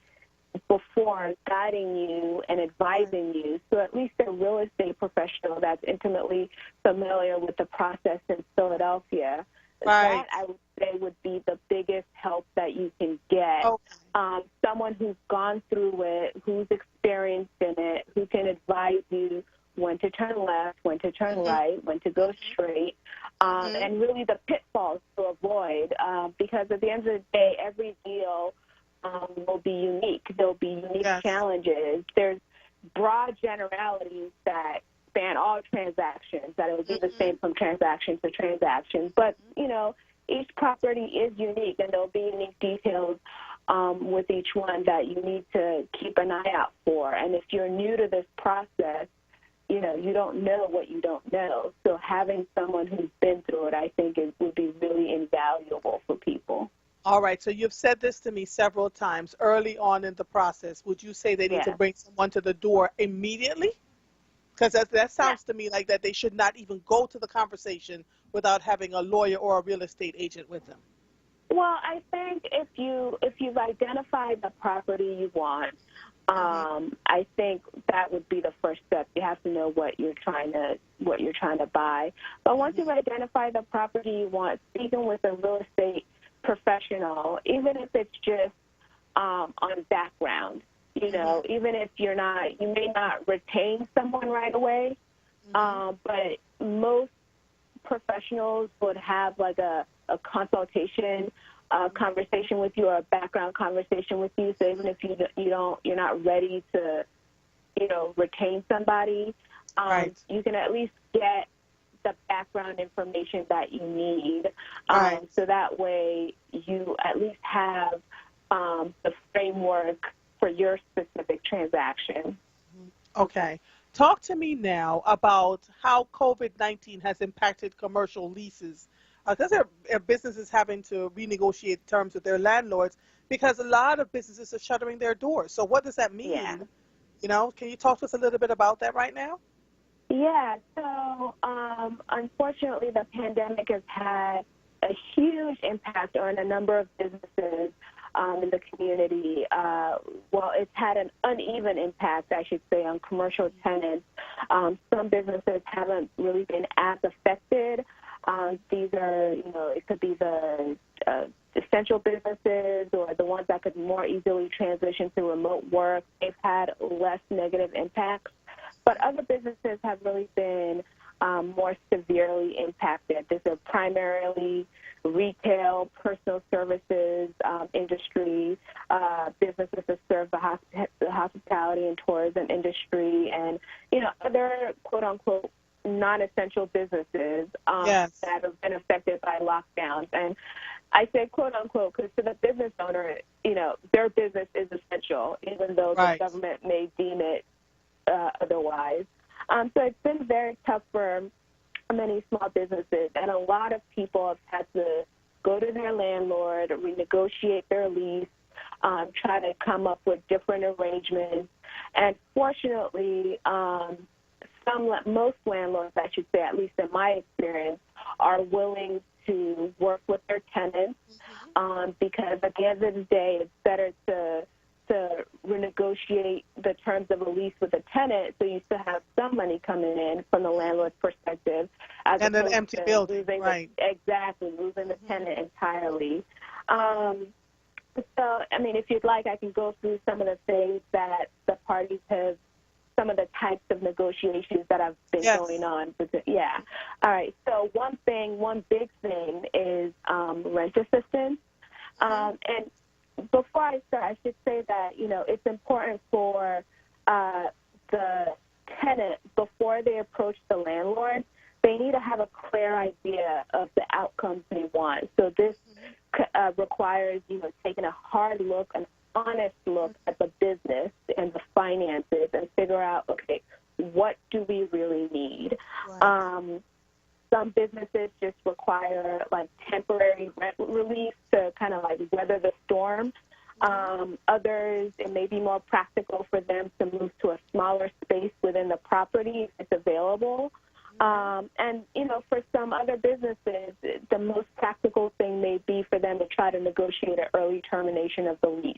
before guiding you and advising you. So at least a real estate professional that's intimately familiar with the process in Philadelphia. That, I would say, would be the biggest help that you can get. Someone who's gone through it, who's experienced in it, who can advise you when to turn left, when to turn right, when to go straight, and really the pitfalls to avoid, because at the end of the day, every deal will be unique. There'll be unique challenges. There's broad generalities that span all transactions, that it would be the same from transaction to transaction. But, each property is unique, and there'll be unique details with each one that you need to keep an eye out for. And if you're new to this process, you don't know what you don't know. So having someone who's been through it, I think, would be really invaluable for people. All right. So you've said this to me several times early on in the process. Would you say they need to bring someone to the door immediately? Because that sounds to me like that they should not even go to the conversation without having a lawyer or a real estate agent with them. Well, I think if you've identified the property you want, I think that would be the first step. You have to know what you're trying to buy. But once you've identified the property you want, speaking with a real estate professional, even if it's just on background, even if you may not retain someone right away, but most professionals would have like a consultation conversation with you, or a background conversation with you. So even if you're not ready to, retain somebody, you can at least get the background information that you need. So that way you at least have the framework for your specific transaction. Okay. Talk to me now about how COVID-19 has impacted commercial leases. Because there are businesses having to renegotiate terms with their landlords, because a lot of businesses are shuttering their doors. So what does that mean? Can you talk to us a little bit about that right now? Yeah. So unfortunately, the pandemic has had a huge impact on a number of businesses. in the community. Well, it's had an uneven impact, I should say, on commercial tenants. Some businesses haven't really been as affected. These are, it could be the essential businesses or the ones that could more easily transition to remote work. They've had less negative impacts. But other businesses have really been more severely impacted. These are primarily retail, personal services industry, businesses that serve the hospitality and tourism industry, and other quote-unquote non-essential businesses that have been affected by lockdowns. And I say quote-unquote because to the business owner, their business is essential, even though the government may deem it otherwise. So it's been very tough for many small businesses, and a lot of people have had to go to their landlord, renegotiate their lease, try to come up with different arrangements. And fortunately, most landlords, I should say, at least in my experience, are willing to work with their tenants because at the end of the day, it's better to renegotiate the terms of a lease with a tenant so you still have some money coming in from the landlord's perspective. As and an empty building, right. Losing the tenant entirely. So, I mean, if you'd like, I can go through some of the things that the parties have, some of the types of negotiations that have been going on. Yeah. All right. So one big thing is rent assistance. And before I start, I should say that, it's important for the tenant, before they approach the landlord, they need to have a clear idea of the outcomes they want. So this requires, taking a hard look, an honest look at the business and the finances and figure out, okay, what do we really need? Right. Some businesses just require temporary rent relief to kind of weather the storm. Others, it may be more practical for them to move to a smaller space within the property if it's available. And, for some other businesses, the most practical thing may be for them to try to negotiate an early termination of the lease.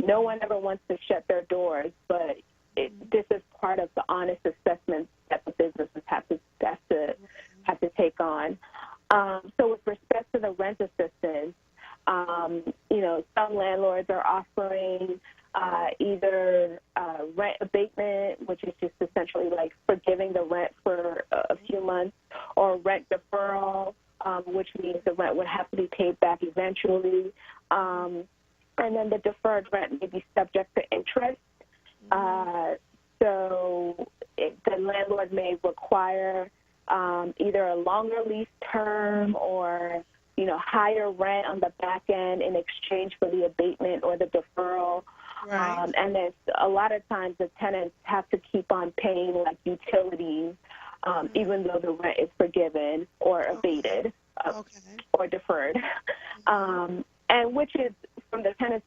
No one ever wants to shut their doors, but this is part of the honest assessment that the businesses have to take on. So with respect to the rent assistance, some landlords are offering either rent abatement, which is just essentially forgiving the rent for a few months, or rent deferral, which means the rent would have to be paid back eventually. And then the deferred rent may be subject to interest. So the landlord may require either a longer lease term or higher rent on the back end in exchange for the abatement or the deferral. Right. And then a lot of times the tenants have to keep on paying utilities, even though the rent is forgiven or abated or deferred. And which is, from the tenant's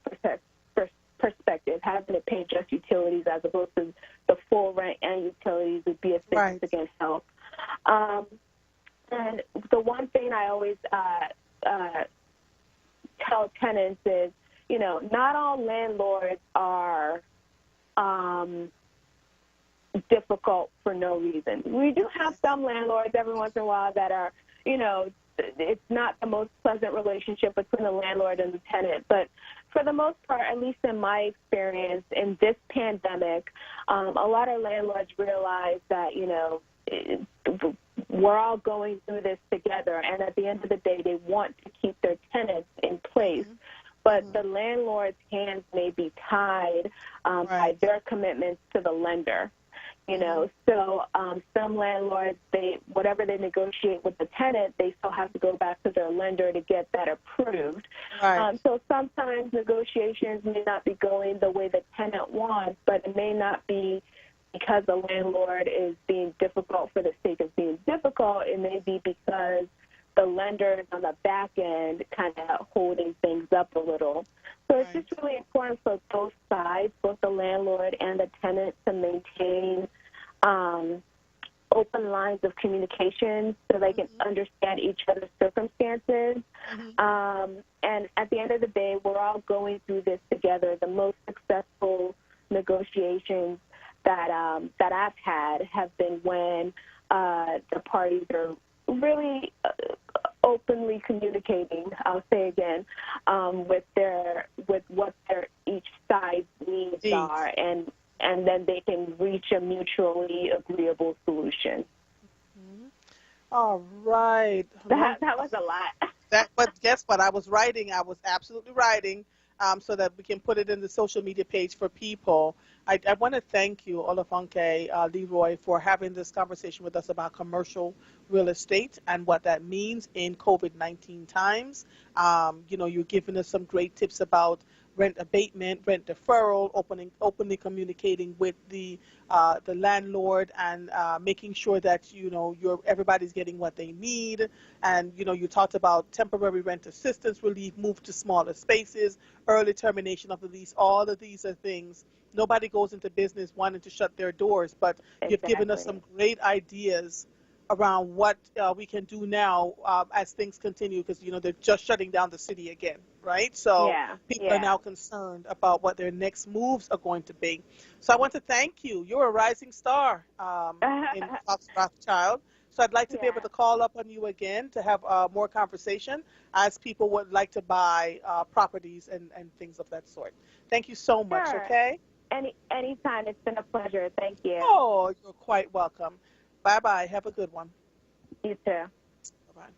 perspective, having to pay just utilities as opposed to the full rent and utilities would be a significant help. And the one thing I always tell tenants is, not all landlords are difficult for no reason. We do have some landlords every once in a while that are, it's not the most pleasant relationship between the landlord and the tenant. But for the most part, at least in my experience, in this pandemic, a lot of landlords realize that, we're all going through this together. And at the end of the day, they want to keep their tenants in place. But the landlord's hands may be tied by their commitments to the lender. So some landlords, whatever they negotiate with the tenant, they still have to go back to their lender to get that approved. Right. So sometimes negotiations may not be going the way the tenant wants, but it may not be because the landlord is being difficult for the sake of being difficult. It may be because the lender is on the back end kind of holding things up a little. So it's just really important for both sides, both the landlord and the tenant, to maintain open lines of communication so they can understand each other's circumstances. And at the end of the day, we're all going through this together. The most successful negotiations that I've had have been when the parties are really openly communicating. I'll say again, with what their each side's needs are, and then they can reach a mutually agreeable solution. All right. That was a lot. But guess what? I was absolutely writing so that we can put it in the social media page for people. I want to thank you, Olafunke Leroy, for having this conversation with us about commercial real estate and what that means in COVID-19 times. You're giving us some great tips about rent abatement, rent deferral, openly communicating with the landlord, and making sure that everybody's getting what they need. And you talked about temporary rent assistance relief, move to smaller spaces, early termination of the lease. All of these are things. Nobody goes into business wanting to shut their doors, but you've given us some great ideas around what we can do now as things continue, because they're just shutting down the city again, right? So people are now concerned about what their next moves are going to be. So I want to thank you. You're a rising star in Fox Rothschild. So I'd like to be able to call up on you again to have more conversation as people would like to buy properties and things of that sort. Thank you so much, okay? Anytime. It's been a pleasure. Thank you. Oh, you're quite welcome. Bye-bye. Have a good one. You too. Bye-bye.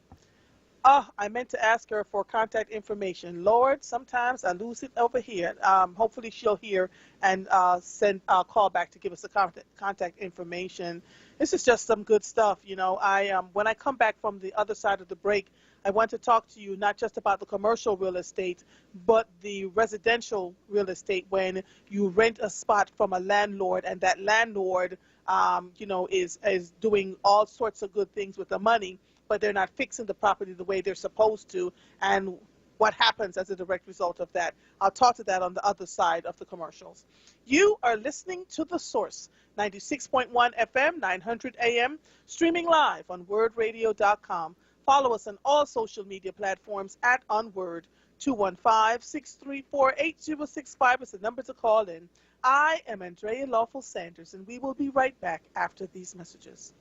Oh, I meant to ask her for contact information. Lord, sometimes I lose it over here. Hopefully she'll hear and send a call back to give us the contact information. This is just some good stuff. When I come back from the other side of the break, I want to talk to you not just about the commercial real estate, but the residential real estate, when you rent a spot from a landlord and that landlord is doing all sorts of good things with the money, but they're not fixing the property the way they're supposed to, and what happens as a direct result of that. I'll talk to that on the other side of the commercials. You are listening to The Source, 96.1 FM, 900 AM, streaming live on WURDradio.com. Follow us on all social media platforms at onWURD. 215-634-8065 is the number to call in. I am Andrea Lawful Sanders, and we will be right back after these messages.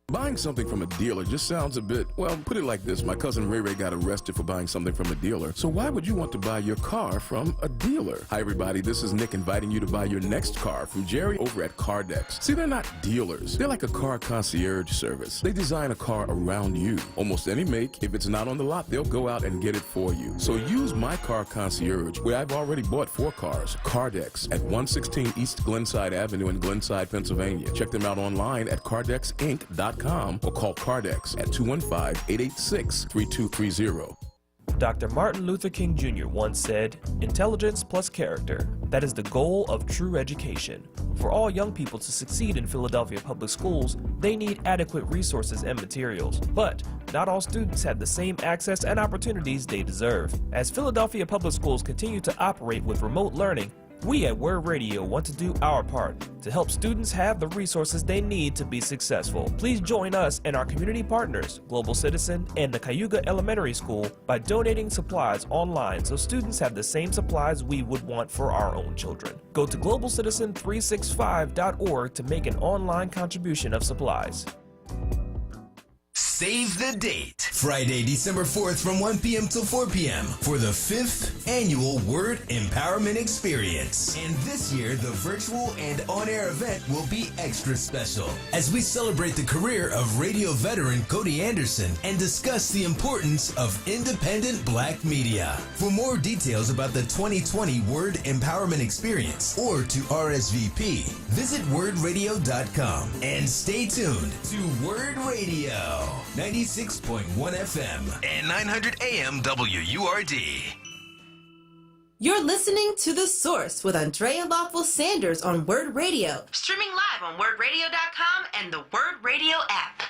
Buying something from a dealer just sounds a bit, well, put it like this. My cousin Ray Ray got arrested for buying something from a dealer. So why would you want to buy your car from a dealer? Hi, everybody. This is Nick inviting you to buy your next car from Jerry over at Cardex. See, they're not dealers. They're like a car concierge service. They design a car around you. Almost any make. If it's not on the lot, they'll go out and get it for you. So use My Car Concierge, where I've already bought 4 cars. Cardex at 116 East Glenside Avenue in Glenside, Pennsylvania. Check them out online at cardexinc.com. Or call Cardex at 215-886-3230. Dr. Martin Luther King Jr. once said, "Intelligence plus character, that is the goal of true education." For all young people to succeed in Philadelphia public schools, they need adequate resources and materials. But not all students have the same access and opportunities they deserve. As Philadelphia public schools continue to operate with remote learning, we at WURD Radio want to do our part to help students have the resources they need to be successful. Please join us and our community partners, Global Citizen and the Cayuga Elementary School, by donating supplies online so students have the same supplies we would want for our own children. Go to globalcitizen365.org to make an online contribution of supplies. Save the date. Friday, December 4th from 1 p.m. till 4 p.m. for the 5th annual WURD Empowerment Experience. And this year, the virtual and on-air event will be extra special as we celebrate the career of radio veteran Cody Anderson and discuss the importance of independent black media. For more details about the 2020 WURD Empowerment Experience or to RSVP, visit WURDradio.com and stay tuned to WURD Radio. 96.1 FM and 900 AM WURD. You're listening to The Source with Andrea Lawful Sanders on WURD Radio. Streaming live on WURDradio.com and the WURD Radio app.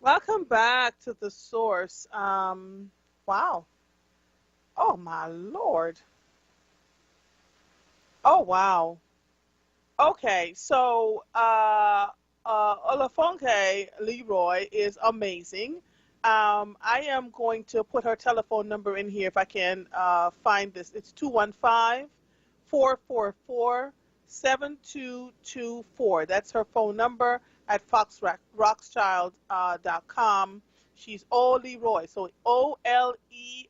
Welcome back to The Source. Wow. Oh, my Lord. Oh, wow. Okay, so Olafonke Leroy is amazing. I am going to put her telephone number in here if I can find this. It's 215-444-7224. That's her phone number at foxrockschild.com. She's O Leroy, so OLEROY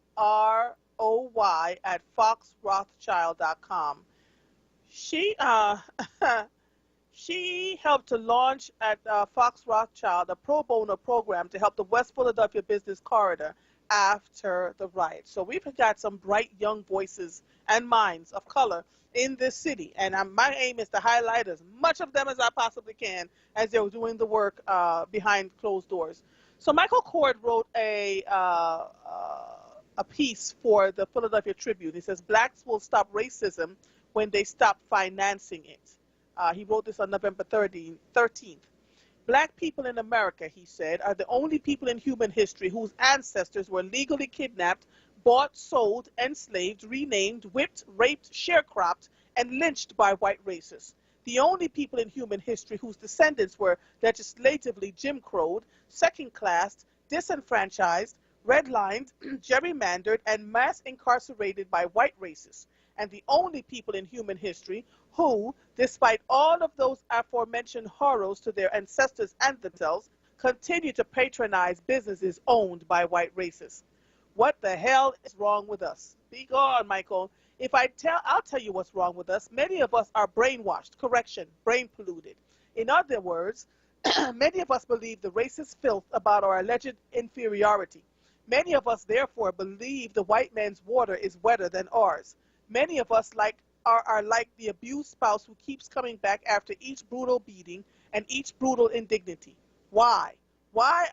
at foxrothschild.com. She helped to launch at Fox Rothschild a pro bono program to help the West Philadelphia business corridor after the riot. So we've got some bright young voices and minds of color in this city, and my aim is to highlight as much of them as I possibly can as they're doing the work behind closed doors. So Michael Cord wrote a piece for the Philadelphia Tribune. He says, "Blacks will stop racism when they stop financing it." He wrote this on November 13th. "Black people in America," he said, "are the only people in human history whose ancestors were legally kidnapped, bought, sold, enslaved, renamed, whipped, raped, sharecropped, and lynched by white racists. The only people in human history whose descendants were legislatively Jim Crowed, second-classed, disenfranchised, redlined, gerrymandered, and mass incarcerated by white racists. And the only people in human history who, despite all of those aforementioned horrors to their ancestors and themselves, continue to patronize businesses owned by white racists. What the hell is wrong with us?" Be gone, Michael. I'll tell you what's wrong with us. Many of us are brainwashed, brain polluted. In other words, many of us believe the racist filth about our alleged inferiority. Many of us, therefore, believe the white man's water is wetter than ours. Many of us are like the abused spouse who keeps coming back after each brutal beating and each brutal indignity. Why? Why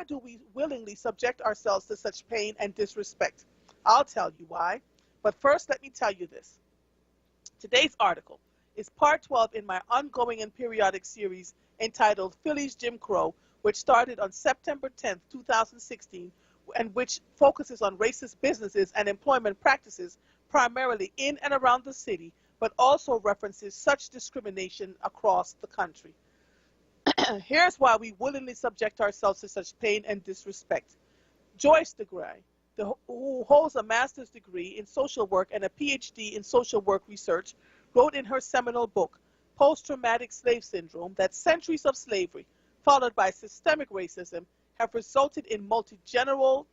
do we willingly subject ourselves to such pain and disrespect? I'll tell you why. But first, let me tell you this. Today's article is part 12 in my ongoing and periodic series entitled Philly's Jim Crow, which started on September 10th, 2016, and which focuses on racist businesses and employment practices primarily in and around the city, but also references such discrimination across the country. Here's why we willingly subject ourselves to such pain and disrespect. Joyce DeGray, who holds a master's degree in social work and a PhD in social work research, wrote in her seminal book, Post-Traumatic Slave Syndrome, that centuries of slavery, followed by systemic racism, have resulted in multi-generational,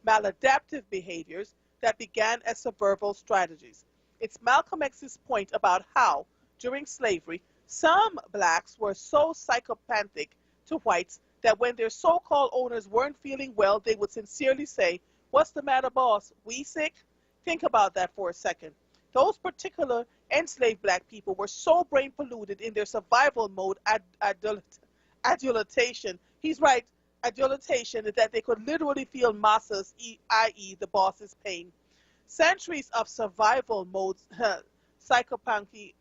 maladaptive behaviors that began as survival strategies. It's Malcolm X's point about how, during slavery, some blacks were so psychopathic to whites that when their so-called owners weren't feeling well, they would sincerely say, "What's the matter, boss? We sick?" Think about that for a second. Those particular enslaved black people were so brain polluted in their survival mode adulation. He's right, adulation, that they could literally feel masses, i.e. the boss's pain. Centuries of survival modes, psychopathy,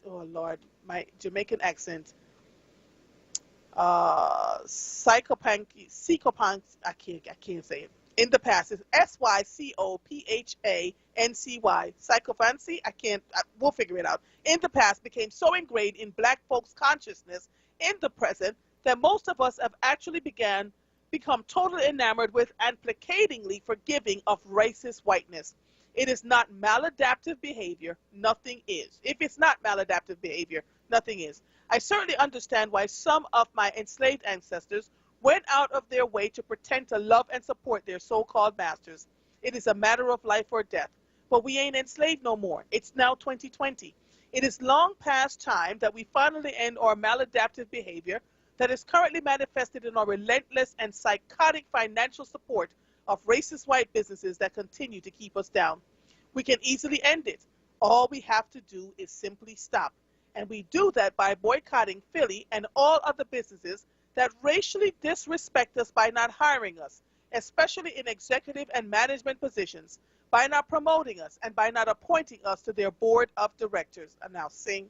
oh Lord, my Jamaican accent, psychopathy, I can't say it. In the past, it's SYCOPHANCY, psychopathy, we'll figure it out. In the past became so ingrained in black folks' consciousness in the present that most of us have actually become totally enamored with and placatingly forgiving of racist whiteness. It is not maladaptive behavior, nothing is. If it's not maladaptive behavior, nothing is. I certainly understand why some of my enslaved ancestors went out of their way to pretend to love and support their so-called masters. It is a matter of life or death. But we ain't enslaved no more. It's now 2020. It is long past time that we finally end our maladaptive behavior that is currently manifested in our relentless and psychotic financial support of racist white businesses that continue to keep us down. We can easily end it. All we have to do is simply stop. And we do that by boycotting Philly and all other businesses that racially disrespect us by not hiring us, especially in executive and management positions, by not promoting us, and by not appointing us to their board of directors. And now sing.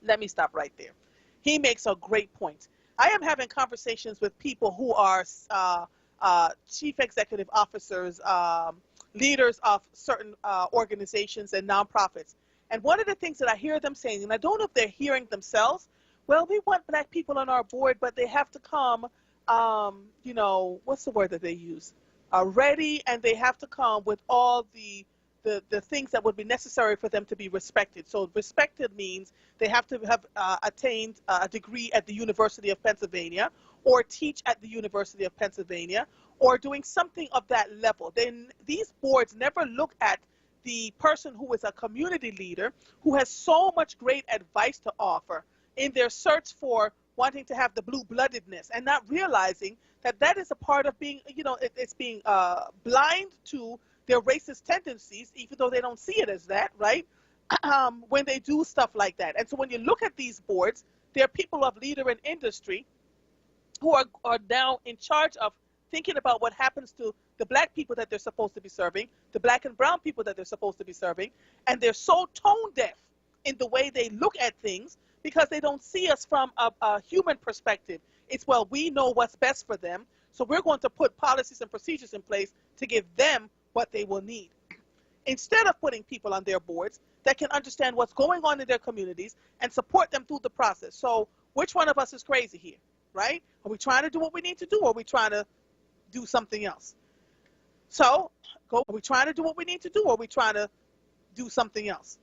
Let me stop right there. He makes a great point. I am having conversations with people who are chief executive officers, leaders of certain organizations and nonprofits. And one of the things that I hear them saying, and I don't know if they're hearing themselves, well, we want black people on our board, but they have to come, what's the word that they use? Ready, and they have to come with all the things that would be necessary for them to be respected. So respected means they have to have attained a degree at the University of Pennsylvania, or teach at the University of Pennsylvania, or doing something of that level. Then these boards never look at the person who is a community leader, who has so much great advice to offer in their search for wanting to have the blue-bloodedness, and not realizing that that is a part of being, it's being blind to their racist tendencies, even though they don't see it as that, right? When they do stuff like that. And so when you look at these boards, they're people of leader in industry who are now in charge of thinking about what happens to the black people that they're supposed to be serving, the black and brown people that they're supposed to be serving, and they're so tone deaf in the way they look at things because they don't see us from a human perspective. It's, well, we know what's best for them, so we're going to put policies and procedures in place to give them what they will need, instead of putting people on their boards that can understand what's going on in their communities and support them through the process. So which one of us is crazy here, right? Are we trying to do what we need to do, or are we trying to do something else? So are we trying to do what we need to do, or are we trying to do something else?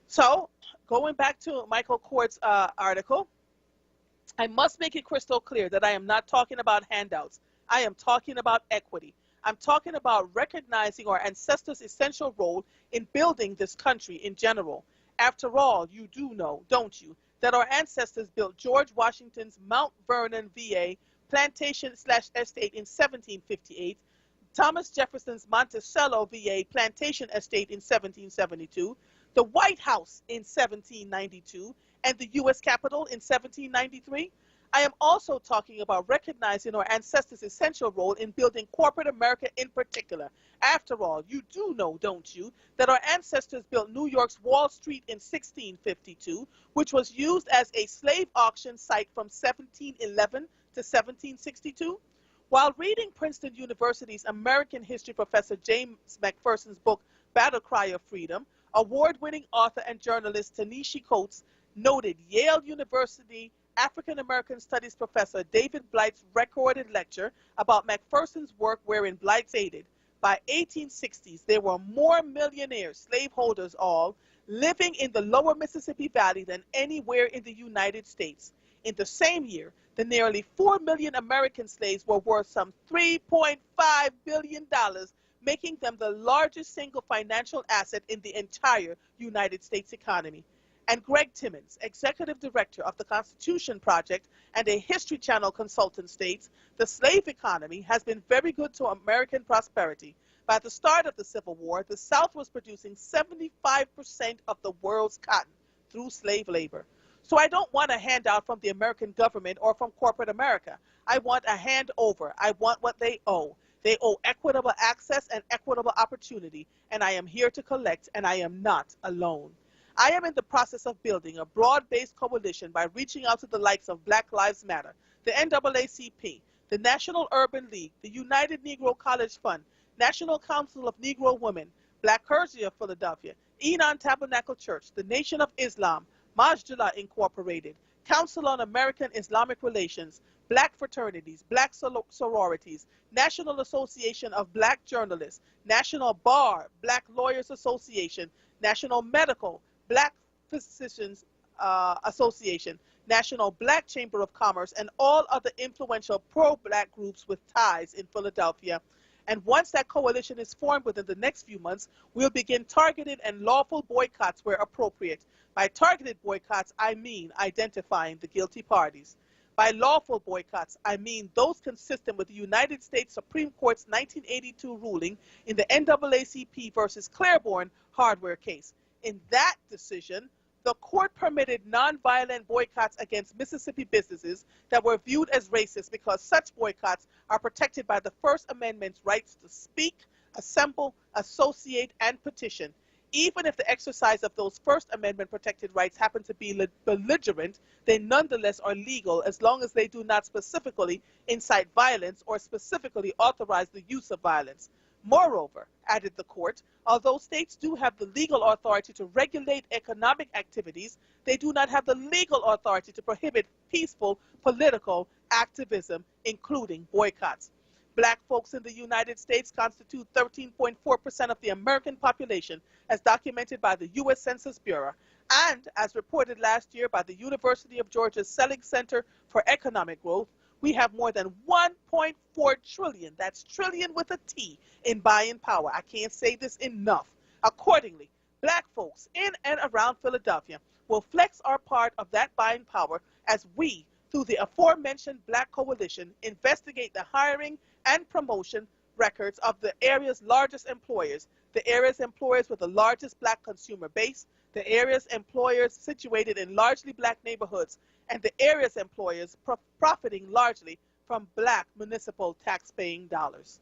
So going back to Michael Cord's article, I must make it crystal clear that I am not talking about handouts. I am talking about equity. I'm talking about recognizing our ancestors' essential role in building this country in general. After all, you do know, don't you, that our ancestors built George Washington's Mount Vernon VA plantation/estate in 1758, Thomas Jefferson's Monticello VA plantation estate in 1772, the White House in 1792, and the U.S. Capitol in 1793. I am also talking about recognizing our ancestors' essential role in building corporate America in particular. After all, you do know, don't you, that our ancestors built New York's Wall Street in 1652, which was used as a slave auction site from 1711 to 1762? While reading Princeton University's American history professor James McPherson's book, Battle Cry of Freedom, award-winning author and journalist Tanisha Coates noted Yale University African-American Studies professor David Blight's recorded lecture about McPherson's work, wherein Blight stated, by 1860s, there were more millionaires, slaveholders all, living in the lower Mississippi Valley than anywhere in the United States. In the same year, the nearly 4 million American slaves were worth some $3.5 billion, making them the largest single financial asset in the entire United States economy. And Greg Timmons, executive director of the Constitution Project and a History Channel consultant, states, the slave economy has been very good to American prosperity. By the start of the Civil War, the South was producing 75% of the world's cotton through slave labor. So I don't want a handout from the American government or from corporate America. I want a handover. I want what they owe. They owe equitable access and equitable opportunity, and I am here to collect, and I am not alone. I am in the process of building a broad-based coalition by reaching out to the likes of Black Lives Matter, the NAACP, the National Urban League, the United Negro College Fund, National Council of Negro Women, Black Clergy of Philadelphia, Enon Tabernacle Church, the Nation of Islam, Majdalah Incorporated, Council on American Islamic Relations, Black fraternities, Black sororities, National Association of Black Journalists, National Bar, Black Lawyers Association, National Medical, Black Physicians Association, National Black Chamber of Commerce, and all other influential pro-Black groups with ties in Philadelphia. And once that coalition is formed within the next few months, we'll begin targeted and lawful boycotts where appropriate. By targeted boycotts, I mean identifying the guilty parties. By lawful boycotts, I mean those consistent with the United States Supreme Court's 1982 ruling in the NAACP versus Claiborne hardware case. In that decision, the court permitted nonviolent boycotts against Mississippi businesses that were viewed as racist because such boycotts are protected by the First Amendment's rights to speak, assemble, associate, and petition. Even if the exercise of those First Amendment protected rights happen to be belligerent, they nonetheless are legal as long as they do not specifically incite violence or specifically authorize the use of violence. Moreover, added the court, although states do have the legal authority to regulate economic activities, they do not have the legal authority to prohibit peaceful political activism, including boycotts. Black folks in the United States constitute 13.4% of the American population, as documented by the U.S. Census Bureau, and as reported last year by the University of Georgia's Selig Center for Economic Growth. We have more than 1.4 trillion, that's trillion with a T, in buying power. I can't say this enough. Accordingly, black folks in and around Philadelphia will flex our part of that buying power as we, through the aforementioned Black Coalition, investigate the hiring and promotion records of the area's largest employers, the area's employers with the largest black consumer base, the area's employers situated in largely black neighborhoods, and the area's employers profiting largely from black municipal tax-paying dollars.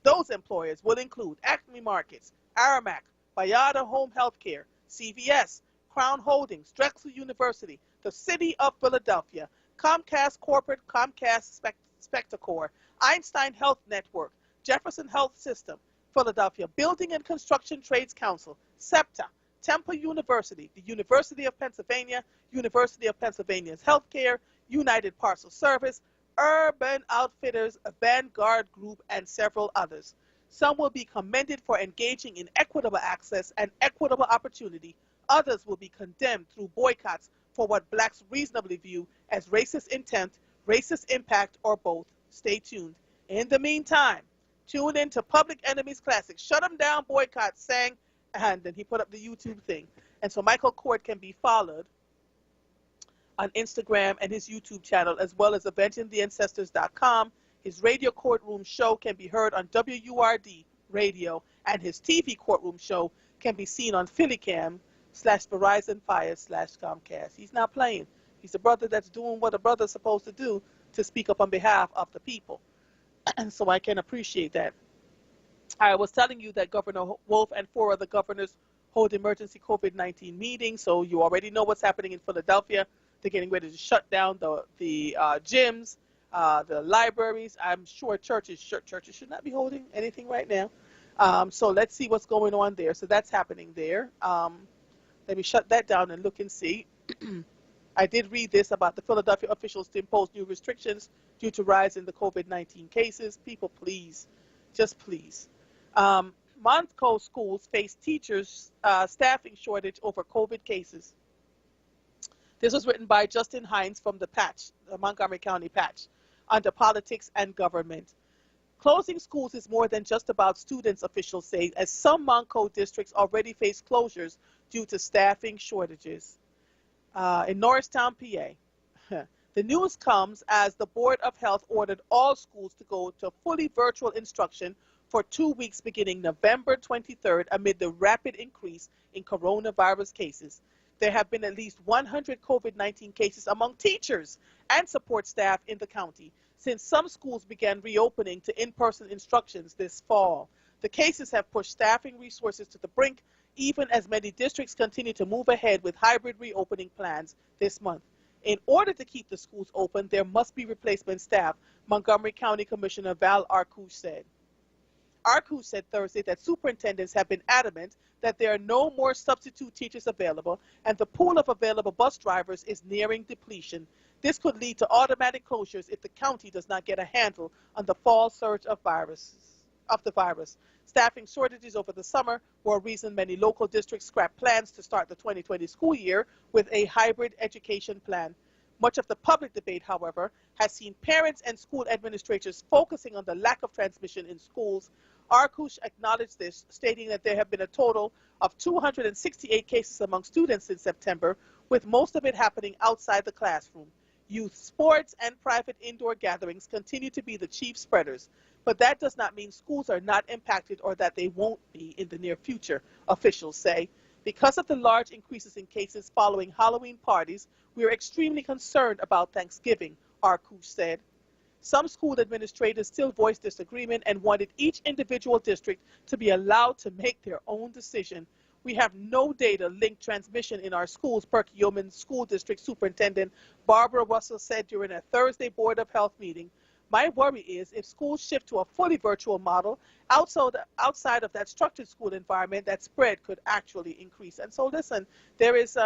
Those employers will include Acme Markets, Aramac, Bayada Home Healthcare, CVS, Crown Holdings, Drexel University, the City of Philadelphia, Comcast Corporate, Comcast Spectacor, Einstein Health Network, Jefferson Health System, Philadelphia Building and Construction Trades Council, SEPTA, Temple University, the University of Pennsylvania, University of Pennsylvania's Healthcare, United Parcel Service, Urban Outfitters, Vanguard Group, and several others. Some will be commended for engaging in equitable access and equitable opportunity. Others will be condemned through boycotts for what blacks reasonably view as racist intent, racist impact, or both. Stay tuned. In the meantime, tune in to Public Enemy's classic Shut 'Em Down Boycott sang, and then he put up the YouTube thing. And so Michael Court can be followed on Instagram and his YouTube channel, as well as avengingtheancestors.com. His radio courtroom show can be heard on WURD radio, and his TV courtroom show can be seen on PhillyCam/Verizon Fire/Comcast. He's not playing. He's a brother that's doing what a brother's supposed to do to speak up on behalf of the people. And so I can appreciate that. I was telling you that Governor Wolf and 4 other governors hold emergency COVID-19 meetings, so you already know what's happening in Philadelphia. They're getting ready to shut down the gyms, the libraries. I'm sure churches should not be holding anything right now. So let's see what's going on there. So that's happening there. Let me shut that down and look and see. I did read this about the Philadelphia officials to impose new restrictions due to rise in the COVID-19 cases. People, please, just please. Montco schools face teachers' staffing shortage over COVID cases. This was written by Justin Hines from the Patch, the Montgomery County Patch, under politics and government. Closing schools is more than just about students, officials say, as some Montco districts already face closures due to staffing shortages. In Norristown, PA, the news comes as the Board of Health ordered all schools to go to fully virtual instruction for 2 weeks beginning November 23rd amid the rapid increase in coronavirus cases. There have been at least 100 COVID-19 cases among teachers and support staff in the county since some schools began reopening to in-person instructions this fall. The cases have pushed staffing resources to the brink, even as many districts continue to move ahead with hybrid reopening plans this month. In order to keep the schools open, there must be replacement staff, Montgomery County Commissioner Val Arkush said. Arkush said Thursday that superintendents have been adamant that there are no more substitute teachers available, and the pool of available bus drivers is nearing depletion. This could lead to automatic closures if the county does not get a handle on the fall surge of the virus. Staffing shortages over the summer were a reason many local districts scrapped plans to start the 2020 school year with a hybrid education plan. Much of the public debate, however, has seen parents and school administrators focusing on the lack of transmission in schools. Arkush acknowledged this, stating that there have been a total of 268 cases among students in September, with most of it happening outside the classroom. Youth sports and private indoor gatherings continue to be the chief spreaders, but that does not mean schools are not impacted or that they won't be in the near future, officials say. Because of the large increases in cases following Halloween parties, we are extremely concerned about Thanksgiving, Arkush said. Some school administrators still voiced disagreement and wanted each individual district to be allowed to make their own decision. We have no data linked transmission in our schools, Perkiomen School District Superintendent Barbara Russell said during a Thursday Board of Health meeting. My worry is if schools shift to a fully virtual model, outside of that structured school environment, that spread could actually increase. And so listen, there is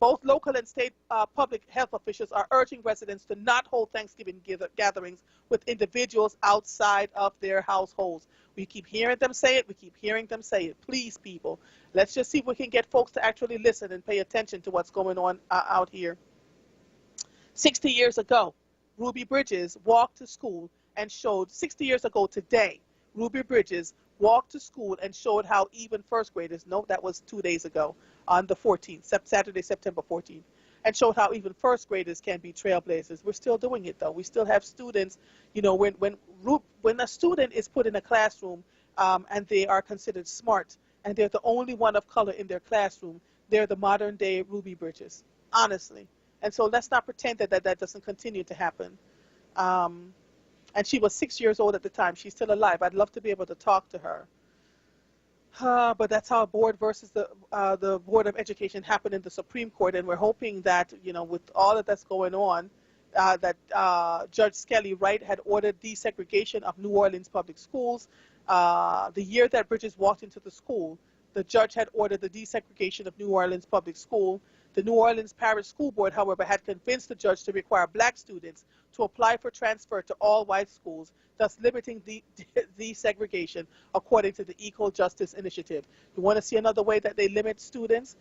both local and state public health officials are urging residents to not hold Thanksgiving gatherings with individuals outside of their households. We keep hearing them say it. We keep hearing them say it. Please, people, let's just see if we can get folks to actually listen and pay attention to what's going on out here. 60 years ago, Ruby Bridges walked to school and showed, 60 years ago today, Ruby Bridges walked to school and showed how even first graders, no, that was 2 days ago, on the 14th, Saturday, September 14th, and showed how even first graders can be trailblazers. We're still doing it, though. We still have students, you know, when a student is put in a classroom and they are considered smart and they're the only one of color in their classroom, they're the modern day Ruby Bridges, honestly. And so let's not pretend that that doesn't continue to happen. And she was 6 years old at the time. She's still alive. I'd love to be able to talk to her. But that's how board versus the Board of Education happened in the Supreme Court, and we're hoping that, you know, with all of that's going on, that Judge Skelly Wright had ordered desegregation of New Orleans public schools. The year that Bridges walked into the school, the judge had ordered the desegregation of New Orleans public school. The New Orleans Parish School Board, however, had convinced the judge to require black students to apply for transfer to all white schools, thus limiting the segregation according to the Equal Justice Initiative. You want to see another way that they limit students?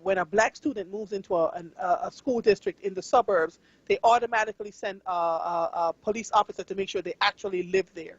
When a black student moves into a school district in the suburbs, they automatically send a police officer to make sure they actually live there.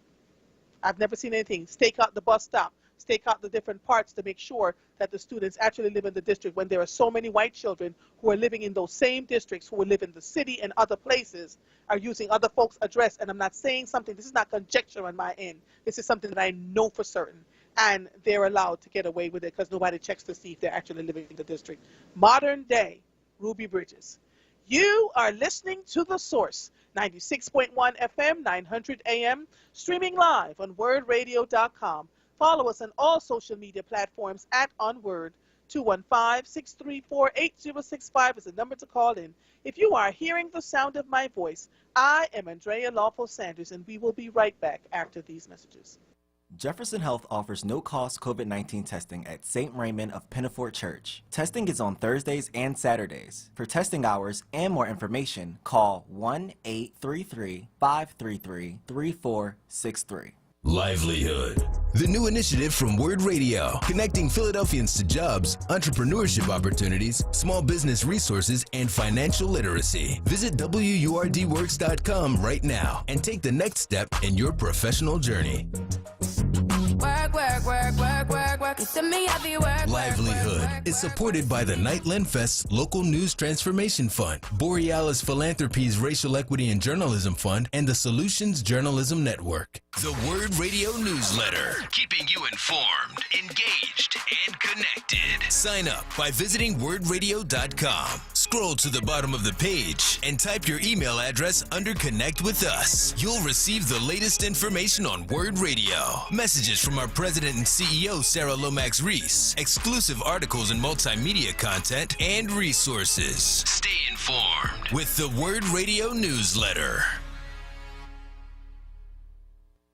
I've never seen anything. Stake out the bus stop. Stake out the different parts to make sure that the students actually live in the district when there are so many white children who are living in those same districts, who will live in the city and other places, are using other folks' address. And I'm not saying something, this is not conjecture on my end. This is something that I know for certain. And they're allowed to get away with it because nobody checks to see if they're actually living in the district. Modern day Ruby Bridges. You are listening to The Source, 96.1 FM, 900 AM, streaming live on WURDradio.com. Follow us on all social media platforms at onWURD. 215-634-8065 is the number to call in. If you are hearing the sound of my voice, I am Andrea Lawful Sanders, and we will be right back after these messages. Jefferson Health offers no-cost COVID-19 testing at St. Raymond of Pinafort Church. Testing is on Thursdays and Saturdays. For testing hours and more information, call 1-833-533-3463. Livelihood, the new initiative from WURD Radio, connecting Philadelphians to jobs, entrepreneurship opportunities, small business resources, and financial literacy. Visit WURDworks.com right now and take the next step in your professional journey. Work, work, work, work, work, work. To me, I be work. Livelihood is supported by the Nightland Fest's Local News Transformation Fund, Borealis Philanthropies Racial Equity and Journalism Fund, and the Solutions Journalism Network. The WURD Radio Newsletter, keeping you informed, engaged, and connected. Sign up by visiting WURDradio.com. Scroll to the bottom of the page and type your email address under Connect with Us. You'll receive the latest information on WURD Radio, messages from our president and CEO, Sarah Lomax Reese, exclusive articles and multimedia content, and resources. Stay informed with the WURD Radio Newsletter.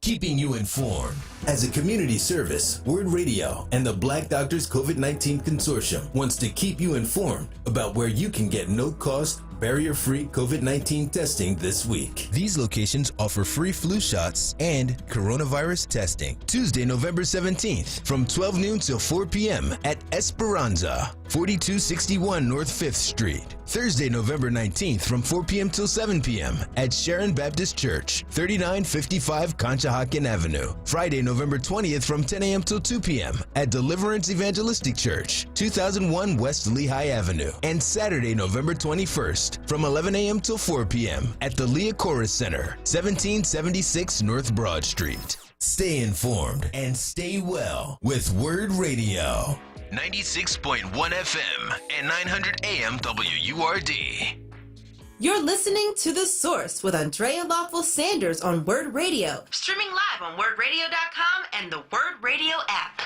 Keeping you informed. As a community service, WURD Radio and the Black Doctors COVID-19 Consortium wants to keep you informed about where you can get no-cost, barrier-free COVID-19 testing this week. These locations offer free flu shots and coronavirus testing. Tuesday, November 17th, from 12 noon till 4 p.m. at Esperanza, 4261 North 5th Street. Thursday, November 19th, from 4 p.m. till 7 p.m. at Sharon Baptist Church, 3955 Conshohocken Avenue. Friday, November 20th, from 10 a.m. till 2 p.m. at Deliverance Evangelistic Church, 2001 West Lehigh Avenue. And Saturday, November 21st, from 11 a.m. till 4 p.m. at the Leah Chorus Center, 1776 North Broad Street. Stay informed and stay well with WURD Radio. 96.1 FM and 900 AM WURD. You're listening to The Source with Andrea Lawful Sanders on WURD Radio. Streaming live on WURDradio.com and the WURD Radio app.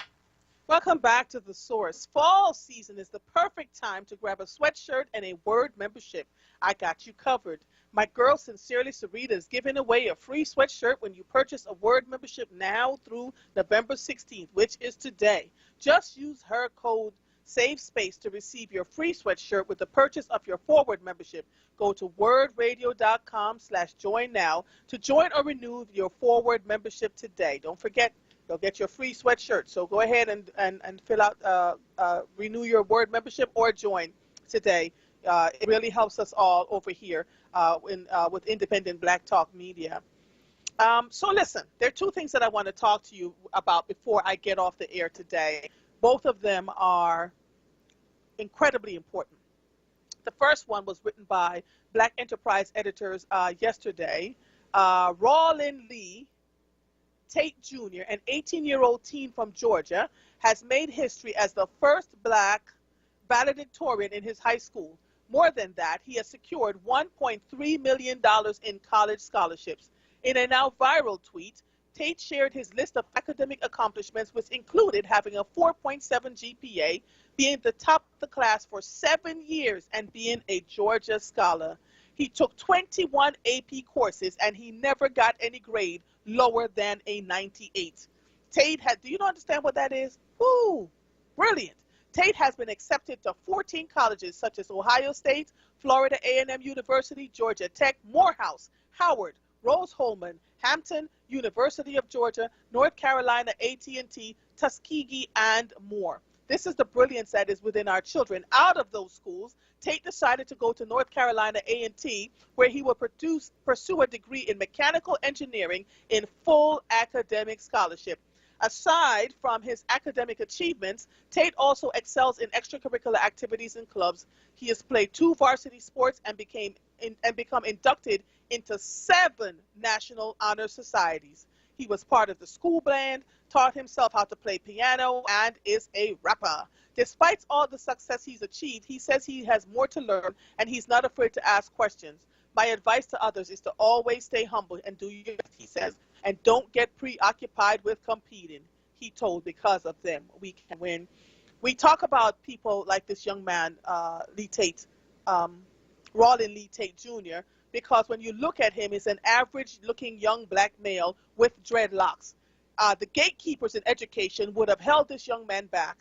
Welcome back to The Source. Fall season is the perfect time to grab a sweatshirt and a WURD membership. I got you covered. My girl, Sincerely Sarita, is giving away a free sweatshirt when you purchase a WURD membership now through November 16th, which is today. Just use her code SAVESPACE to receive your free sweatshirt with the purchase of your forward membership. Go to wordradio.com/join now to join or renew your forward membership today. Don't forget, you'll get your free sweatshirt. So go ahead and fill out, renew your WURD membership or join today. It really helps us all over here with Independent Black Talk Media. So listen, there are two things that I want to talk to you about before I get off the air today. Both of them are incredibly important. The first one was written by Black Enterprise editors yesterday. Rawlin Lee Tate Jr., an 18-year-old teen from Georgia, has made history as the first Black valedictorian in his high school. More than that, he has secured $1.3 million in college scholarships. In a now viral tweet, Tate shared his list of academic accomplishments, which included having a 4.7 GPA, being the top of the class for 7 years, and being a Georgia scholar. He took 21 AP courses, and he never got any grade lower than a 98. Tate had, do you understand what that is? Woo, brilliant. Tate has been accepted to 14 colleges such as Ohio State, Florida A&M University, Georgia Tech, Morehouse, Howard, Rose-Hulman, Hampton, University of Georgia, North Carolina A&T, Tuskegee, and more. This is the brilliance that is within our children. Out of those schools, Tate decided to go to North Carolina A&T, where he will pursue a degree in mechanical engineering in full academic scholarship. Aside from his academic achievements, Tate also excels in extracurricular activities and clubs. He has played 2 varsity sports and become inducted into 7 National Honor Societies. He was part of the school band, taught himself how to play piano, and is a rapper. Despite all the success he's achieved, he says he has more to learn, and he's not afraid to ask questions. My advice to others is to always stay humble and do your best, he says, and don't get preoccupied with competing. He told, because of them, we can win. We talk about people like this young man, Lee Tate, Rawlin Lee Tate Jr., because when you look at him, he's an average-looking young black male with dreadlocks. The gatekeepers in education would have held this young man back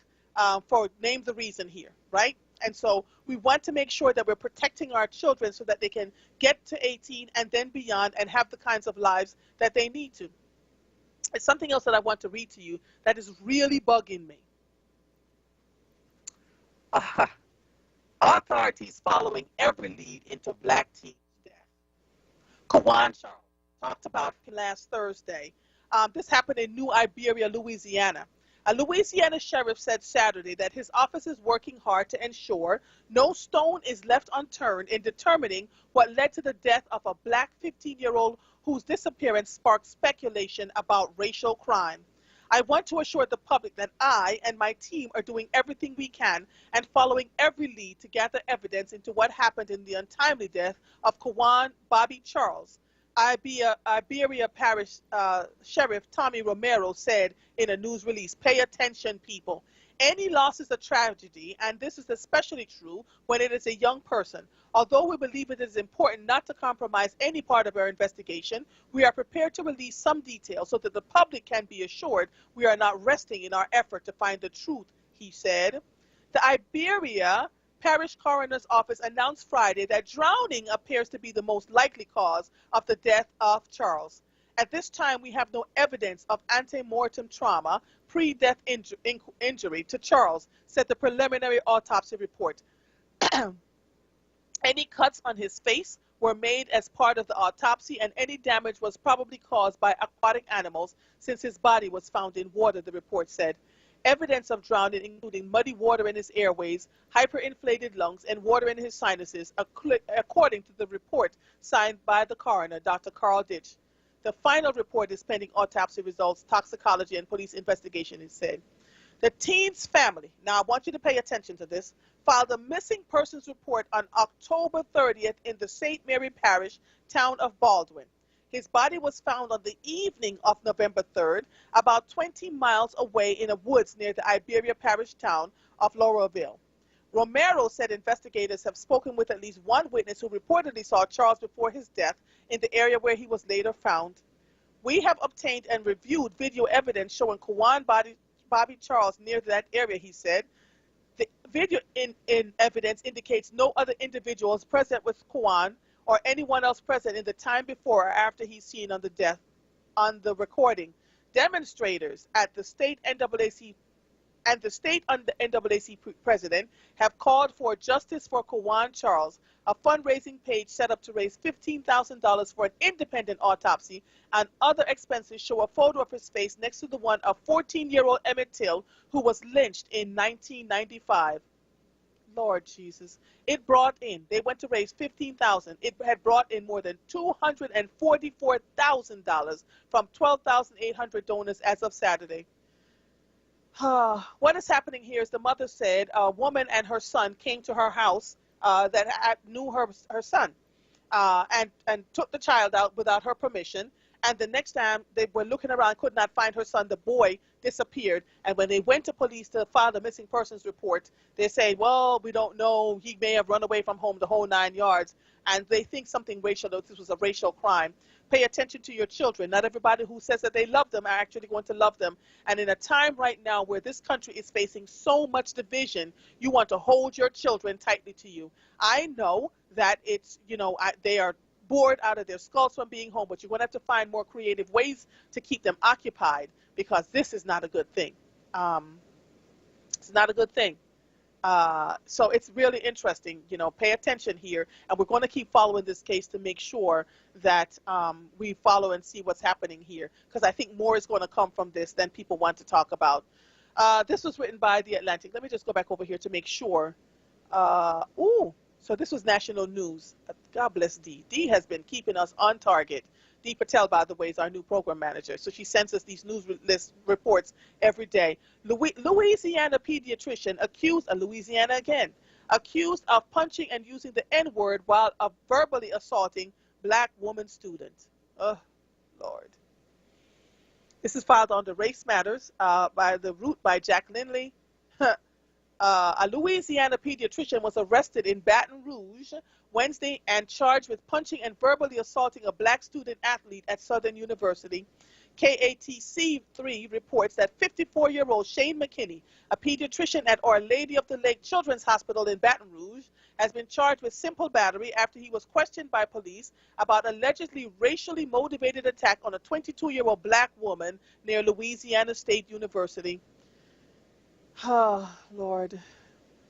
for name the reason here, right? And so we want to make sure that we're protecting our children so that they can get to 18 and then beyond and have the kinds of lives that they need to. It's something else that I want to read to you that is really bugging me. Authorities following every lead into black teen death. Kawan Charles talked about it last Thursday. This happened in New Iberia, Louisiana. A Louisiana sheriff said Saturday that his office is working hard to ensure no stone is left unturned in determining what led to the death of a black 15-year-old whose disappearance sparked speculation about racial crime. I want to assure the public that I and my team are doing everything we can and following every lead to gather evidence into what happened in the untimely death of Kawan Bobby Charles. Iberia Parish Sheriff Tommy Romero said in a news release, "Pay attention, people. Any loss is a tragedy, and this is especially true when it is a young person. Although we believe it is important not to compromise any part of our investigation, we are prepared to release some details so that the public can be assured we are not resting in our effort to find the truth," he said. The Iberia Parish Coroner's Office announced Friday that drowning appears to be the most likely cause of the death of Charles. At this time, we have no evidence of ante-mortem trauma, pre-death injury to Charles, said the preliminary autopsy report. Any cuts on his face were made as part of the autopsy, and any damage was probably caused by aquatic animals since his body was found in water, the report said. Evidence of drowning, including muddy water in his airways, hyperinflated lungs, and water in his sinuses, according to the report signed by the coroner, Dr. Carl Ditch. The final report is pending autopsy results, toxicology, and police investigation, it said. The teen's family, now I want you to pay attention to this, filed a missing persons report on October 30th in the St. Mary Parish town of Baldwin. His body was found on the evening of November 3rd, about 20 miles away in the woods near the Iberia Parish town of Laurelville. Romero said investigators have spoken with at least one witness who reportedly saw Charles before his death in the area where he was later found. We have obtained and reviewed video evidence showing Kawan Bobby Charles near that area, he said. The video in evidence indicates no other individuals present with Kawan or anyone else present in the time before or after he's seen on the recording. Demonstrators at the state NAACP and the state NAACP president have called for Justice for Kawan Charles, a fundraising page set up to raise $15,000 for an independent autopsy, and other expenses show a photo of his face next to the one of 14-year-old Emmett Till, who was lynched in 1995. Lord Jesus. It brought in, they went to raise $15,000. It had brought in more than $244,000 from 12,800 donors as of Saturday. What is happening here is the mother said a woman and her son came to her house that knew her son and took the child out without her permission. And the next time they were looking around, could not find her son. The boy disappeared. And when they went to police to file the missing persons report, they say, well, we don't know. He may have run away from home, the whole 9 yards. And they think something racial, that this was a racial crime. Pay attention to your children. Not everybody who says that they love them are actually going to love them. And in a time right now where this country is facing so much division, you want to hold your children tightly to you. I know that it's, they are bored out of their skulls from being home, but you're going to have to find more creative ways to keep them occupied, because this is not a good thing. It's not a good thing. So it's really interesting, pay attention here, and we're going to keep following this case to make sure that we follow and see what's happening here, because I think more is going to come from this than people want to talk about. This was written by The Atlantic. Let me just go back over here to make sure. So this was national news. God bless Dee. Dee has been keeping us on target. Dee Patel, by the way, is our new program manager. So she sends us these news list reports every day. Louisiana pediatrician accused of punching and using the N-word while verbally assaulting black woman student. Oh, Lord. This is filed under Race Matters by Jack Lindley. A Louisiana pediatrician was arrested in Baton Rouge Wednesday and charged with punching and verbally assaulting a black student athlete at Southern University. KATC3 reports that 54-year-old Shane McKinney, a pediatrician at Our Lady of the Lake Children's Hospital in Baton Rouge, has been charged with simple battery after he was questioned by police about allegedly racially motivated attack on a 22-year-old black woman near Louisiana State University. Oh, Lord.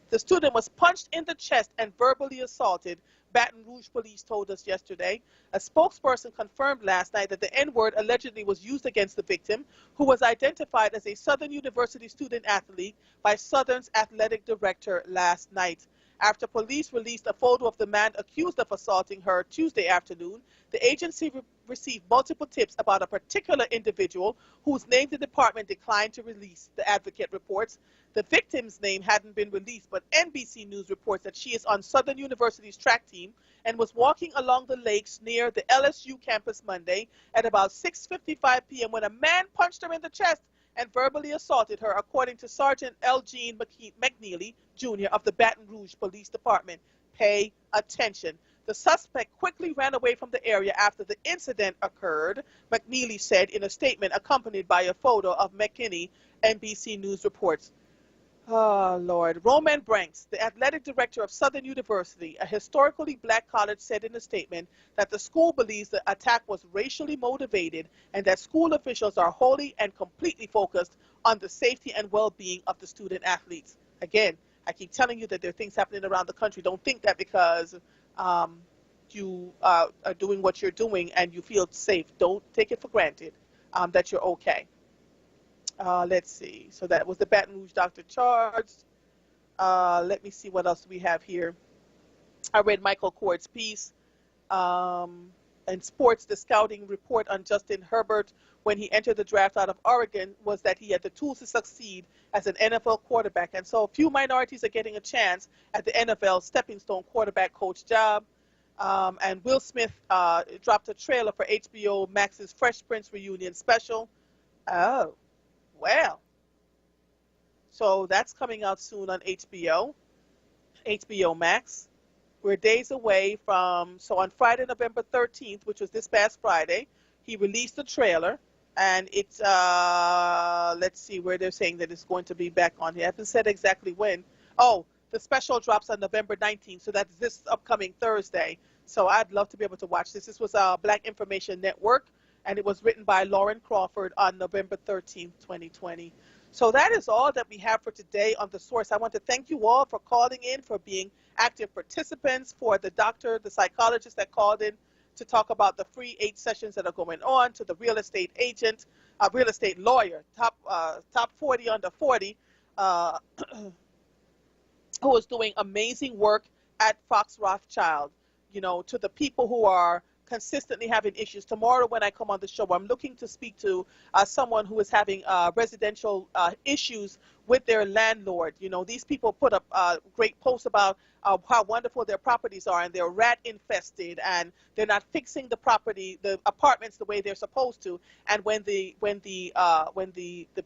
The student was punched in the chest and verbally assaulted, Baton Rouge police told us yesterday. A spokesperson confirmed last night that the N-word allegedly was used against the victim, who was identified as a Southern University student athlete by Southern's athletic director last night. After police released a photo of the man accused of assaulting her Tuesday afternoon, the agency received multiple tips about a particular individual whose name the department declined to release, the advocate reports. The victim's name hadn't been released, but NBC News reports that she is on Southern University's track team and was walking along the lakes near the LSU campus Monday at about 6:55 p.m. when a man punched her in the chest and verbally assaulted her, according to Sergeant L. Gene McNeely, Jr. of the Baton Rouge Police Department. Pay attention. The suspect quickly ran away from the area after the incident occurred, McNeely said in a statement accompanied by a photo of McKinney, NBC News reports. Oh, Lord. Roman Branks, the athletic director of Southern University, a historically black college, said in a statement that the school believes the attack was racially motivated and that school officials are wholly and completely focused on the safety and well-being of the student athletes. Again, I keep telling you that there are things happening around the country. Don't think that because you are doing what you're doing and you feel safe. Don't take it for granted that you're okay. Let's see. So that was the Baton Rouge doctor charged. Let me see what else we have here. I read Michael Cord's piece. In sports, the scouting report on Justin Herbert when he entered the draft out of Oregon was that he had the tools to succeed as an NFL quarterback. And so a few minorities are getting a chance at the NFL stepping stone quarterback coach job. And Will Smith dropped a trailer for HBO Max's Fresh Prince reunion special. Oh. Well, so that's coming out soon on HBO. HBO Max. We're days away from, so on Friday, November 13th, which was this past Friday, he released the trailer, and it's, let's see where they're saying that it's going to be back on. He hasn't said exactly when. Oh, the special drops on November 19th, so that's this upcoming Thursday. So I'd love to be able to watch this. This was Black Information Network, and it was written by Lauren Crawford on November 13th, 2020. So that is all that we have for today on The Source. I want to thank you all for calling in, for being active participants, for the doctor, the psychologist that called in to talk about the free 8 sessions that are going on, to the real estate agent, real estate lawyer, top 40 under 40, who is doing amazing work at Fox Rothschild, you know, to the people who are consistently having issues. Tomorrow when I come on the show, I'm looking to speak to someone who is having residential issues with their landlord. You know, these people put up great posts about how wonderful their properties are, and they're rat infested, and they're not fixing the apartments the way they're supposed to. And when the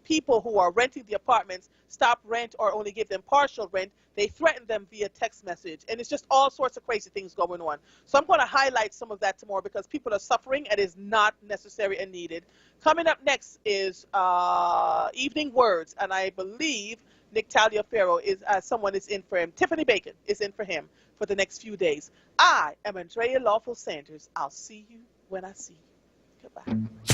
people who are renting the apartments stop rent or only give them partial rent, they threaten them via text message. And it's just all sorts of crazy things going on. So I'm going to highlight some of that tomorrow because people are suffering and is not necessary and needed. Coming up next is Evening Words, and I believe Nick Taliaferro is someone is in for him. Tiffany Bacon is in for him for the next few days. I am Andrea Lawful Sanders. I'll see you when I see you. Goodbye.